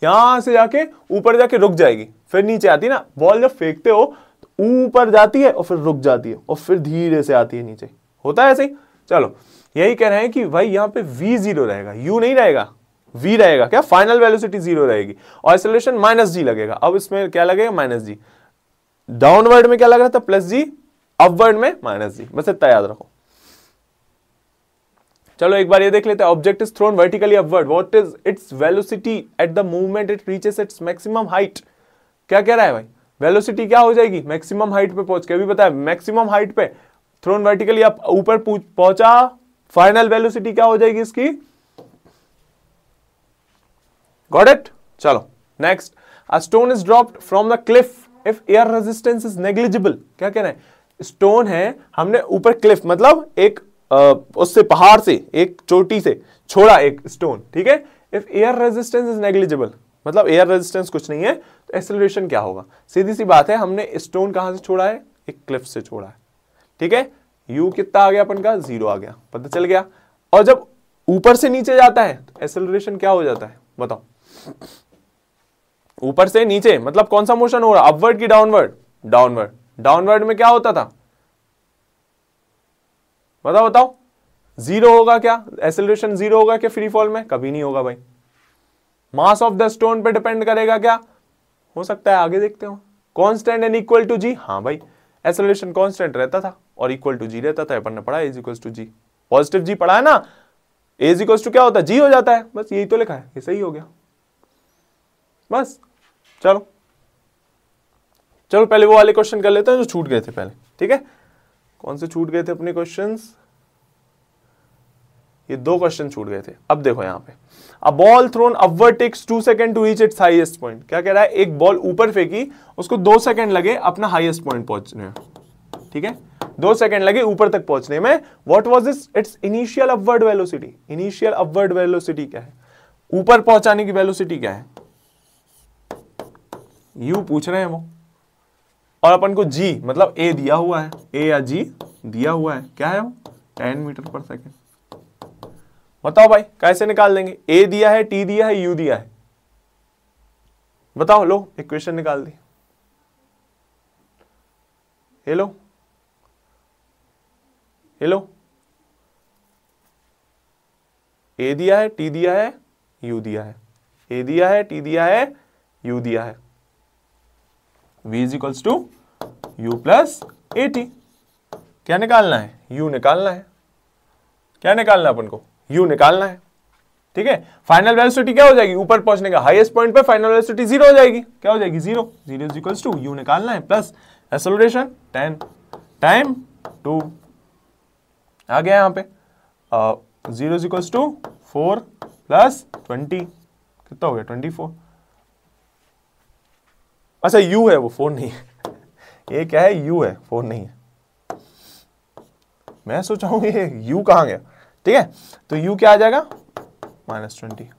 यहां से जाके ऊपर जाके रुक जाएगी, फिर नीचे आती है ना। बॉल जब फेंकते हो तो ऊपर जाती है और फिर रुक जाती है और फिर धीरे से आती है नीचे, होता है ऐसे ही। चलो यही कह रहे हैं कि भाई यहाँ पे v 0 रहेगा, u नहीं रहेगा, v रहेगा, क्या फाइनल वेलोसिटी 0 रहेगी, और एक्सेलरेशन माइनस जी लगेगा। अब इसमें क्या लगेगा, माइनस जी, डाउनवर्ड में क्या लग रहा था, प्लस जी, अपवर्ड में माइनस जी, बस इतना याद रखो। चलो एक बार ये देख लेते हैं, object is thrown vertically upward, what is its velocity at the movement it reaches it's maximum height. क्या कह रहा है भाई, वेलोसिटी क्या हो जाएगी, मैक्सिमम हाइट पे पहुंच के, अभी बताया मैक्सिमम हाइट पे थ्रोन वर्टिकली आप ऊपर पहुंचा, फाइनल वेलोसिटी क्या हो जाएगी इसकी, गॉट इट। चलो next, a stone is dropped from the Cliff if air resistance is negligible. क्या कह रहे हैं, स्टोन है, हमने ऊपर क्लिफ मतलब एक उससे पहाड़ से एक चोटी से छोड़ा एक स्टोन, ठीक है, if air resistance is negligible, मतलब एयर रेजिस्टेंस कुछ नहीं है, तो एक्सेलरेशन क्या होगा, सीधी सी बात है, हमने स्टोन कहां से छोड़ा है, एक क्लिफ से छोड़ा है, ठीक है, u कितना आ गया अपन का, 0 आ गया, पता चल गया। और जब ऊपर से नीचे जाता है तो एक्सेलरेशन क्या हो जाता है, बताओ, ऊपर से नीचे मतलब कौन सा मोशन हो रहा है, अपवर्ड की डाउनवर्ड, डाउनवर्ड, डाउनवर्ड में क्या होता था, बताओ बताओ, 0 होगा क्या, एक्सेलरेशन 0 होगा क्या फ्री फॉल में, कभी नहीं होगा भाई। मास ऑफ द स्टोन पे डिपेंड करेगा क्या, हो सकता है आगे देखते हो, कांस्टेंट एंड इक्वल टू जी, हाँ भाई एक्सेलरेशन कांस्टेंट रहता था और इक्वल टू जी रहता था, अपन ने पढ़ा is equal to g, positive g पढ़ा है ना, ए इज इक्वल टू क्या होता है, जी हो जाता है, बस यही तो लिखा है, ये सही हो गया बस। चलो चलो पहले वो वाले क्वेश्चन कर लेते हैं जो छूट गए थे पहले, ठीक है, कौन से छूट गए थे अपने क्वेश्चंस, ये 2 क्वेश्चन छूट गए थे। अब देखो यहां पे, a ball thrown upward takes 2 second to reach its highest point. क्या कह रहा है, एक बॉल ऊपर फेंकी, उसको 2 सेकंड लगे अपना हाईएस्ट पॉइंट पहुंचने में, ठीक है, 2 सेकंड लगे ऊपर तक पहुंचने में। What was it's initial upward velocity, initial upward velocity क्या है, ऊपर पहुंचाने की वेलोसिटी क्या है, यू पूछ रहे हैं वो, और अपन को जी मतलब ए दिया हुआ है, ए या जी दिया हुआ है, क्या है वो 10 मीटर पर सेकेंड। बताओ भाई कैसे निकाल देंगे, ए दिया है, टी दिया है, यू दिया है, बताओ, लो इक्वेशन निकाल दी, हेलो हेलो, ए दिया है, टी दिया है, यू दिया है, ए दिया है, टी दिया है, यू दिया है, v is equals to u plus a t. क्या निकालना है, u निकालना है, क्या निकालना है अपन को, u निकालना है, ठीक है। फाइनल वेलोसिटी क्या हो जाएगी, ऊपर पहुंचने का हाईएस्ट पॉइंट पे फाइनल वेलोसिटी 0 हो जाएगी, क्या हो जाएगी 0, 0 इज इक्वल्स टू u निकालना है प्लस एक्सेलरेशन 10 टाइम 2 आ गया यहाँ पे, 0 इज इक्वल्स टू 4 प्लस 20 कितना हो गया 24। अच्छा u है वो 4 नहीं है, ये क्या है u है 4 नहीं है, मैं सोचा हूं ये u कहां गया, ठीक है। तो u क्या आ जाएगा -20,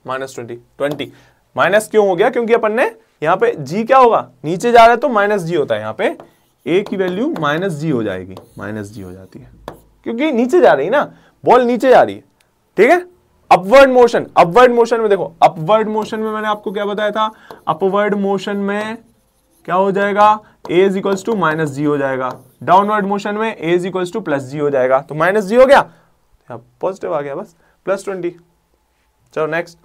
-20 माइनस क्यों हो गया, क्योंकि अपन ने यहाँ पे g क्या होगा, नीचे जा रहा है तो -g होता है, यहाँ पे a की वैल्यू -g हो जाएगी, -g हो जाती है क्योंकि नीचे जा रही है ना, बॉल नीचे जा रही है, ठीक है। अपवर्ड मोशन, अपवर्ड मोशन में देखो, अपवर्ड मोशन में मैंने आपको क्या बताया था, अपवर्ड मोशन में क्या हो जाएगा, a is equals to -g हो जाएगा, डाउनवर्ड मोशन में a is equals to +g हो जाएगा, तो -g हो गया, पॉजिटिव आ गया बस, +20। चलो next,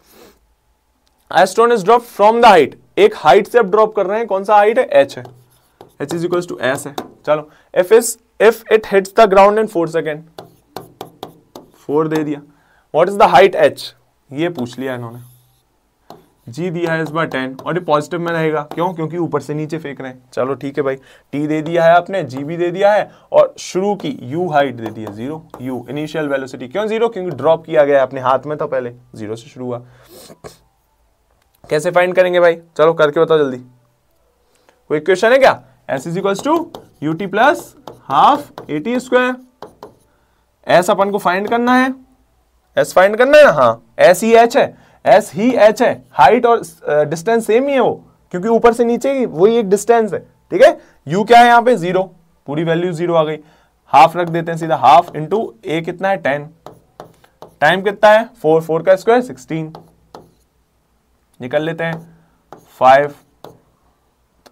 a stone is dropped from the height, एक हाइट से अब ड्रॉप कर रहे हैं, कौन सा हाइट है, h है, h is equals to s है। चलो if it hits the ground in 4 second, 4 दे दिया, what is the height h, ये पूछ लिया इन्होंने, g दिया है इस बार 10 और ये पॉजिटिव में रहेगा, क्यों, क्योंकि ऊपर से नीचे फेंक रहे हैं। चलो ठीक है भाई, t दे दिया है आपने, g भी दे दिया है, और शुरू की u हाइट दे दी है 0, u इनिशियल वेलोसिटी क्यों 0, क्योंकि ड्रॉप किया गया है अपने हाथ में, तो पहले 0 से शुरू हुआ। कैसे फाइंड करेंगे भाई, चलो करके बताओ जल्दी, कोई इक्वेशन है क्या, s is equals to ut plus half at square, s अपन को फाइंड करना है, s फाइंड करना है ना, हाँ s ही h है, s ही h है, हाइट और डिस्टेंस सेम ही है वो, क्योंकि ऊपर से नीचे की वही एक डिस्टेंस है, ठीक है। u क्या है यहाँ पे 0, पूरी वैल्यू 0 आ गई, हाफ रख देते हैं सीधा, हाफ इंटू a कितना है 10, टाइम कितना है 4, 4 का स्क्वायर 16, निकल लेते हैं 5,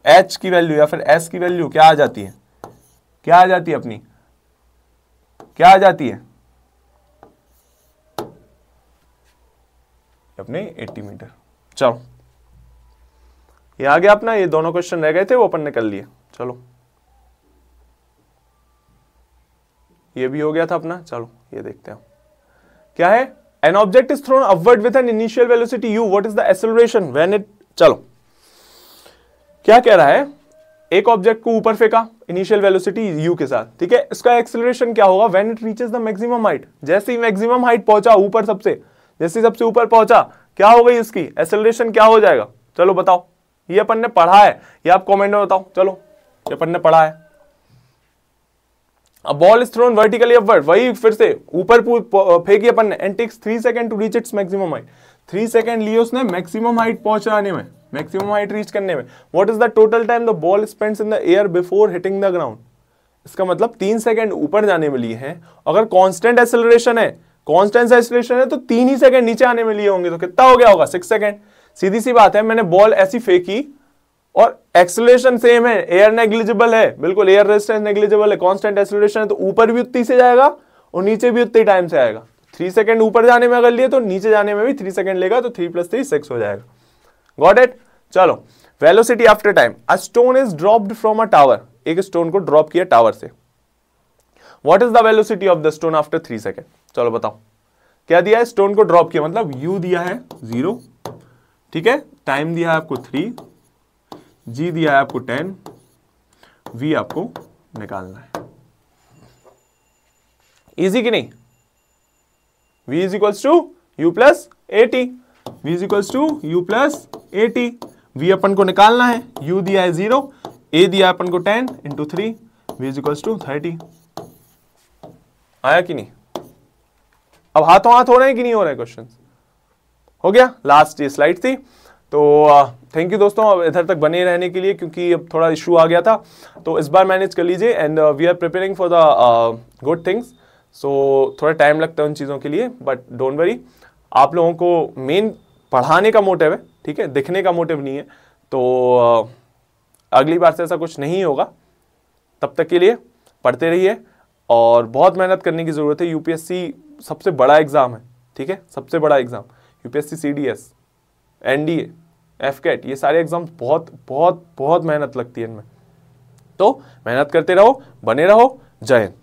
h की वैल्यू या फिर s की वैल्यू क्या आ जाती है, क्या आ जाती है अपनी, क्या आ जाती है अपने 80 मीटर। चलो ये आ गया अपना, ये दोनों क्वेश्चन रह गए थे वो अपन ने कर लिए। चलो ये भी हो गया था अपना, चलो ये देखते हैं क्या है, an object is throne upward with an initial velocity u, what is the acceleration when it, चलो क्या कह रहा है, एक ऑब्जेक्ट को ऊपर फेंका इनिशियल वेलोसिटी u के साथ, ठीक है, इसका एक्सेलरेशन क्या होगा, when it reaches the maximum height, जैसे ही मैक्सिमम हाइट पहुंचा ऊपर, जैसे सबसे ऊपर पहुंचा, क्या हो गई इसकी एक्सेलरेशन, क्या हो जाएगा, चलो बताओ, ये अपन ने पढ़ा है, ये आप कमेंट में बताओ, चलो ये अपन ने पढ़ा है। अब ball is thrown vertically upward, वही फिर से ऊपर फेंकी अपन ने, and takes 3 second to reach its maximum height, 3 second लिए उसने मैक्सिमम हाइट पहुंचाने में, मैक्सिमम हाइट रीच करने में। What is the total time the ball spends in the air before hitting the ground, इसका मतलब 3 सेकंड ऊपर जाने में लिए हैं, अगर कांस्टेंट एक्सेलरेशन है, कांस्टेंट एक्सेलरेशन है तो 3 ही सेकंड नीचे आने में लिए होंगे, तो कितना हो गया होगा 6 सेकंड। सीधी सी बात है, मैंने बॉल ऐसी फेंकी और एक्सेलरेशन सेम है, एयर नेग्लिजिबल है, बिल्कुल एयर रेजिस्टेंस नेग्लिजिबल है, कांस्टेंट एक्सेलरेशन है, तो ऊपर भी उतनी से जाएगा और नीचे भी उतनी टाइम से आएगा। 3 सेकंड ऊपर जाने में अगर लिए तो नीचे जाने में भी 3 सेकंड लेगा, तो 3 + 3 6 हो जाएगा। Got it. चलो velocity after time, a stone is dropped from a tower, एक स्टोन को ड्रॉप किया टावर से, what is the velocity of the stone after 3 second, चलो बताओ। क्या दिया है, स्टोन को ड्रॉप किया, मतलब u दिया है 0, ठीक है, टाइम दिया है आपको 3, g दिया है आपको 10, v आपको निकालना है। इजी कि नहीं, v is equals to u plus at, v is equals to u plus at, v अपन को निकालना है, u दिया है 0, ए दिया अपन को 10 into 3 v is equals to 30। आया कि नहीं? अब हाथों हाथ हो रहे हैं कि नहीं हो रहे हैं क्वेश्चन? हो गया, लास्ट ये स्लाइड थी। तो थैंक यू दोस्तों अब इधर तक बने रहने के लिए, क्योंकि अब थोड़ा इशू आ गया था, तो इस बार मैनेज कर लीजिए। And we are preparing for the good things, so थोड़ा टाइम लगता है उन चीज़ों के लिए, बट डोंट वरी, आप लोगों को मेन पढ़ाने का मोटिव है, ठीक है, दिखने का मोटिव नहीं है। तो अगली बार से ऐसा कुछ नहीं होगा। तब तक के लिए पढ़ते रहिए और बहुत मेहनत करने की ज़रूरत है। यूपीएससी सबसे बड़ा एग्ज़ाम है, ठीक है, सबसे बड़ा एग्ज़ाम यूपीएससी, सीडीएस, एनडीए, एफकेट, ये सारे एग्जाम्स बहुत बहुत बहुत मेहनत लगती है इनमें। तो मेहनत करते रहो, बने रहो। जय हिंद।